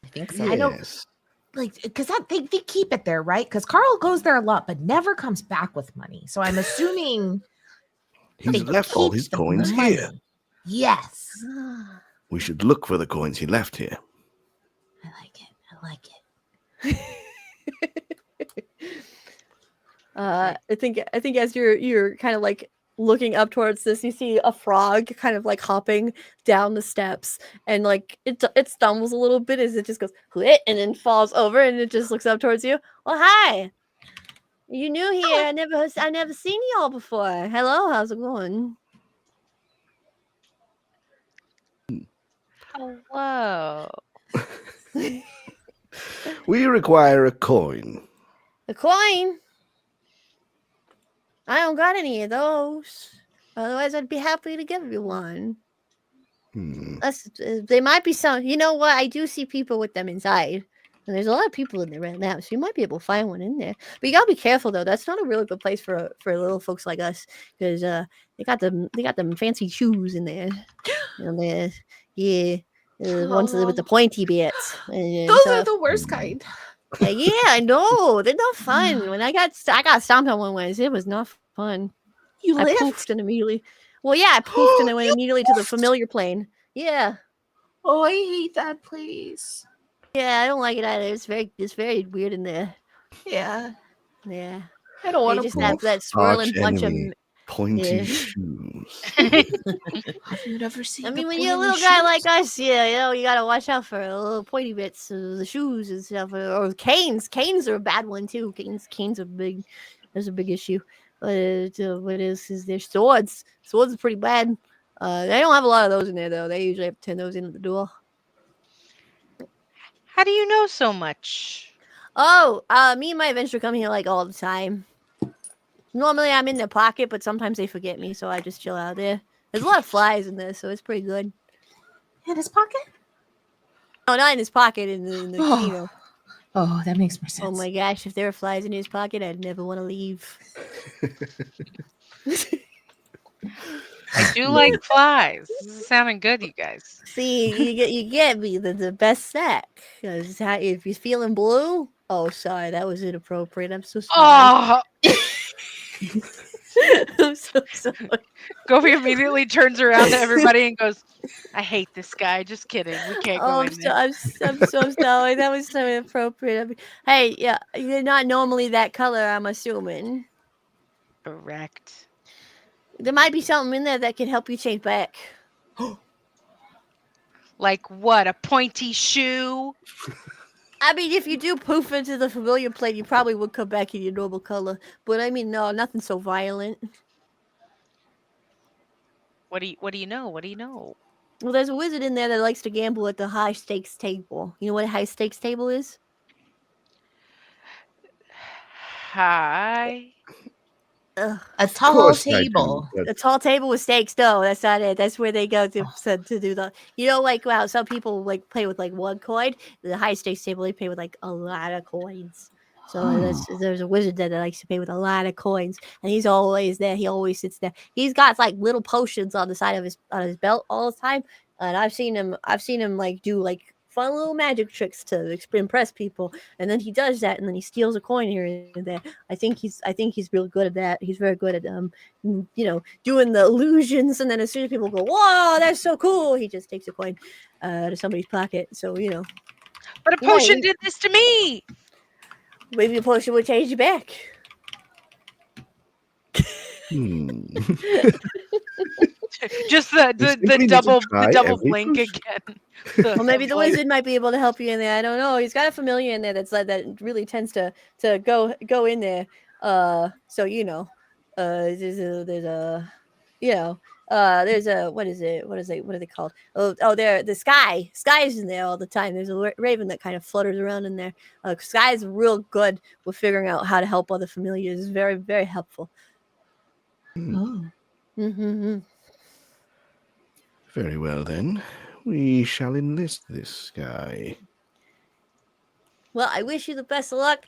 think so. I know. Like, because they keep it there, right? Because Carl goes there a lot, but never comes back with money. So I'm assuming he's left all his coins here. Yes. We should look for the coins he left here. I like it. I think as you're kind of like looking up towards this, you see a frog kind of like hopping down the steps, and like it stumbles a little bit as it just goes and then falls over, and it just looks up towards you. Well, hi. You new here? I never seen y'all before. Hello, how's it going? Hello. We require a coin. A coin? I don't got any of those. Otherwise, I'd be happy to give you one. They might be some. You know what? I do see people with them inside. And there's a lot of people in there right now, so you might be able to find one in there. But you gotta be careful though. That's not a really good place for little folks like us, because they got them fancy shoes in there. And yeah, ones with the pointy bits. And Those so, are the worst kind. yeah, I know they're not fun. When I got stomped on one once, it was not fun. You I lived? poofed and immediately. Well, yeah, I poofed and I went You immediately to the poofed? familiar plane. Yeah. Oh, I hate that place. Yeah, I don't like it either. It's very weird in there. Yeah. Yeah. I don't They want to just poof. have that Arch swirling bunch of enemy, pointy yeah. shoes. Have you never seen I mean, the when you're a pointy little guy shoes? like us, yeah, you know, you gotta watch out for the little pointy bits, the shoes and stuff, or canes. Canes are a bad one too. Canes are big. There's a big issue. But what is their swords? Swords are pretty bad. They don't have a lot of those in there though. They usually have 10 those in at the door. How do you know so much? Oh, me and my adventure come here like all the time. Normally I'm in their pocket, but sometimes they forget me, so I just chill out there. There's a lot of flies in this, so it's pretty good. In his pocket? No, not in his pocket, in the kino. Oh, that makes more sense. Oh my gosh, if there were flies in his pocket, I'd never want to leave. I do like flies. This is sounding good, you guys. See, you get me the best sack. Because if you're feeling blue, oh sorry, that was inappropriate. I'm so sorry. Oh, I'm so sorry. Gobi immediately turns around to everybody and goes, "I hate this guy. Just kidding. We can't go Oh, in there." I'm so sorry. That was so inappropriate. I mean, hey, yeah, you're not normally that color, I'm assuming. Correct. There might be something in there that can help you change back. Like what? A pointy shoe? I mean, if you do poof into the familiar plane, you probably would come back in your normal color. But I mean, no, nothing so violent. What do you know? What do you know? Well, there's a wizard in there that likes to gamble at the high stakes table. You know what a high stakes table is? Hi. Ugh. A Of tall course I do, table. but A tall table with stakes. No, that's not it. That's where they go to do the. You know, like wow, some people like play with like one coin. The high stakes table they play with like a lot of coins. So there's a wizard there that likes to play with a lot of coins, and he's always there. He always sits there. He's got like little potions on the side of his belt all the time, and I've seen him like do like fun little magic tricks to impress people, and then he does that, and then he steals a coin here and there. I think he's really good at that. He's very good at doing the illusions, and then as soon as people go, "Whoa, that's so cool," he just takes a coin out of somebody's pocket. So But a potion did this to me. maybe a potion would change you back. Just We the simply need to double try every blink potion. again. Well, maybe the wizard might be able to help you in there. I don't know. He's got a familiar in there that's like that really tends to go in there. So there's a what is it? What are they called? They're the sky. Sky is in there all the time. There's a raven that kind of flutters around in there. Sky is real good with figuring out how to help other familiars. It's very very helpful. Oh. Mm-hmm. Very well then. We shall enlist this guy. Well, I wish you the best of luck.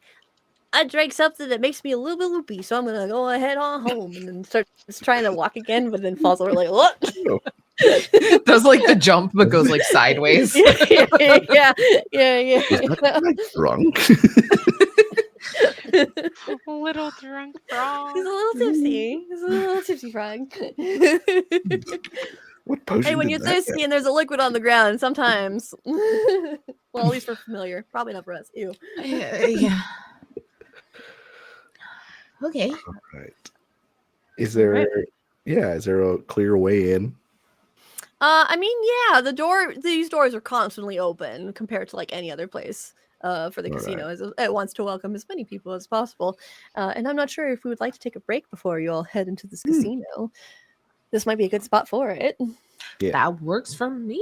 I drank something that makes me a little bit loopy, so I'm gonna go ahead on home and then starts trying to walk again, but then falls over like what? Does like the jump but goes like sideways. yeah. Is that guy drunk? A little drunk frog. He's a little tipsy. He's a little tipsy frog. What potion Hey, when did you're that thirsty get? and there's a liquid on the ground, sometimes. Well, at least for familiar. Probably not for us. Ew. Yeah. Okay. All right. Is there a clear way in? I mean, yeah, these doors are constantly open compared to like any other place. for the All casino, as it wants to welcome as many people as possible. And I'm not sure if we would like to take a break before you all head into this casino. This might be a good spot for it. Yeah. That works for me.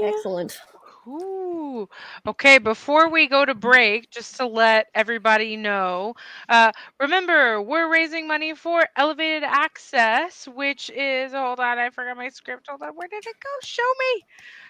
Excellent. Ooh. Okay, before we go to break, just to let everybody know, remember, we're raising money for Elevated Access, which is, hold on, I forgot my script. Hold on, where did it go? Show me.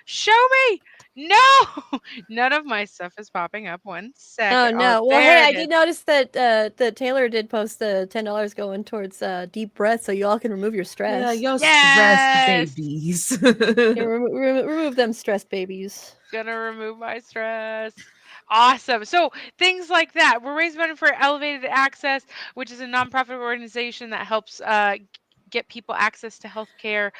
Show me. No, none of my stuff is popping up. One Oh second. Oh, no. Well, hey, there I it is. did notice that the Taylor did post the $10 going towards deep breath, so you all can remove your Yeah, stress. yo, stressed Yes. babies. Yeah, remove them stress babies. Gonna remove my stress. Awesome. So things like that. We're raising money for Elevated Access, which is a nonprofit organization that helps get people access to healthcare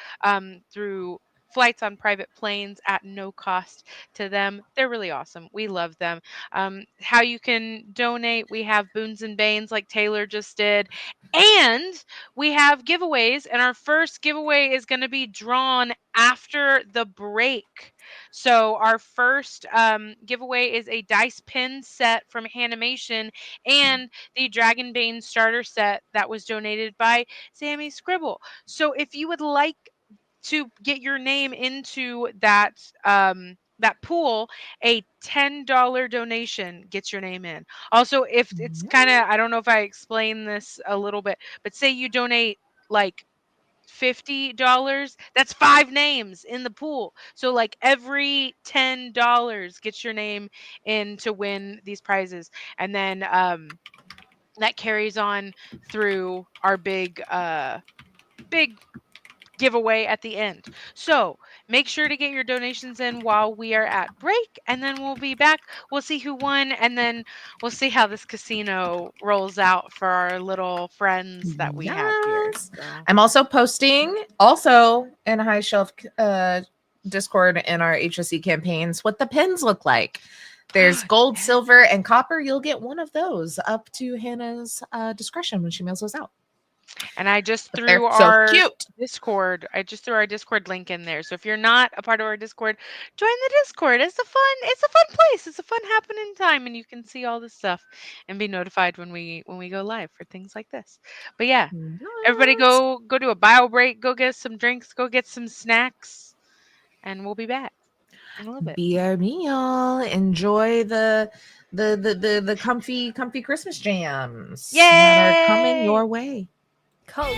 through flights on private planes at no cost to them. They're really awesome. We love them. How you can donate, we have boons and banes like Taylor just did. And we have giveaways, and our first giveaway is going to be drawn after the break. So our first giveaway is a dice pin set from Hanimation and the Dragonbane starter set that was donated by Sammy Scribble. So if you would like to get your name into that pool, a $10 donation gets your name in. Also, if it's kind of, I don't know if I explained this a little bit, but say you donate like $50, that's 5 names in the pool. So like every $10 gets your name in to win these prizes. And then that carries on through our big giveaway at the end. So make sure to get your donations in while we are at break, and then we'll be back. We'll see who won, and then we'll see how this casino rolls out for our little friends that we have here. Yes. So I'm also posting also in High Shelf Discord in our HSE campaigns what the pins look like. There's gold, silver, and copper. You'll get one of those up to Hannah's discretion when she mails those out. And I just But they're threw so our cute. Discord. I just threw our Discord link in there. So if you're not a part of our Discord, join the Discord. It's a fun place. It's a fun happening time, and you can see all this stuff and be notified when we go live for things like this. But yeah, everybody Yes. go do a bio break, go get some drinks, go get some snacks, and we'll be back in a little bit. BRB, enjoy the comfy Christmas jams that are coming Yay! your way. Cool.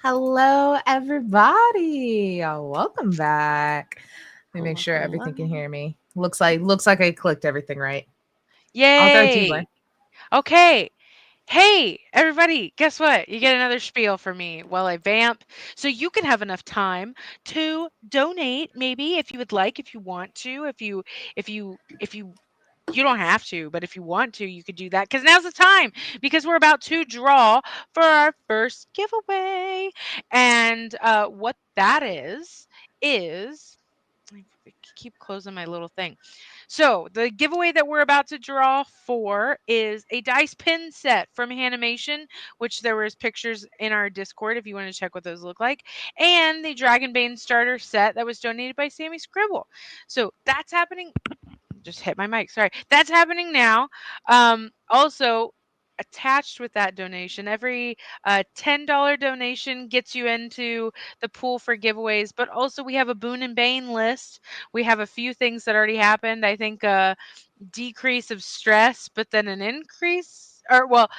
Hello, everybody. Welcome back. Let me make Hello, sure everything can hello. hear me. Looks like I clicked everything right. I'll throw it to you, Blair. Yay! Okay. Hey, everybody, guess what? You get another spiel from me while I vamp. So you can have enough time to donate, maybe if you would like, if you want to, if you you don't have to, but if you want to, you could do that because now's the time because we're about to draw for our first giveaway. And what that is I keep closing my little thing. So the giveaway that we're about to draw for is a dice pin set from Animation, which there was pictures in our Discord if you want to check what those look like, and the Dragonbane starter set that was donated by Sammy Scribble. So that's happening. Just hit my mic. Sorry. That's happening now. Also, attached with that donation, every $10 donation gets you into the pool for giveaways. But also, we have a Boon and Bane list. We have a few things that already happened. I think decrease of stress, but then an increase. Or well,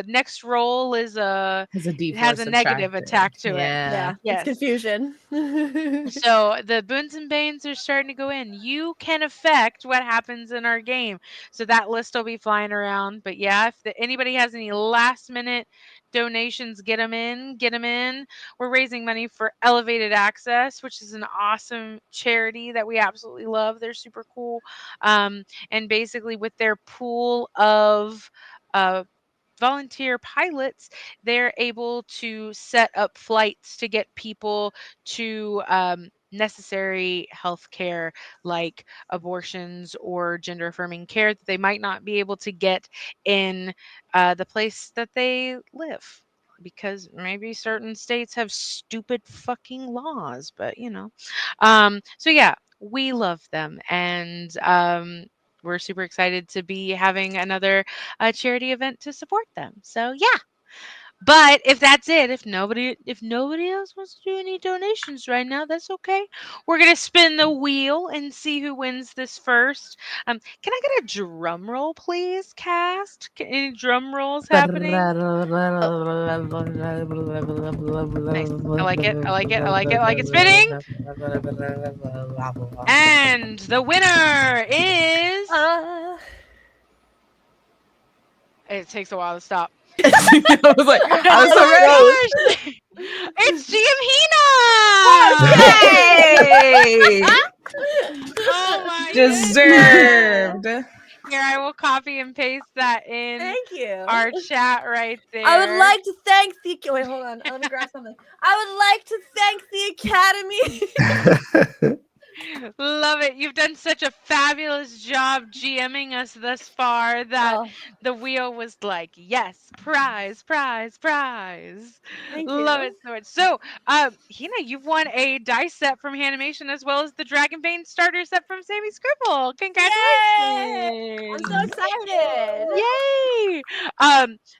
next roll is a Has a it has D4 a negative subtracted. attack to it. Yeah. Yeah, it's Yes. confusion. So the boons and banes are starting to go in. You can affect what happens in our game. So that list will be flying around. But yeah, if anybody has any last minute donations, get them in. Get them in. We're raising money for Elevated Access, which is an awesome charity that we absolutely love. They're super cool. And basically, with their pool of uh, volunteer pilots, they're able to set up flights to get people to necessary health care like abortions or gender affirming care that they might not be able to get in the place that they live. Because maybe certain states have stupid fucking laws, but so yeah, we love them, and we're super excited to be having another charity event to support them. So yeah. But if that's it, if nobody else wants to do any donations right now, that's okay. We're gonna spin the wheel and see who wins this first. Can I get a drum roll, please, cast? Any drum rolls happening? Oh, nice. I like it. I like it. I like it. I like it spinning. And the winner is. uh, It takes a while to stop. I was like, I was so ready. Oh my gosh! It's GM Okay. Oh my goodness. Deserved. Here, I will copy and paste that in Thank you. our chat right I would there. like to thank the. Wait, hold on. Let me grab something. I would like to thank the Academy. Love it. You've done such a fabulous job GMing us thus far that Oh, the wheel was like, yes, prize, prize, prize. thank Love you. it so much. So, Hina, you've won a dice set from Animation as well as the Dragonbane starter set from Sammy Scribble. Yay! I'm so Congratulations. excited. Yay!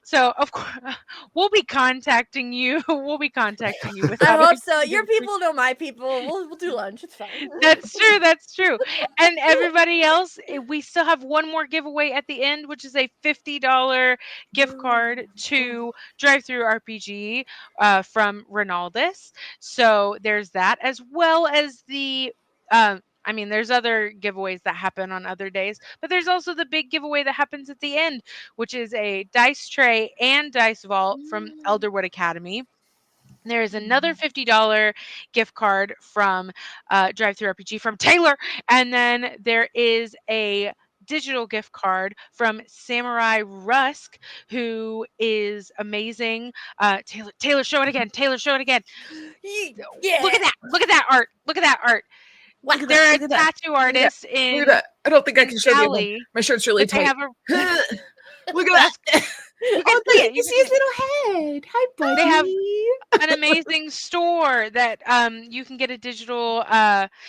So of course we'll be contacting you. We'll be contacting you with I that. hope so. Your people know my people. We'll do lunch. It's fine. That's true. That's true. And everybody else, we still have one more giveaway at the end, which is a $50 gift card to Drive Through RPG from Ronaldus. So there's that, as well as the. I mean, there's other giveaways that happen on other days, but there's also the big giveaway that happens at the end, which is a dice tray and dice vault from Elderwood Academy. There is another $50 gift card from Drive Through RPG from Taylor. And then there is a digital gift card from Samurai Rusk, who is amazing. Taylor, show it again. Taylor, show it again. Look Yeah. at that. Look at that art. Look at that art. Wow. Look at that. They're a Look at that. tattoo Look at that. artist Look at in that. I don't think I can show the other one. Cali, My shirt's really but they tight. have a. Look at That's that. you can Oh, see look, it. you You can can see see his it. little head. Hi, They have buddy. an amazing store that you can get a digital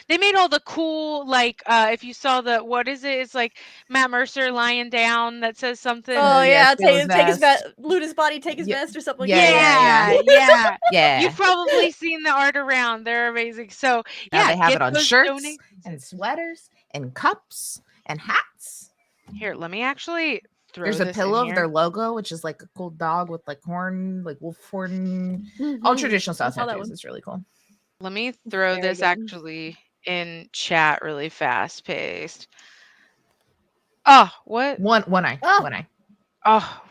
they made all the cool like if you saw the what is it, it's like Matt Mercer lying down that says Oh something. Yeah, yeah, steal his take his vest. loot his body, take his Yeah, vest or something like yeah, that. yeah, yeah. Yeah. Yeah. You've probably seen the art around. They're amazing. So Now yeah, they have get it on those shirts donations and in. sweaters and cups and hats. Here, let me actually throw There's a this in pillow of here. their logo, which is like a cool dog with like horn, like wolf horn, all Mhm. traditional I style saw that tattoos. one. It's really cool. Let me throw Very this good. actually in chat really fast paced. Oh, what? One eye, Oh, one eye. Oh,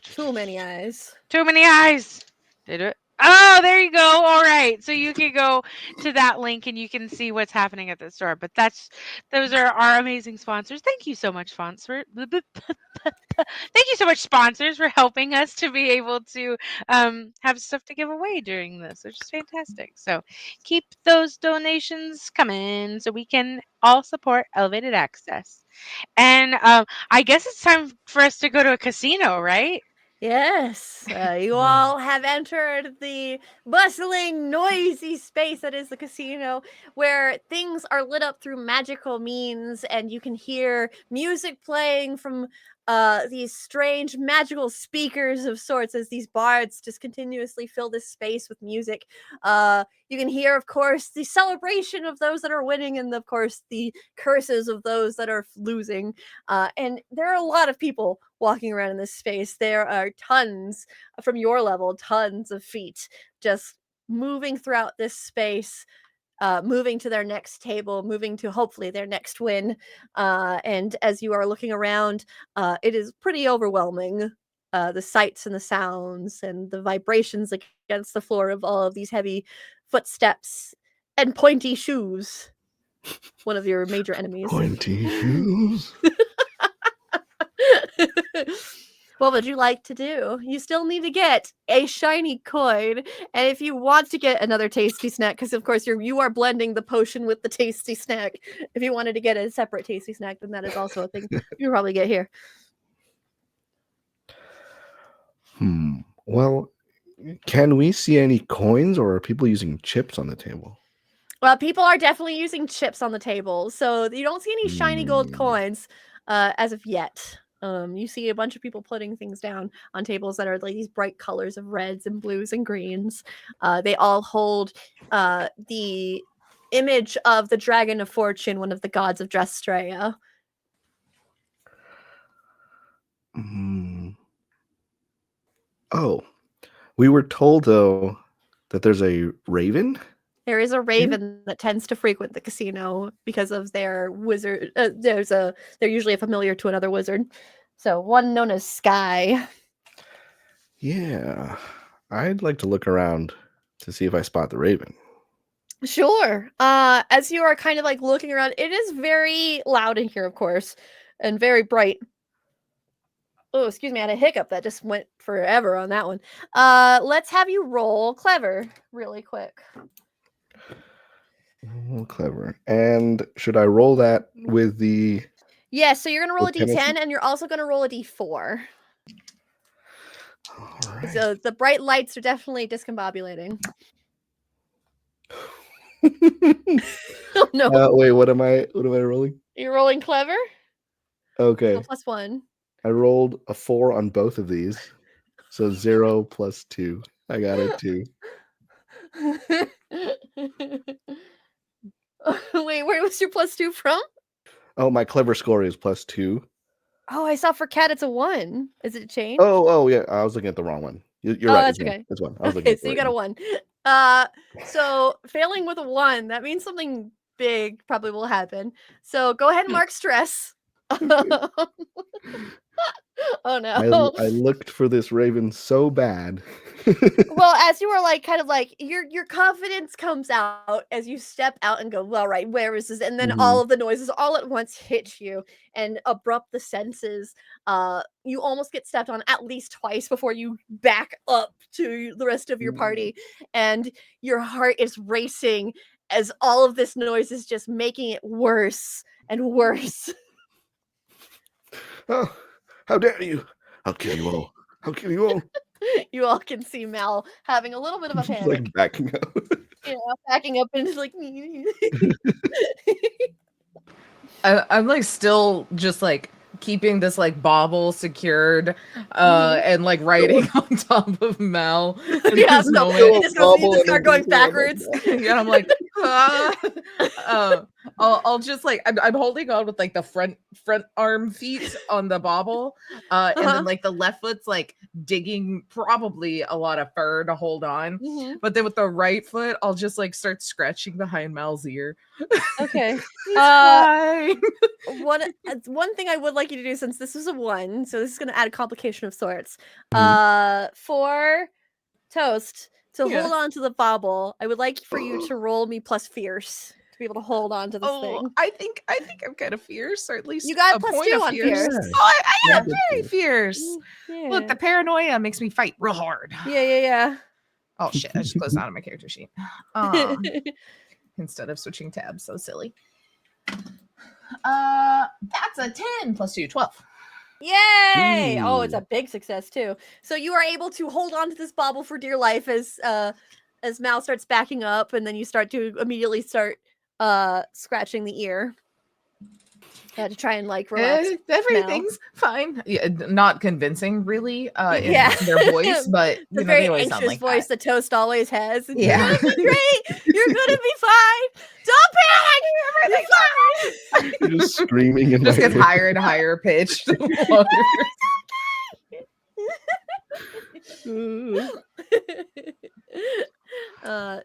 too many eyes. too many eyes. Did it? Oh, there you go. All right. So you can go to that link and you can see what's happening at the store. But those are our amazing sponsors. Thank you so much, sponsor. Thank you so much, sponsors, for helping us to be able to have stuff to give away during this, which is fantastic. So keep those donations coming so we can all support Elevated Access. And I guess it's time for us to go to a casino, right? Yes, you all have entered the bustling, noisy space that is the casino, where things are lit up through magical means, and you can hear music playing from these strange magical speakers of sorts as these bards just continuously fill this space with music. You can hear, of course, the celebration of those that are winning, and of course, the curses of those that are losing. And there are a lot of people walking around in this space. There are tons from your level, tons of feet just moving throughout this space, moving to their next table, moving to hopefully their next win. And as you are looking around, it is pretty overwhelming. The sights and the sounds and the vibrations against the floor of all of these heavy footsteps and pointy shoes. One of your major enemies. Pointy shoes. What would you like to do? You still need to get a shiny coin, and if you want to get another tasty snack, because of course you are blending the potion with the tasty snack. If you wanted to get a separate tasty snack, then that is also a thing you probably get here. Well, can we see any coins, or are people using chips on the table? Well, people are definitely using chips on the table, so you don't see any shiny gold coins as of yet. You see a bunch of people putting things down on tables that are like these bright colors of reds and blues and greens. They all hold the image of the Dragon of Fortune, one of the gods of Drestrea. Oh, we were told though that there's a raven. There is a raven that tends to frequent the casino because of their wizard. They're usually a familiar to another wizard. So one known as Sky. Yeah, I'd like to look around to see if I spot the raven. Sure. As you are kind of like looking around, it is very loud in here, of course, and very bright. Oh, excuse me, I had a hiccup that just went forever on that one. Let's have you roll clever really quick. Oh, clever. And should I roll that with the? Yeah, so you're gonna roll a With penalty? d10 and you're also gonna roll a d4. All right. So the bright lights are definitely discombobulating. Oh no. Wait, what am I rolling? You're rolling clever? Okay. So +1. I rolled a 4 on both of these. So 0 plus 2. I got a 2. Wait, where was your +2 from? Oh, my clever score is +2. Oh, I saw for cat it's a 1. Is it changed? Oh, yeah. I was looking at the wrong one. You're Oh, right. that's It's okay. It's one. I was looking Okay, at so the you right got a one. 1. So failing with a 1, that means something big probably will happen. So go ahead and mark stress. Oh no. I looked for this raven so bad. Well, as you were like kind of like your confidence comes out as you step out and go, well, right, where is this? And then all of the noises all at once hit you and abrupt the senses. You almost get stepped on at least twice before you back up to the rest of your party, and your heart is racing as all of this noise is just making it worse and worse. Oh, how dare you! I'll kill you all. I'll kill you all. You all can see Mal having a little bit of a panic. Like backing up. Backing up and just like I'm like still just like keeping this like bauble secured and like writing on top of Mel. Yeah, so you just start going backwards. Yeah, I'm like, I'll just like I'm holding on with like the front arm feet on the bobble, and then like the left foot's like digging probably a lot of fur to hold on, but then with the right foot I'll just like start scratching behind Mal's ear. Okay. He's fine. One thing I would like you to do, since this is a 1, so this is going to add a complication of sorts. For Toast to Yeah. hold on to the bobble, I would like for you to roll me plus fierce to be able to hold on to this thing. I think I'm kind of fierce, or at least You got a plus point 2 of on fierce. fierce. Oh, I Yeah, am good very for fierce. Yeah. Look, the paranoia makes me fight real hard. Yeah. Oh shit! I just closed out of my character sheet. Instead of switching tabs, so silly. That's a 10 plus 2, 12. Yay! Oh, Ooh. it's a big success too. So you are able to hold on to this bobble for dear life as Mal starts backing up, and then you start to immediately start scratching the ear to try and like relax. Everything's fine. Yeah, not convincing, really, Yeah. in their voice, but the you know, very they always sound anxious like voice that. that Toast always has. And, Yeah. You're gonna be great. You're gonna be fine. Don't panic. You're fine. You're just screaming in Just my gets ear. higher and higher pitched. the longer.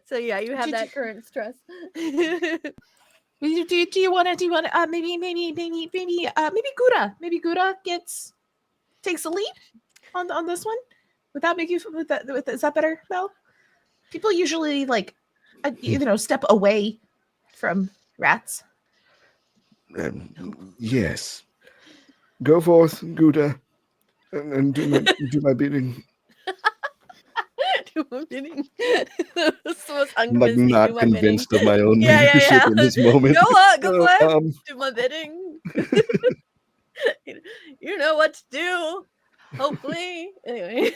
So yeah, you have that current stress. Do you want to maybe Gouda takes the lead on this one without making is that better, Mel? People usually like step away from rats. Yes. Go forth, Gouda, and do my bidding. Do my bidding. That's the most I'm like unconvincing. not Do my bidding. convinced of my own Yeah. leadership in this moment. Go for it. Um, Do my bidding. You know what to do. Hopefully. Anyway.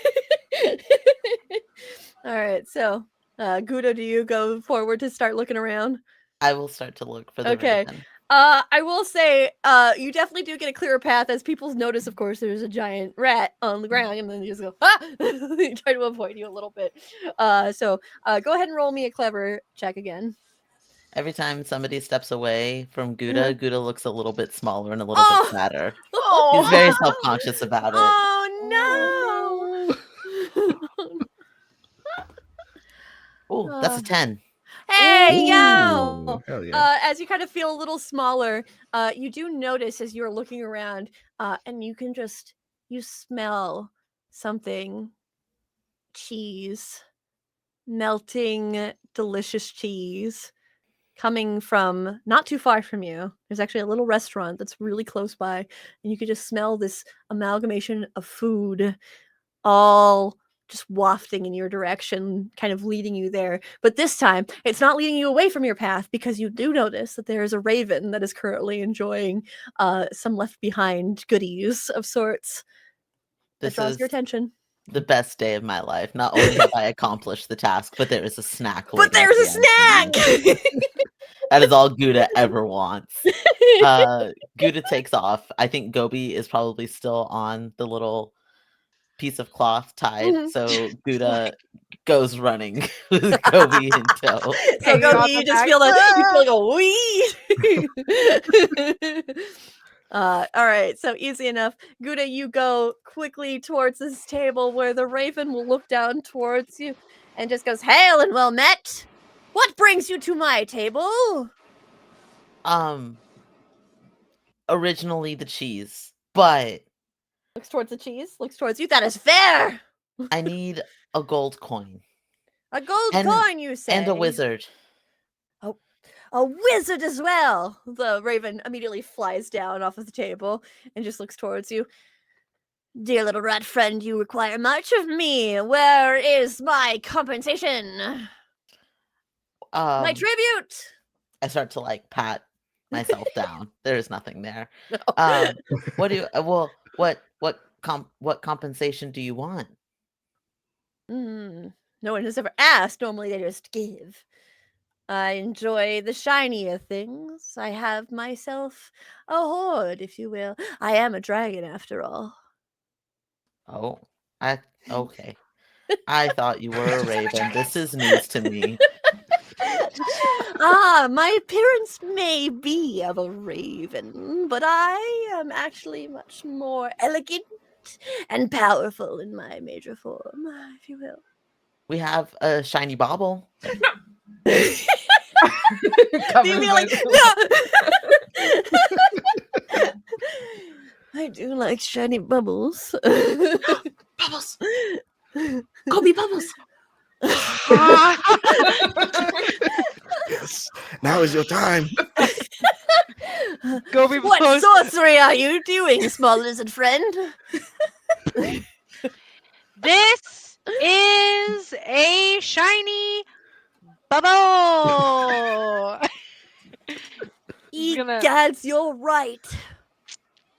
All right. So, Gouda, do you go forward to start looking around? I will start to look for the Okay. raven. I will say, you definitely do get a clearer path as people notice, of course, there's a giant rat on the ground, and then you just go, you try to avoid you a little bit. So go ahead and roll me a clever check again. Every time somebody steps away from Gouda, Gouda looks a little bit smaller and a little Oh! bit fatter. Oh, He's very self-conscious about it. Oh, no! Oh, that's a 10. Hey, yo! Ooh, hell yeah. As you kind of feel a little smaller, you do notice as you're looking around, and you smell something. Cheese. Melting, delicious cheese coming from not too far from you. There's actually a little restaurant that's really close by, and you could just smell this amalgamation of food all just wafting in your direction, kind of leading you there. But this time, it's not leading you away from your path, because you do notice that there is a raven that is currently enjoying some left behind goodies of sorts. That This draws is your attention. the best day of my life. Not only have I accomplished the task, but there is a snack. But waiting at there's a the end for me. snack! That is all Gouda ever wants. Gouda takes off. I think Gobi is probably still on the little piece of cloth tied. So Gouda goes running with Gobi in tow. So Gobi, you just feel like a wee. All right, so easy enough. Gouda, you go quickly towards this table where the raven will look down towards you and just goes, "Hail and well met. What brings you to my table?" Originally the cheese, but Looks towards the cheese, looks towards you. That is fair. I need a gold coin. A gold And- coin, you say? And a wizard. A wizard as well. The raven immediately flies down off of the table and just looks towards you. Dear little rat friend, you require much of me. Where is my compensation? My tribute. I start to like pat myself down. There is nothing there. No. What do you? What compensation do you want? No one has ever asked. Normally they just give. I enjoy the shinier things. I have myself a hoard, if you will. I am a dragon after all. Oh, okay. I thought you were a raven. This is news to me. My appearance may be of a raven, but I am actually much more elegant and powerful in my major form, if you will. We have a shiny bauble. Covers Be like, myself. no. I do like shiny bubbles. Bubbles. Kobe Bubbles. Yes. Now is your time. Go be What post. sorcery are you doing, small lizard friend? This is a shiny bubble. Just gonna. Egads, you're right.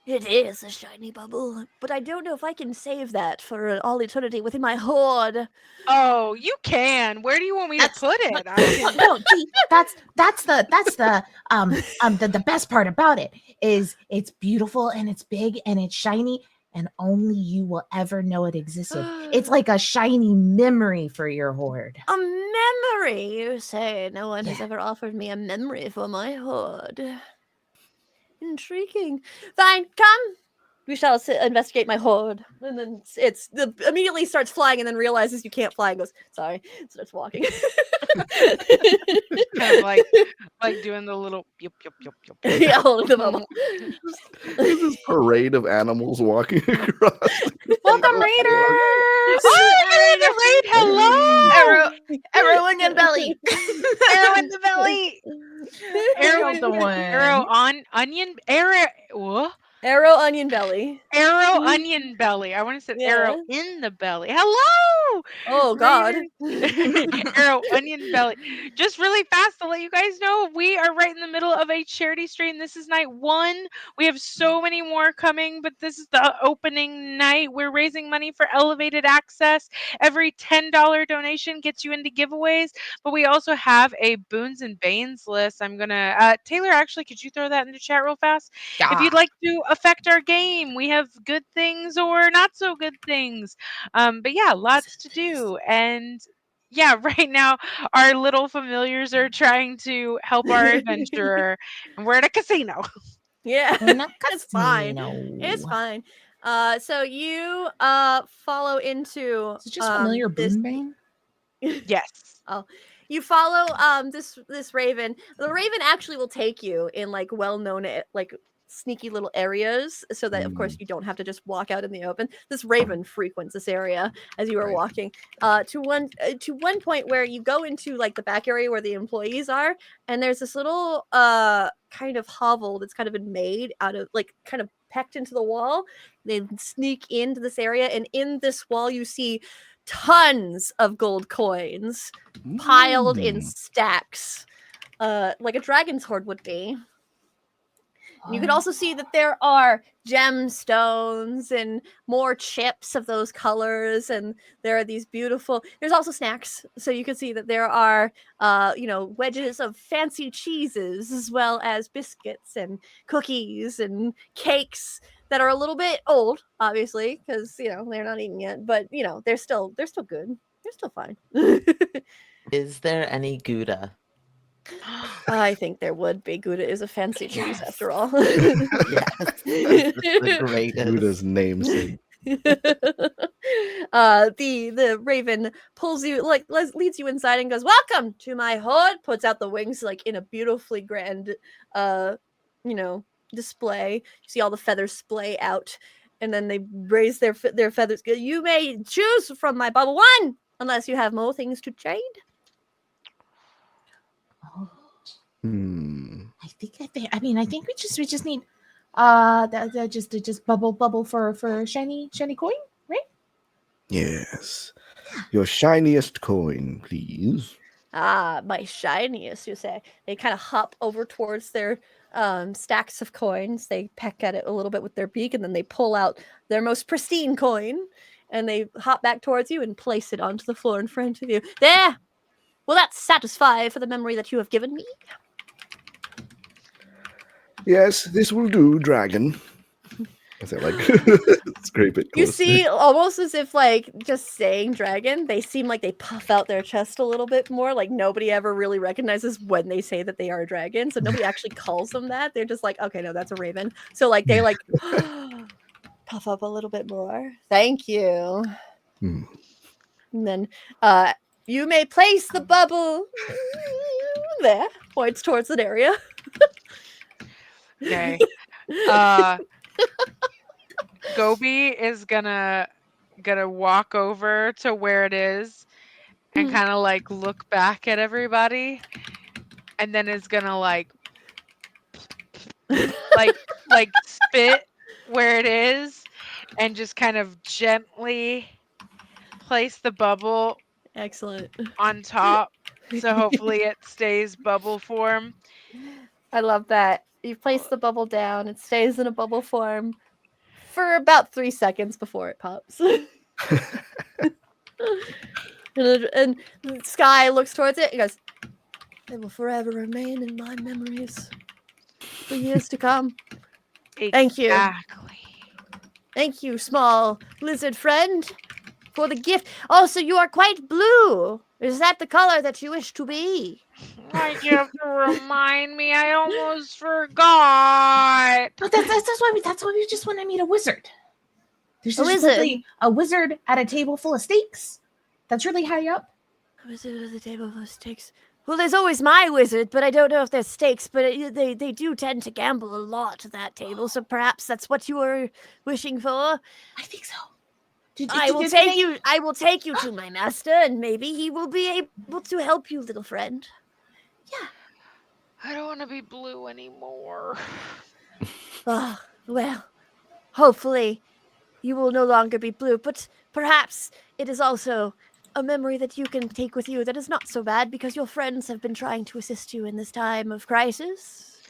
It is a shiny bubble, but I don't know if I can save that for all eternity within my hoard. Oh, you can. Where do you want me to That's put it? I can. no. See, that's the best part about it is it's beautiful and it's big and it's shiny and only you will ever know it existed. It's like a shiny memory for your hoard. A memory, you say? No one has Yeah. ever offered me a memory for my hoard. Intriguing. Fine, come. We shall investigate my hoard. And then immediately starts flying and then realizes you can't fly and goes, sorry, starts walking. Kind of like doing the little yup yup yup yup. Yeah, holding the bubble. There's this parade of animals walking across. The Welcome, table. Raiders! Oh, look at the raid! Hello, Arrow in your belly. arrow in the belly. Arrow, Killed the arrow one. on onion. What? Arrow onion belly. Arrow onion belly. I want to say arrow Yeah. in the belly. Hello. Oh God. Raiders. Arrow onion belly. Just really fast to let you guys know, we are right in the middle of a charity stream. This is night 1. We have so many more coming, but this is the opening night. We're raising money for elevated access. Every $10 donation gets you into giveaways, but we also have a boons and banes list. I'm gonna Taylor, actually, could you throw that in the chat real fast? If you'd Yeah. like to affect our game, we have good things or not so good things. But yeah, lots to do. And yeah, right now our little familiars are trying to help our adventurer, and we're at a casino. Yeah. In a It's fine. casino. It's fine. So you follow into Is it just familiar this Boonbane? Yes. Oh, you follow this raven. The raven actually will take you in like well-known like sneaky little areas so that of course you don't have to just walk out in the open. This raven frequents this area as you are Right. walking to one point where you go into like the back area where the employees are, and there's this little kind of hovel that's kind of been made out of like kind of pecked into the wall. They sneak into this area, and in this wall you see tons of gold coins piled in stacks, like a dragon's hoard would be. And you can also see that there are gemstones and more chips of those colors, and there are these beautiful. There's also snacks, so you can see that there are, wedges of fancy cheeses as well as biscuits and cookies and cakes that are a little bit old, obviously, because they're not eaten yet, but they're still good. They're still fine. Is there any Gouda? I think there would be. Gouda is a fancy cheese Yes. after all. Yes, this is the greatest. Buddha's namesake. The raven pulls you leads you inside and goes, "Welcome to my hoard." Puts out the wings like in a beautifully grand display. You see all the feathers splay out, and then they raise their feathers. You may choose from my bubble one, unless you have more things to trade. Oh, Hmm. I think we just need just bubble for shiny coin, right? Yes. Your shiniest coin, please. Ah, my shiniest, you say. They kind of hop over towards their stacks of coins. They peck at it a little bit with their beak, and then they pull out their most pristine coin, and they hop back towards you and place it onto the floor in front of you. There! Will that satisfy for the memory that you have given me? Yes, this will do, dragon. I say like scrape it You close. see, almost as if like just saying dragon, they seem like they puff out their chest a little bit more. Like nobody ever really recognizes when they say that they are a dragon, so nobody actually calls them that. They're just like, okay, no, that's a raven. So like they like puff up a little bit more. Thank you. Hmm. And then you may place the bubble there. Points towards an area. Okay. Uh, Gobi is gonna walk over to where it is and kind of like look back at everybody, and then is gonna like spit where it is, and just kind of gently place the bubble Excellent. on top. So hopefully it stays bubble form. I love that. You place the bubble down, it stays in a bubble form for about 3 seconds before it pops. and Sky looks towards it and goes, "It will forever remain in my memories for years to come. Thank you. Exactly. Thank you, small lizard friend, for the gift. Oh, so you are quite blue. Is that the color that you wish to be?" Why'd you have to remind me? I almost forgot. But that's why we just want to meet a wizard. There's A just wizard? literally a wizard at a table full of steaks. That's really high up. A wizard at the table of steaks. Well, there's always my wizard, but I don't know if there's stakes. But they do tend to gamble a lot at that table, so perhaps that's what you were wishing for. I think so. I will take you. I will take you to my master, and maybe he will be able to help you, little friend. Yeah. I don't want to be blue anymore. Ah, well, hopefully you will no longer be blue, but perhaps it is also a memory that you can take with you that is not so bad because your friends have been trying to assist you in this time of crisis.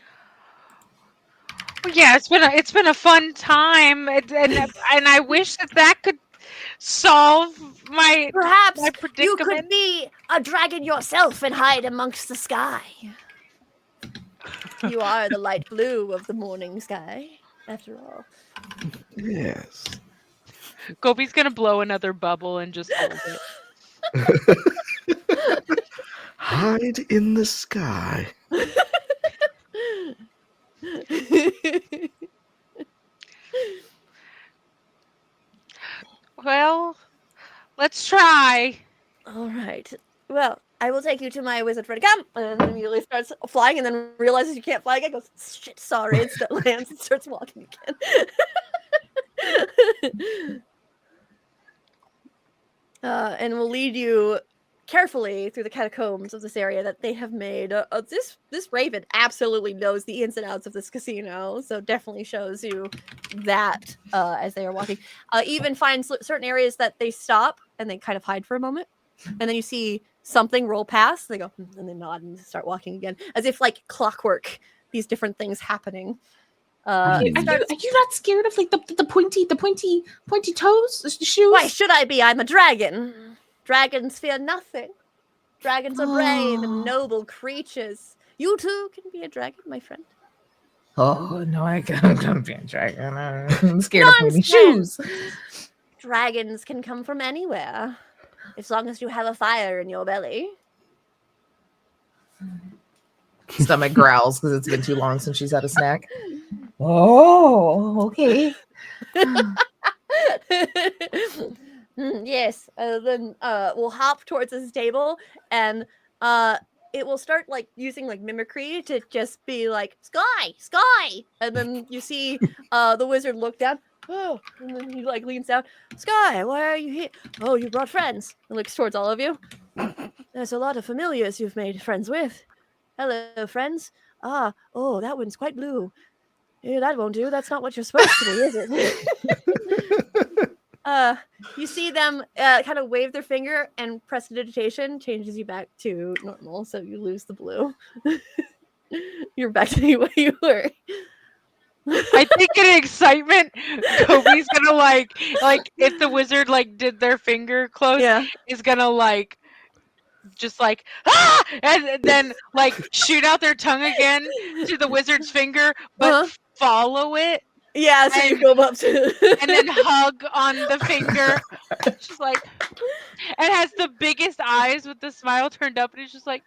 Well, yeah, it's been a fun time, and I wish that could solve my Perhaps you predicament. could be a dragon yourself and hide amongst the sky. You are the light blue of the morning sky, after all. Yes. Gobi's gonna blow another bubble and just hold it. Hide in the sky. Well, let's try. All right. Well, I will take you to my wizard friend. Come! And then immediately starts flying and then realizes you can't fly again. Goes, shit, sorry. It still lands and starts walking again. And will lead you carefully through the catacombs of this area that they have made. This raven absolutely knows the ins and outs of this casino, so definitely shows you that as they are walking. Even finds certain areas that they stop and they kind of hide for a moment, and then you see something roll past. They go and they nod and start walking again, as if like clockwork. These different things happening. Are you not scared of like the pointy toes, the shoes? Why should I be? I'm a dragon. Dragons fear nothing. Dragons are brave and noble creatures. You too can be a dragon, my friend. Oh no, I can't be a dragon. I'm scared of pointy shoes. Dragons can come from anywhere, as long as you have a fire in your belly. Stomach growls because it's been too long since she's had a snack. Oh, okay. Yes. Then we'll hop towards this table, and it will start like using like mimicry to just be like sky, and then you see the wizard look down. Oh, and then he like leans down. Sky, why are you here? Oh, you brought friends. And looks towards all of you. There's a lot of familiars you've made friends with. Hello, friends. Oh, that one's quite blue. Yeah, that won't do. That's not what you're supposed to be, is it? You see them kind of wave their finger, and prestidigitation changes you back to normal, so you lose the blue. You're back to the way you were. I think in excitement, Gobi's gonna like if the wizard like did their finger close, Yeah. is gonna like just like and then like shoot out their tongue again to the wizard's finger, but follow it Yeah, so you And- go up to and then hug on the finger. She's like, and has the biggest eyes with the smile turned up, and it's just like,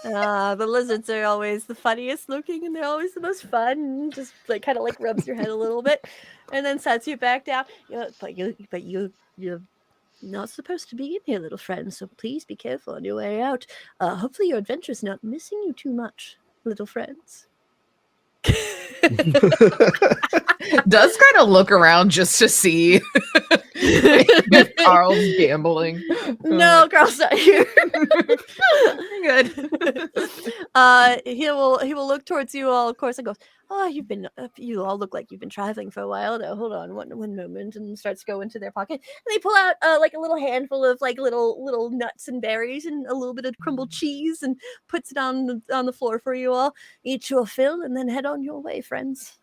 the lizards are always the funniest looking, and they're always the most fun. Just like kind of like rubs your head a little bit, and then sets you back down. You're not supposed to be in here, little friend. So please be careful on your way out. Hopefully your adventure's not missing you too much, little friends. Does kind of look around just to see if Carl's gambling. No, Carl's not here. Good. He will look towards you all, of course, and goes, "Oh, you all look like you've been traveling for a while. Now, hold on, one moment," and starts to go into their pocket. And they pull out like a little handful of like little nuts and berries and a little bit of crumbled cheese and puts it on the floor for you all. Eat your fill and then head on your way, friends.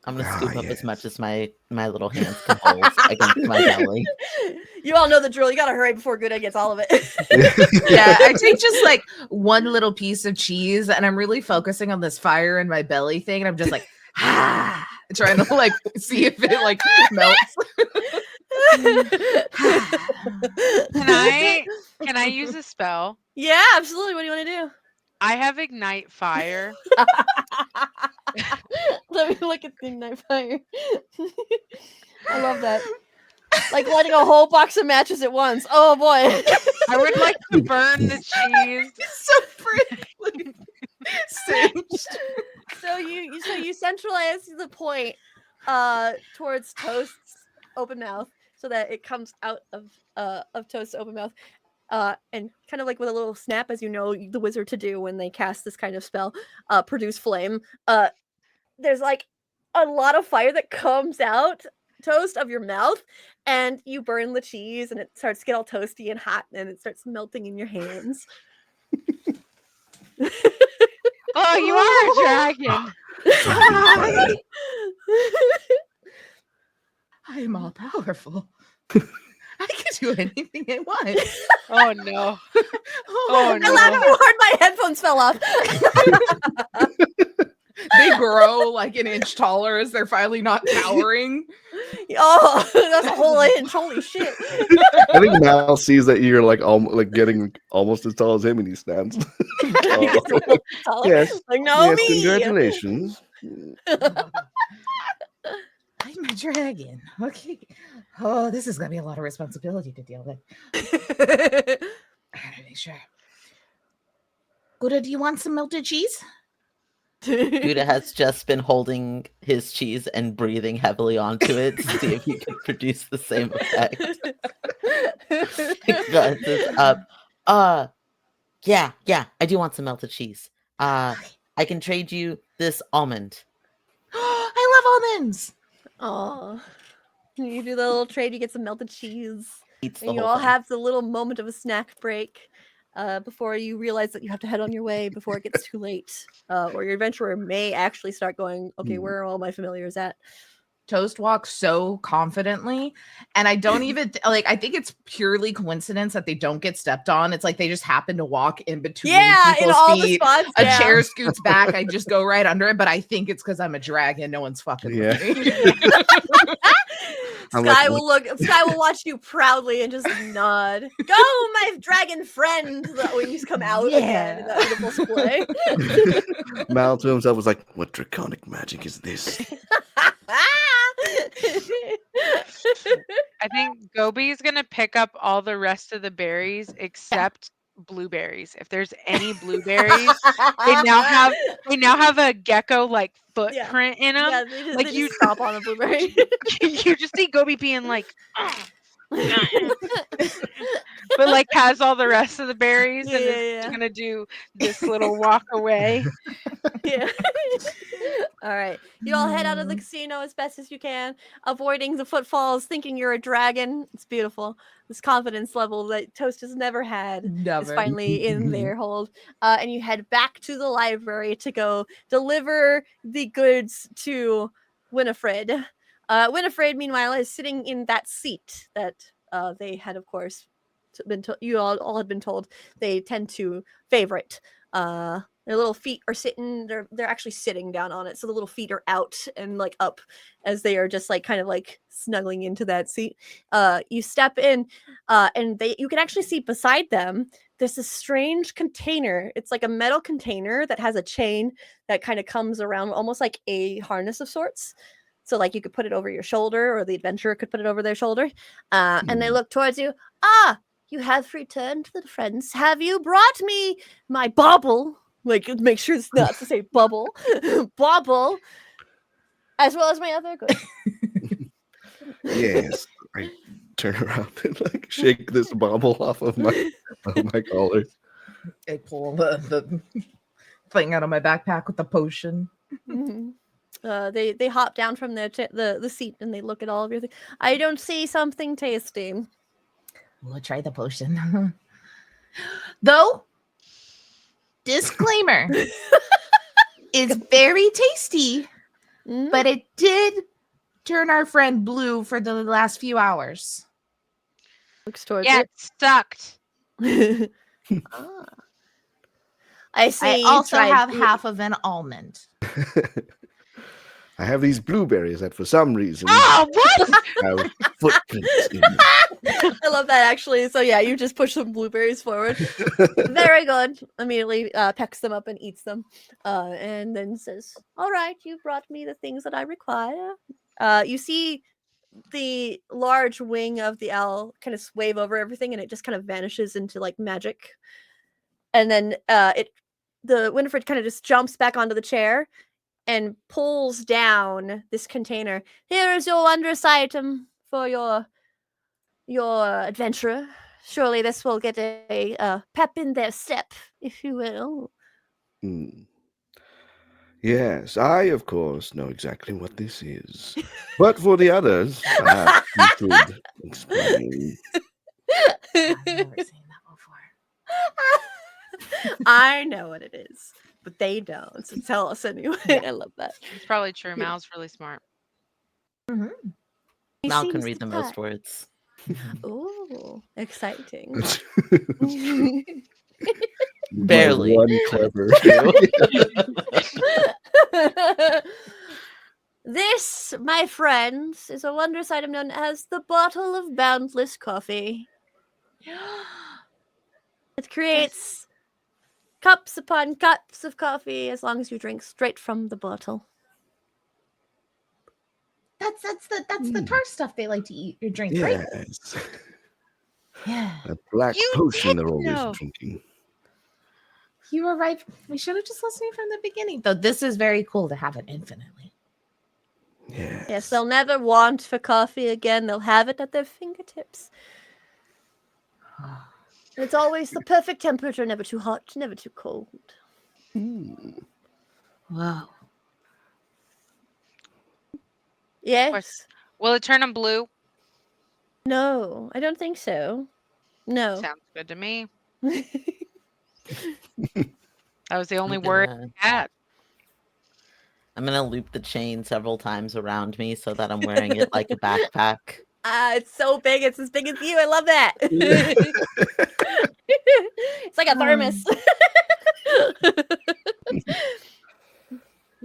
I'm gonna Ah, scoop up yes. as much as my little hands can hold against my belly. You all know the drill. You gotta hurry before Gouda gets all of it. Yeah, I take just like one little piece of cheese and I'm really focusing on this fire in my belly thing. And I'm just like, trying to like see if it like melts. can I use a spell? Yeah, absolutely. What do you want to do? I have ignite fire. Let me look at the ignite fire. I love that. Like lighting a whole box of matches at once. Oh boy. I would like to burn the cheese. So pretty. Singed. So you centralize the point towards Toast's open mouth so that it comes out of Toast's open mouth. And kind of like with a little snap, as you know the wizard to do when they cast this kind of spell, produce flame. There's like a lot of fire that comes out, Toast, of your mouth, and you burn the cheese, and it starts to get all toasty and hot, and it starts melting in your hands. Oh, you are a dragon. I am all powerful. I can do anything I want. Oh no. Oh, I laughed no. so hard my headphones fell off. They grow like an inch taller as they're finally not towering. Oh, that's a whole inch. Holy shit. I think Mal sees that you're like getting almost as tall as him, and he stands. Oh, Taller. yes, Like, no, yes, me. congratulations. I'm a dragon. Okay. Oh, this is gonna be a lot of responsibility to deal with. I gotta make sure. Gouda, do you want some melted cheese? Gouda has just been holding his cheese and breathing heavily onto it to see if he can produce the same effect. Glances up. Yeah, I do want some melted cheese. I can trade you this almond. I love almonds. Oh, you do the little trade. You get some melted cheese, Eats the and you whole all thing. have the little moment of a snack break before you realize that you have to head on your way before it gets too late, or your adventurer may actually start going, "Okay, where are all my familiars at?" Toast walks so confidently, and I don't even like. I think it's purely coincidence that they don't get stepped on. It's like they just happen to walk in between Yeah, in people's all the feet. spots. A Yeah. chair scoots back. I just go right under it, but I think it's because I'm a dragon. No one's fucking Yeah. with me. I'm Sky like, will watch you proudly and just nod. Go, my dragon friend! The wings come out again in that beautiful splay. Mal to himself was like, "What draconic magic is this?" I think Gobi's gonna pick up all the rest of the berries except blueberries. If there's any blueberries, they now have a gecko like footprint in them. Yeah, they Like just you, stomp on the blueberry. you just see Gobi being like, but like has all the rest of the berries and is Yeah. gonna do this little walk away. Yeah. All right. You all head out of the casino as best as you can, avoiding the footfalls, thinking you're a dragon. It's beautiful. This confidence level that Toast has never had is Never. finally in their hold. And you head back to the library to go deliver the goods to Winifred. Winifred, meanwhile, is sitting in that seat that they had, of course, you all had been told they tend to favorite Their little feet are sitting. They're actually sitting down on it, so the little feet are out and like up as they are just like kind of like snuggling into that seat. You step in, and you can actually see beside them. There's a strange container. It's like a metal container that has a chain that kind of comes around, almost like a harness of sorts. So like you could put it over your shoulder, or the adventurer could put it over their shoulder. And they look towards you. Ah, you have returned, little friends. Have you brought me my bauble? Like, make sure it's not to say bubble, bauble, as well as my other goods. Yes. I turn around and like shake this bauble off of my collar. I pull the thing out of my backpack with the potion. They hop down from the seat and they look at all of your things. I don't see something tasty. We'll try the potion. Though, disclaimer, it's very tasty, but it did turn our friend blue for the last few hours. Looks towards Yeah, it. it sucked. I see. I also have half of an almond. I have these blueberries that for some reason Oh, what? have footprints in them. I love that actually. So yeah, you just push some blueberries forward. Very good. Immediately pecks them up and eats them, and then says, "All right, you brought me the things that I require." You see the large wing of the owl kind of swave over everything, and it just kind of vanishes into like magic. And then the Winifred kind of just jumps back onto the chair and pulls down this container. Here is your wondrous item for your adventurer. Surely this will get a pep in their step, if you will. Hmm. Yes, I of course know exactly what this is. But for the others, perhaps you could explain. I've never seen that before. I know what it is, but they don't. So tell us anyway. I love that. It's probably true. Mal's really smart. He Mal can seems read the surprised. most words. Oh, exciting. Barely. One clever. This, my friends, is a wondrous item known as the bottle of boundless coffee. It creates cups upon cups of coffee as long as you drink straight from the bottle. That's the tart stuff they like to eat or drink, right? Yes. Yeah. That black You potion they're did always know. drinking. You were right. We should have just listened from the beginning. Though this is very cool to have it infinitely. Yes. Yes, they'll never want for coffee again. They'll have it at their fingertips. It's always the perfect temperature, never too hot, never too cold. Wow. Yes. Will it turn them blue? No, I don't think so. No. Sounds good to me. That was the only I'm word gonna- I had. I'm gonna loop the chain several times around me so that I'm wearing it like a backpack. It's so big. It's as big as you. I love that. It's like a thermos.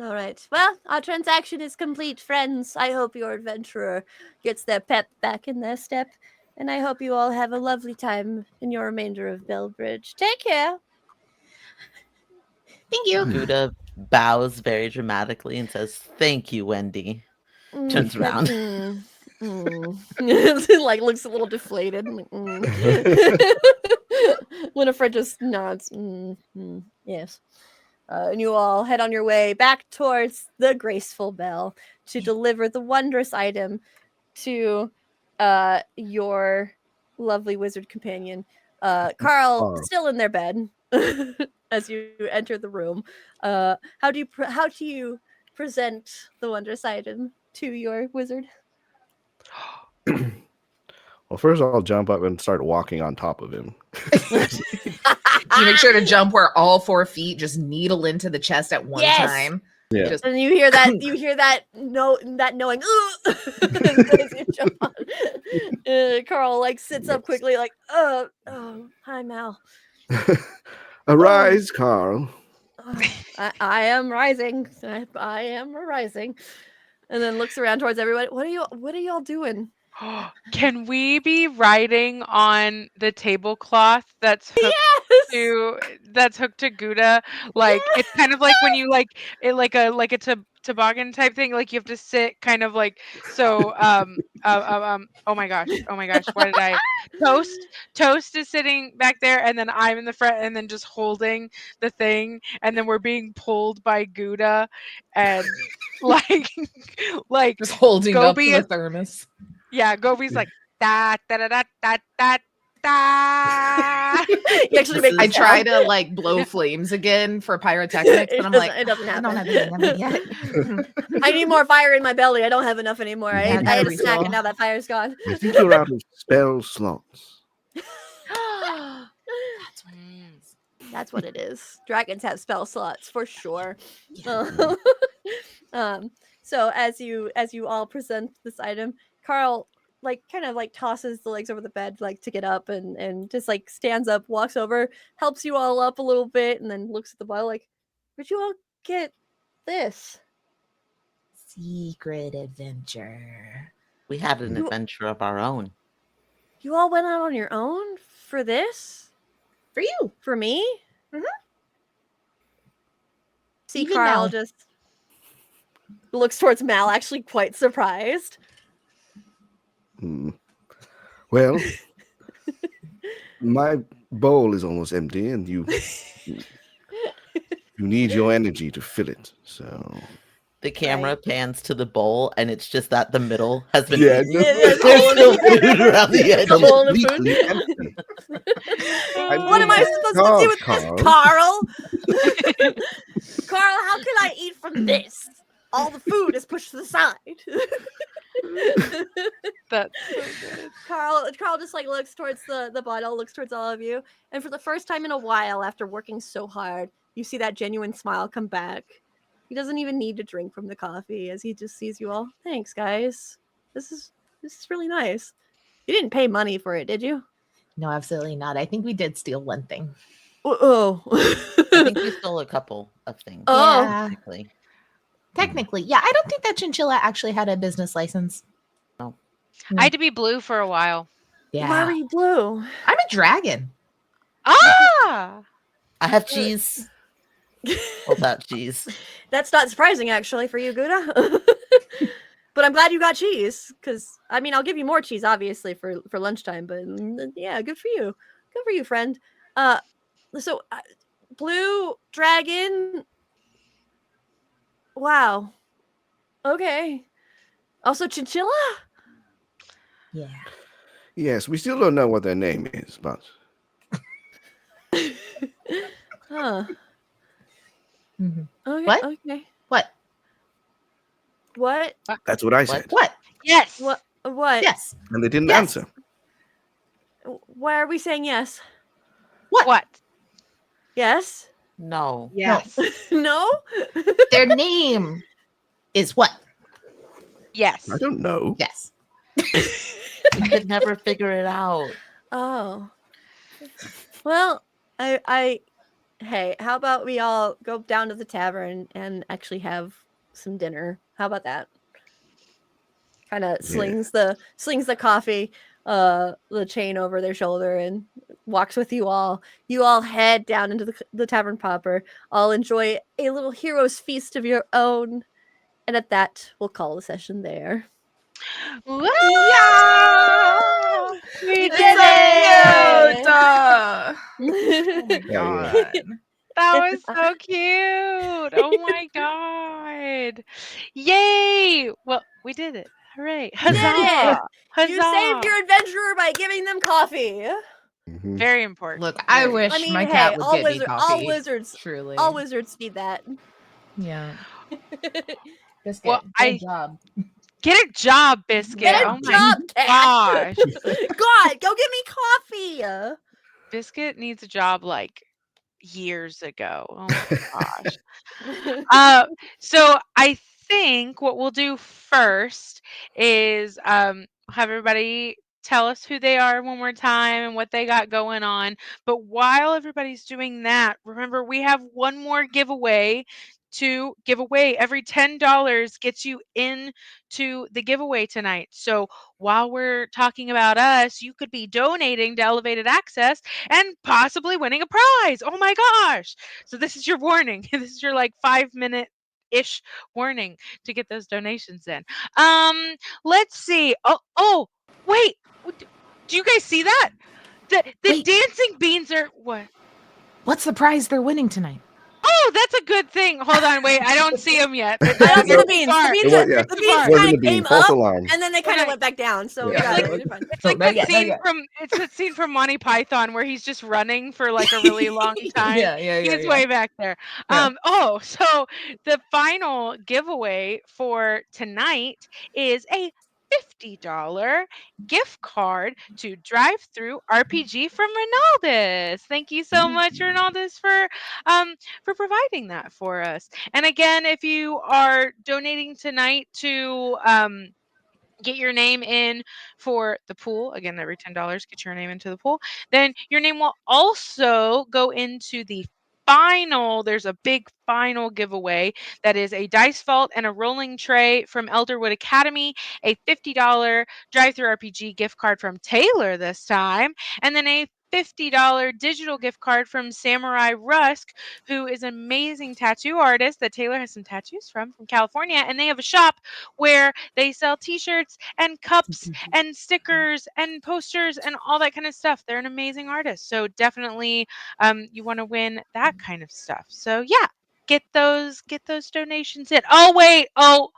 All right. Well, our transaction is complete, friends. I hope your adventurer gets their pep back in their step. And I hope you all have a lovely time in your remainder of Bellbridge. Take care. Thank you. Gouda bows very dramatically and says, "Thank you, Wendy." Turns around. Like looks a little deflated. Winifred just nods. Yes. And you all head on your way back towards the graceful bell to deliver the wondrous item to your lovely wizard companion. Carl, still in their bed as you enter the room. How do you present the wondrous item to your wizard? Well, first I'll jump up and start walking on top of him. You make sure to jump where all 4 feet just needle into the chest at one time. Yeah. Just, And you hear that knowing as you jump on. Carl like sits up quickly like, oh, hi Mal. Arise, Carl. I am rising. I am rising. And then looks around towards everybody. What are y'all doing? Can we be writing on the tablecloth Yes. that's hooked to Gouda? Like it's kind of like when you like a toboggan type thing. Like you have to sit kind of like so. Oh my gosh. Oh my gosh. What did I? Toast is sitting back there, and then I'm in the front, and then just holding the thing, and then we're being pulled by Gouda, and like like Just holding up to Gobi the is thermos. yeah, Gobi's like da da da da da da da. You actually This make I the try sound. to like blow flames again for pyrotechnics, but I'm like, It doesn't I happen. don't have any of it yet. I need more fire in my belly. I don't have enough anymore. Yeah, I ate, I I gotta ate a snack refill. and now that fire's gone. I think you're out of spell slots. Mm. That's what it is. Dragons have spell slots for sure. Yeah. Um, so as you all present this item, Carl like kind of like tosses the legs over the bed like to get up and just like stands up, walks over, helps you all up a little bit, and then looks at the bottle like, "Where'd you all get this?" Secret adventure. We had an You adventure of our own. you all went out on your own for this? For you. For me? Mhm. See, Even Carl now. just looks towards Mal, actually quite surprised. Hmm. Well, my bowl is almost empty, and you need your energy to fill it. So The camera Right. pans to the bowl, and it's just that the middle has been yeah, eaten. Yeah, there's a There's hole in still the food around the a hole in the completely food. empty. I What am mean, I supposed to do with this, Carl? Carl, how can I eat from this? All the food is pushed to the side. That's so good. Carl just like looks towards the bottle, looks towards all of you, and for the first time in a while, after working so hard, you see that genuine smile come back. He doesn't even need to drink from the coffee as he just sees you all. Thanks, guys. This is really nice. You didn't pay money for it, did you? No, absolutely not. I think we did steal one thing. Oh. I think we stole a couple of things. Oh. Yeah. Technically. Technically. Yeah, I don't think that chinchilla actually had a business license. No. I had to be blue for a while. Yeah. Why were you blue? I'm a dragon. Ah! I have cheese. All that cheese. That's not surprising, actually, for you, Gouda. But I'm glad you got cheese, because I mean, I'll give you more cheese, obviously, for lunchtime. But yeah, good for you, friend. So blue dragon. Wow. Okay. Also chinchilla. Yeah. yes, we still don't know what their name is, but Huh. Mhm. Okay. What? Okay. What? What? that's what I said. What? Yes. What? What? Yes. And they didn't Yes. answer. Why are we saying yes? What? Yes. No. Yes. No. Their name is what? Yes. I don't know. Yes. We could never figure it out. Oh. Well, I hey, how about we all go down to the tavern and actually have some dinner? How about that? Kind of slings the coffee, the chain over their shoulder and walks with you all. You all head down into the tavern proper. I'll enjoy a little hero's feast of your own. And at that, we'll call the session there. Woo! Yeah! We It's did so it. cute. Oh my Yeah. god. That was so cute. Oh my god. Yay! Well, we did it. Hooray. You did it! Huzzah! You saved your adventurer by giving them coffee. Mhm. Very important. Look, I Very wish I mean, my hey, cat would all get me wizards, coffee. Truly. all wizards need that. Yeah. Biscuit, Well, good job. Get a job, Biscuit. Get a Oh my job, cat. gosh. God, go get me coffee. Biscuit needs a job like years ago. Oh my gosh. So I think what we'll do first is have everybody tell us who they are one more time and what they got going on. But while everybody's doing that, remember we have one more giveaway to give away. Every $10 gets you into the giveaway tonight. So while we're talking about us, you could be donating to Elevated Access and possibly winning a prize. Oh my gosh. So this is your warning. This is your like 5 minute ish warning to get those donations in. Um, let's see. Oh, wait. Do you guys see that? The Wait. dancing beans are what? What's the prize they're winning tonight? Oh, that's a good thing. Hold on, wait. I don't see them yet. I don't see They're the too beans. far. It was, yeah, The Too beans far. wasn't kind a of bean. came False up alarm. and then they kind of Okay. went back down. So Yeah. yeah, Like you're fine. it's like Not that yet, not scene yet. from it's that scene from Monty Python where he's just running for like a really long time. He's way back there. Yeah. So the final giveaway for tonight is a $50 gift card to Drive Through RPG from Ronaldus. Thank you so much, Ronaldus, for providing that for us. And again, if you are donating tonight to get your name in for the pool. Again, every $10, get your name into the pool. Then your name will also go into the final. There's a big final giveaway that is a dice vault and a rolling tray from Elderwood Academy, a $50 drive-through RPG gift card from Taylor this time, and then a $50 digital gift card from Samurai Rusk, who is an amazing tattoo artist that Taylor has some tattoos from California. And they have a shop where they sell t-shirts and cups and stickers and posters and all that kind of stuff. They're an amazing artist. So definitely you want to win that kind of stuff. So yeah, get those donations in. Oh wait. Oh,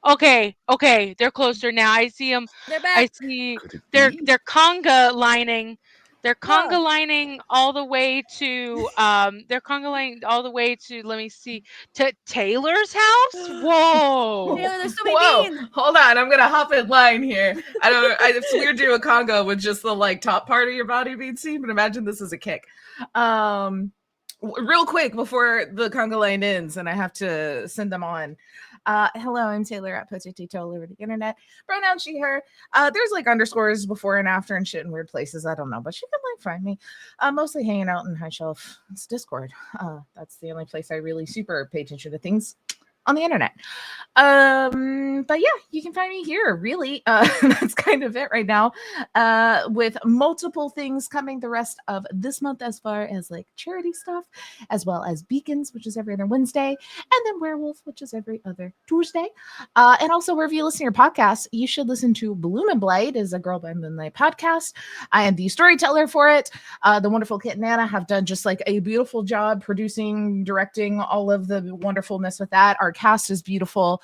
okay. They're closer now. I see them. They're I back. see Could it they're be? they're conga lining. They're Whoa. conga lining all the way to they're conga lining all the way to, let me see, to Taylor's house. Whoa. Taylor, there's so many Whoa, beans. hold on. I'm gonna hop in line here. It's weird doing a conga with just the like top part of your body being seen, but imagine this is a kick. Real quick before the conga line ends, and I have to send them on. Hello, I'm Taylor at Potatoes all over the internet. Pronoun she, her. There's like underscores before and after and shit in weird places. I don't know, but she can like find me. Mostly hanging out in High Shelf. It's Discord. That's the only place I really super pay attention to things on the internet. But yeah, you can find me here. Really, that's kind of it right now. With multiple things coming the rest of this month, as far as like charity stuff, as well as Beacons, which is every other Wednesday, and then Werewolf, which is every other Tuesday. And also, wherever you listen to your podcast, you should listen to Bloom and Blight, is a Girl by Moonlight podcast. I am the storyteller for it. The wonderful Kit and Anna have done just like a beautiful job producing, directing all of the wonderfulness with that. Our cast is beautiful.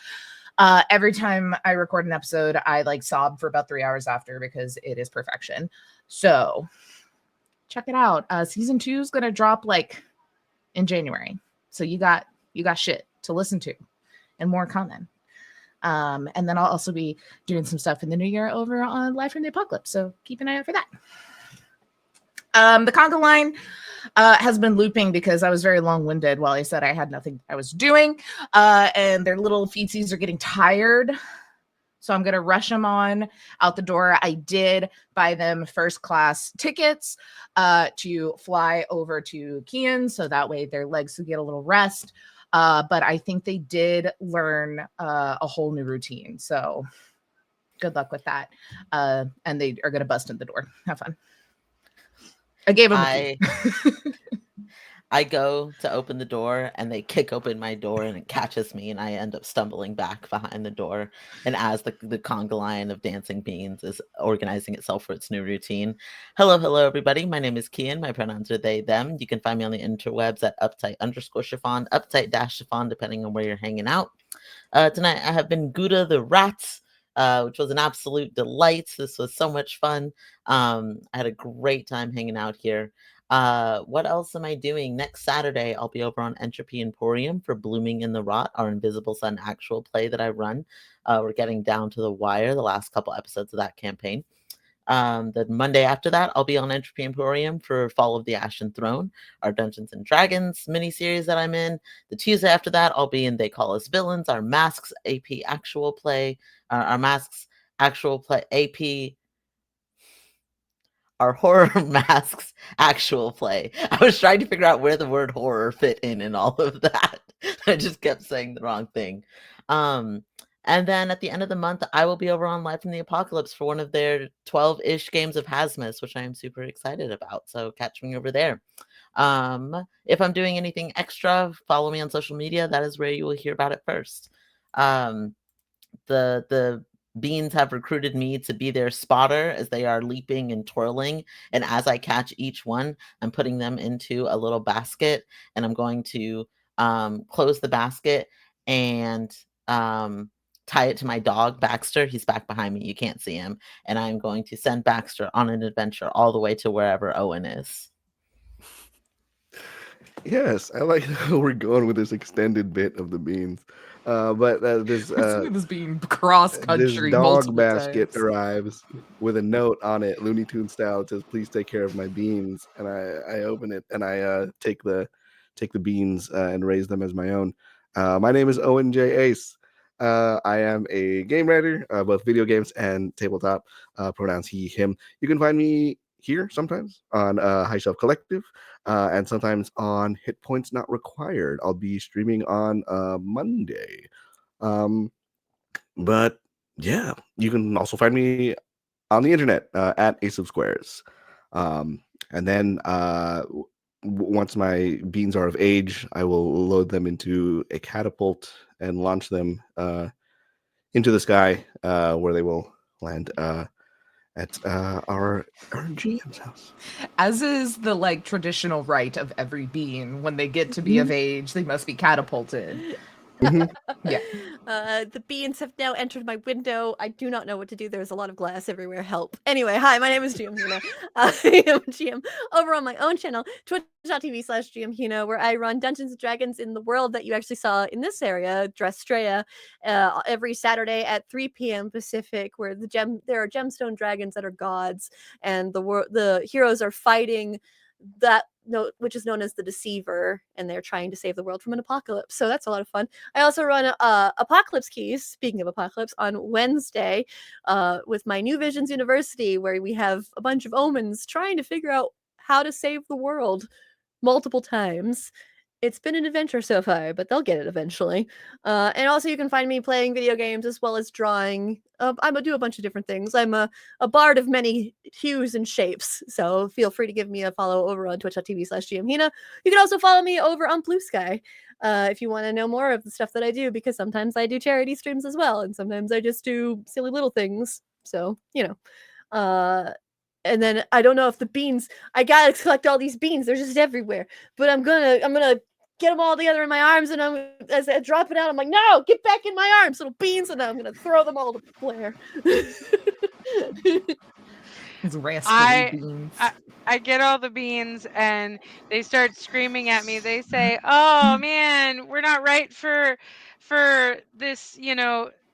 Every time I record an episode, I like sob for about 3 hours after because it is perfection. So check it out. Season 2 is gonna drop like in January. So you got shit to listen to and more coming. And then I'll also be doing some stuff in the new year over on Live from the Apocalypse. So keep an eye out for that. The conga line has been looping because I was very long-winded while I said I had nothing I was doing. And their little feetsies are getting tired. So I'm going to rush them on out the door. I did buy them first class tickets to fly over to Kian. So that way their legs could get a little rest. But I think they did learn a whole new routine. So good luck with that. And they are going to bust in the door. Have fun. I gave him a key. I go to open the door and they kick open my door and it catches me and I end up stumbling back behind the door. And as the conga line of dancing beans is organizing itself for its new routine. Hello, everybody. My name is Kian. My pronouns are they, them. You can find me on the interwebs at uptight_chiffon, uptight-chiffon, depending on where you're hanging out. Tonight I have been Gouda the Rat, which was an absolute delight. This was so much fun. I had a great time hanging out here. What else am I doing? Next Saturday, I'll be over on Entropy Emporium for Blooming in the Rot, our Invisible Sun actual play that I run. We're getting down to the wire, the last couple episodes of that campaign. The Monday after that, I'll be on Entropy Emporium for Fall of the Ashen Throne, our Dungeons and Dragons miniseries that I'm in. The Tuesday after that, I'll be in They Call Us Villains, our Masks AP actual play, our Masks actual play AP. are horror masks actual play? I was trying to figure out where the word horror fit in all of that. I just kept saying the wrong thing. Um, and then at the end of the month, I will be over on Live from the Apocalypse for one of their 12-ish games of Hasmus, which I am super excited about. So catch me over there. If I'm doing anything extra, follow me on social media. That is where you will hear about it first. Um, the beans have recruited me to be their spotter as they are leaping and twirling, and as I catch each one, I'm putting them into a little basket, and I'm going to close the basket and tie it to my dog Baxter. He's back behind me, you can't see him, and I'm going to send Baxter on an adventure all the way to wherever Owen is. Yes, I like how we're going with this extended bit of the beans. But this We're seeing this being cross this country dog multiple basket times. arrives with a note on it, Looney Tune style. It says, "Please take care of my beans." And I open it and I take the beans and raise them as my own. My name is Owen J. Ace. I am a game writer, both video games and tabletop. Pronouns he, him. You can find me here sometimes on High Shelf Collective, and sometimes on Hit Points Not Required. I'll be streaming on Monday. Um, but yeah, you can also find me on the internet at Ace of Squares. And then once my beans are of age, I will load them into a catapult and launch them into the sky, where they will land at our GM's house. As is the like traditional right of every being, when they get to be of age, they must be catapulted. Mhm. Yeah. The beans have now entered my window. I do not know what to do. There's a lot of glass everywhere. Help. Anyway, hi, my name is GM Hina. I am a GM over on my own channel, twitch.tv/GM Hina, where I run Dungeons and Dragons in the world that you actually saw in this area, Drestrea, every Saturday at 3 p.m. Pacific, where there are gemstone dragons that are gods, and the heroes are fighting that no, which is known as the Deceiver, and they're trying to save the world from an apocalypse. So that's a lot of fun. I also run Apocalypse Keys, speaking of Apocalypse, on Wednesday with my New Visions University, where we have a bunch of omens trying to figure out how to save the world multiple times. It's been an adventure so far, but they'll get it eventually. And also, you can find me playing video games as well as drawing. I do a bunch of different things. I'm a bard of many hues and shapes, so feel free to give me a follow over on twitch.tv/GMHina. You can also follow me over on Blue Sky if you want to know more of the stuff that I do, because sometimes I do charity streams as well, and sometimes I just do silly little things. So, Uh, and then I don't know if the beans. I gotta collect all these beans. They're just everywhere. But I'm gonna get them all together in my arms, and as I drop it out, I'm like, no, get back in my arms, little beans, and I'm gonna throw them all to Blair. These rascally I beans. I I get all the beans and they start screaming at me. They say, "Oh man, we're not right for this,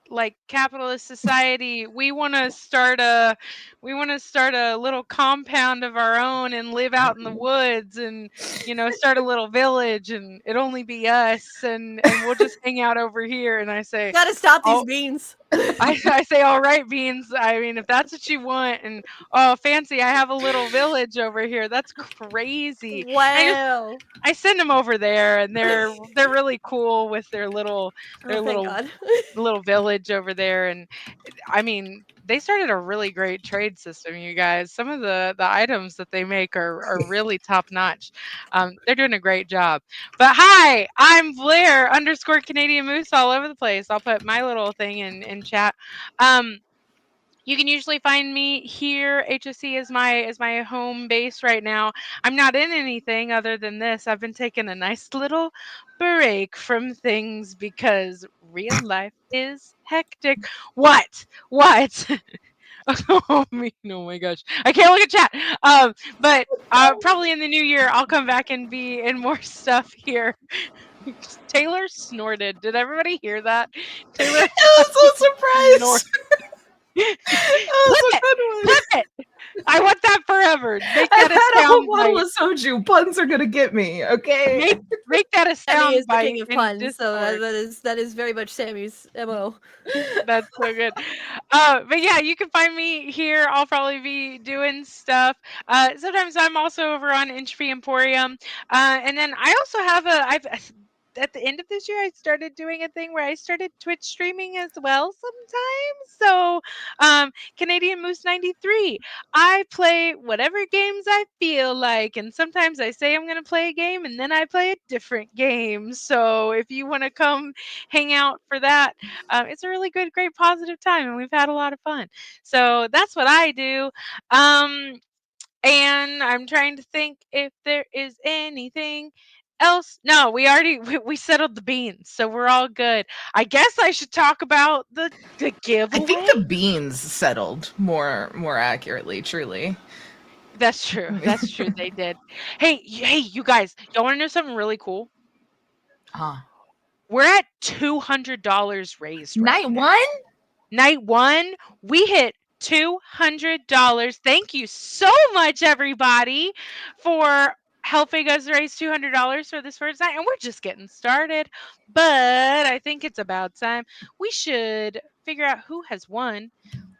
like capitalist society. We want to start a little compound of our own and live out in the woods and start a little village and it only be us and we'll just hang out over here." And I say, Gotta stop these "Oh, beans. I say, all right, Beans. I mean, if that's what you want, and oh, fancy, I have a little village over here. That's crazy. And Wow. I send them over there, and they're really cool with their little Oh, their thank little God. little village over there. And I mean, they started a really great trade system, you guys. Some of the items that they make are really top notch. They're doing a great job. But hi, I'm Blair underscore Canadian Moose all over the place. I'll put my little thing in chat. Um, you can usually find me here. HSC is my home base right now. I'm not in anything other than this. I've been taking a nice little break from things because real life is hectic. What? What? Oh, oh my gosh. I can't look at chat. But probably in the new year I'll come back and be in more stuff here. Taylor snorted. Did everybody hear that? Taylor I was so snorted. surprised. That Clip was it. a good one. Clip it. I want that for forever. Make I've that a had a whole sound bottle bite. of soju. Puns are gonna get me, okay? Make that a Sammy sound is the king bite of in puns, so Discord. that is very much Sammy's MO. That's so good. But yeah, you can find me here. I'll probably be doing stuff. Sometimes I'm also over on Entropy Emporium. And then I also have at the end of this year, I started doing a thing where I started Twitch streaming as well sometimes. So, Canadian Moose 93. I play whatever games I feel like, and sometimes I say I'm going to play a game and then I play a different game. So, if you want to come hang out for that, it's a really good, great, positive time, and we've had a lot of fun. So that's what I do. And I'm trying to think if there is anything else. No, we already we settled the beans, so we're all good. I guess I should talk about the I giveaway. think the beans settled more accurately, truly. That's true. That's true. They did. Hey, you guys, y'all want to know something really cool? We're at $200 raised right Night now. one? Night one, we hit $200. Thank you so much, everybody, for helping us raise $200 for this first night. And we're just getting started. But I think it's about time we should figure out who has won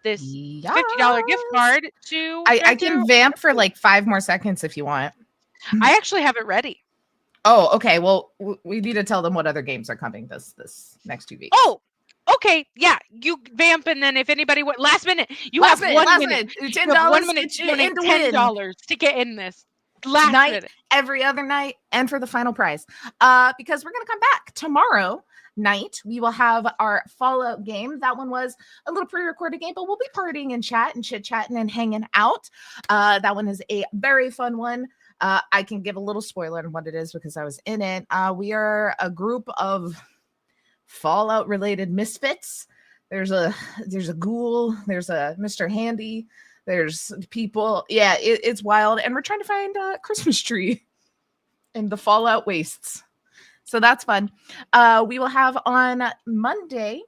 this $50 gift Yes. card to I Drive can Through. vamp for like 5 more seconds if you want. I actually have it ready. Oh, okay. Well, we need to tell them what other games are coming this next 2 weeks. Oh, okay. Yeah, you vamp, and then if anybody last minute, you have 1 minute. $10 You have 1 minute get to you donate in to win. $10 to get in this. Last Night, minute. every other night, and for the final prize. Because we're gonna come back tomorrow night. We will have our Fallout game. That one was a little pre-recorded game, but we'll be partying and chat and chit-chatting and hanging out. That one is a very fun one. I can give a little spoiler on what it is because I was in it. We are a group of Fallout related misfits. There's a ghoul, there's a Mr. Handy, there's people. Yeah, it's wild, and we're trying to find a Christmas tree in the Fallout wastes. So that's fun. We will have on Monday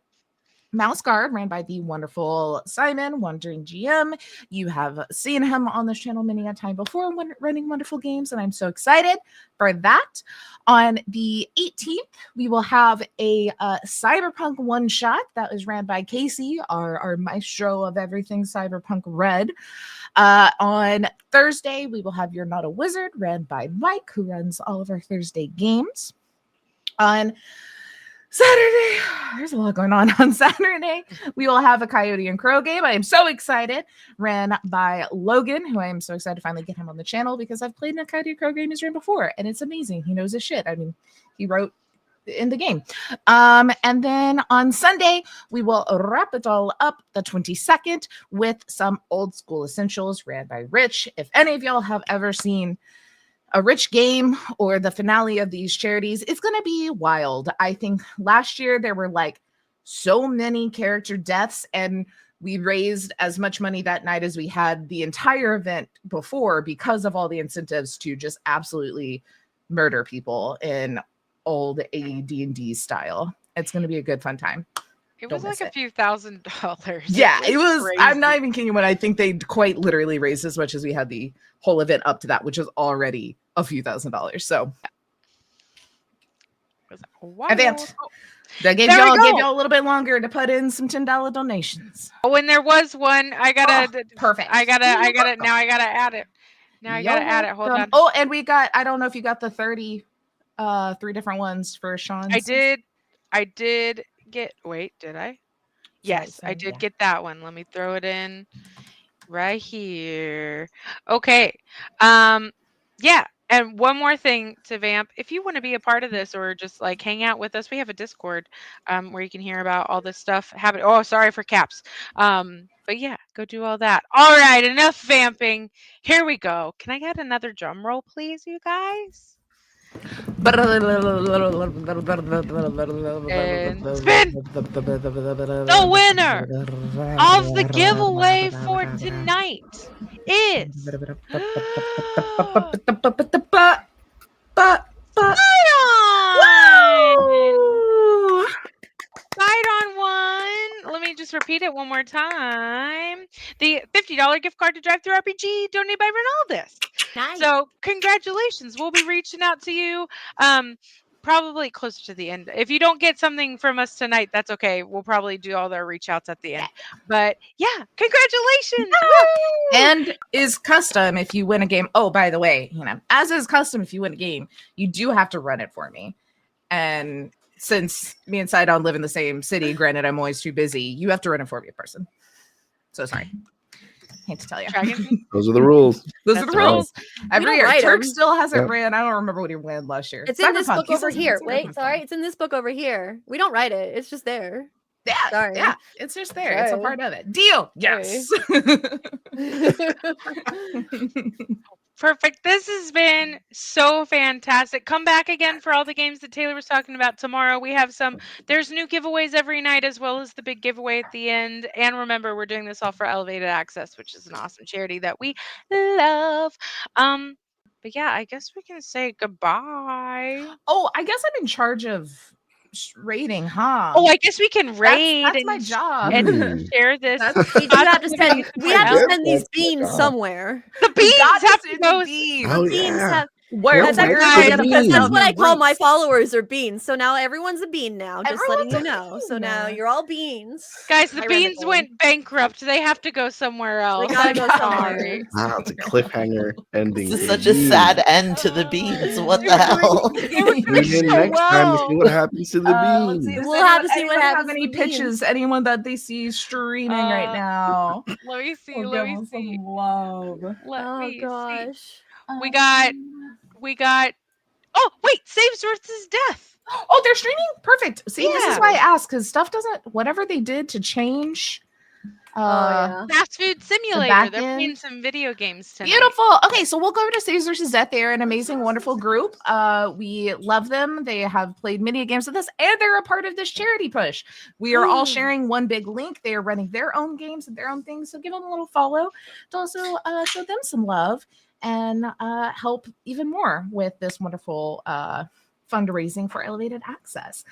Mouse Guard, ran by the wonderful Simon, Wandering GM. You have seen him on this channel many a time before when running wonderful games, and I'm so excited for that. On the 18th, we will have a Cyberpunk one-shot that was ran by Casey, our maestro of everything Cyberpunk Red. On Thursday, we will have You're Not a Wizard, ran by Mike, who runs all of our Thursday games. On Saturday, there's a lot going on Saturday. We will have a Coyote and Crow game. I am so excited. Ran by Logan, who I am so excited to finally get him on the channel because I've played in a Coyote and Crow game he's ran before, and it's amazing. He knows his shit. I mean, he wrote in the game. And then on Sunday, we will wrap it all up the 22nd with some old school essentials ran by Rich. If any of y'all have ever seen a Rich game or the finale of these charities, it's going to be wild. I think last year there were like so many character deaths, and we raised as much money that night as we had the entire event before because of all the incentives to just absolutely murder people in old AD&D style. It's going to be a good fun time. It Don't was like miss a it. few $1,000s. Yeah, it was. I'm not crazy. even kidding when I think they quite literally raised as much as we had the whole event up to that, which was already a few $1,000s. So Wow. I vamped. That gave There we y'all go. a little bit longer to put in some $10 donations. Oh, and there was one. I gotta. Perfect. I gotta. You're I gotta. welcome. Now I gotta add it. Now I You're gotta add it. Hold welcome. on. Oh, and we got. I don't know if you got the 30, 3 different ones for Sean's. I did. I did get. Wait, did I? Yes, I Sorry, did yeah. get that one. Let me throw it in right here. Okay. Yeah. And one more thing to vamp. If you want to be a part of this or just like hang out with us, we have a Discord where you can hear about all this stuff. Oh, sorry for caps. But yeah, go do all that. All right, enough vamping. Here we go. Can I get another drum roll, please, you guys? And spin. The winner of the giveaway for tonight is Sidon. Sidon won. Let me me just repeat it one more time. The $50 gift card to TTRPG donated by Ronaldus. Nice. So congratulations. We'll be reaching out to you probably closer to the end. If you don't get something from us tonight, that's okay. We'll probably do all their reach outs at the end. But yeah, congratulations. Woo! And is custom if you win a game. Oh, by the way, as is custom if you win a game, you do have to run it for me. And since me and Sidon live in the same city, granted I'm always too busy, you have to run it for me in person. So sorry. Hate to tell you. Those are the rules. Those are the rules. Every year. write Turk 'em. still hasn't Yep. ran. I don't remember what he ran last year. It's in this Cyberpunk. book He over says here. it's Wait, Cyberpunk. sorry. It's in this book over here. We don't write it. It's just there. Yeah, Sorry. yeah. It's just there. It's a Sorry. part of it. Deal. Sorry. Yes. Perfect. This has been so fantastic. Come back again for all the games that Taylor was talking about tomorrow. We have there's new giveaways every night as well as the big giveaway at the end. And remember, we're doing this all for Elevated Access, which is an awesome charity that we love. But yeah, I guess we can say goodbye. Oh, I guess I'm in charge of rating, huh? Oh, I guess we can raid That's my and job. Mm. share this. We do have to Possibly send. We have to Yes, send these that's my beans job. somewhere. The beans Got to have to send go. the beans. Oh, Beans yeah. have. Where That's Where's actually my good, beans? because that's what I call my Roots. followers are beans. So now everyone's a bean now. Just letting you Everyone's a know. So bean now now. you're all beans. Guys, the Ironically. beans went bankrupt. They have to go somewhere else. gotta I'm go somewhere. sorry. Wow, it's a cliffhanger ending. This is for the such a beans. sad end to the beans. What They the were hell? They were doing Tune in so next time to see well. what happens to the Let's see. beans. Does We'll have to see what anyone happens have to any the beans. pitches? Anyone that they see streaming right now? Let me see. We'll Let give me them see. some love. Let Oh me see. gosh. We got. Oh wait, saves versus death. Oh, they're streaming? Perfect. See, this is Yeah. why I asked, because stuff doesn't, whatever they did to change. Oh yeah. Fast food simulator. back They're playing end. some video games tonight. Beautiful. Okay, so we'll go over to Saves versus Death. They're an amazing, wonderful group. We love them. They have played many games with us, and they're a part of this charity push. We are all sharing one big link. They are running their own games and their own things, so give them a little follow to also show them some love and help even more with this wonderful fundraising for Elevated Access.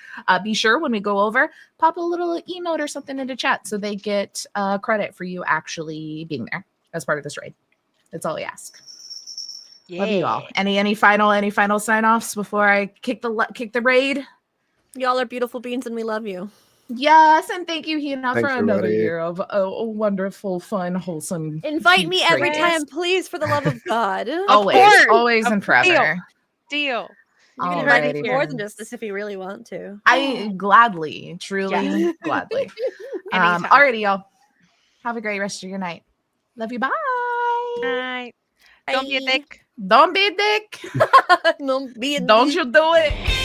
Be sure when we go over, pop a little emote or something into chat so they get credit for you actually being there as part of this raid. That's all we ask. Love you all. Any final sign-offs before I kick the raid? Y'all are beautiful beans, and we love you. Yes, and thank you, Hina, Thanks, for another everybody. year of a wonderful, fun, wholesome. Invite cute me every raid. time, please, for the love of God. You Always and forever. Deal. can invite me Alrighty, for more than friends. just this if you really want to. I gladly, truly, Yeah. gladly. Anytime. Alrighty, y'all. Have a great rest of your night. Love you. Bye. Night. Don't be a Bye. dick. Don't be a dick. Don't be a Don't you do it.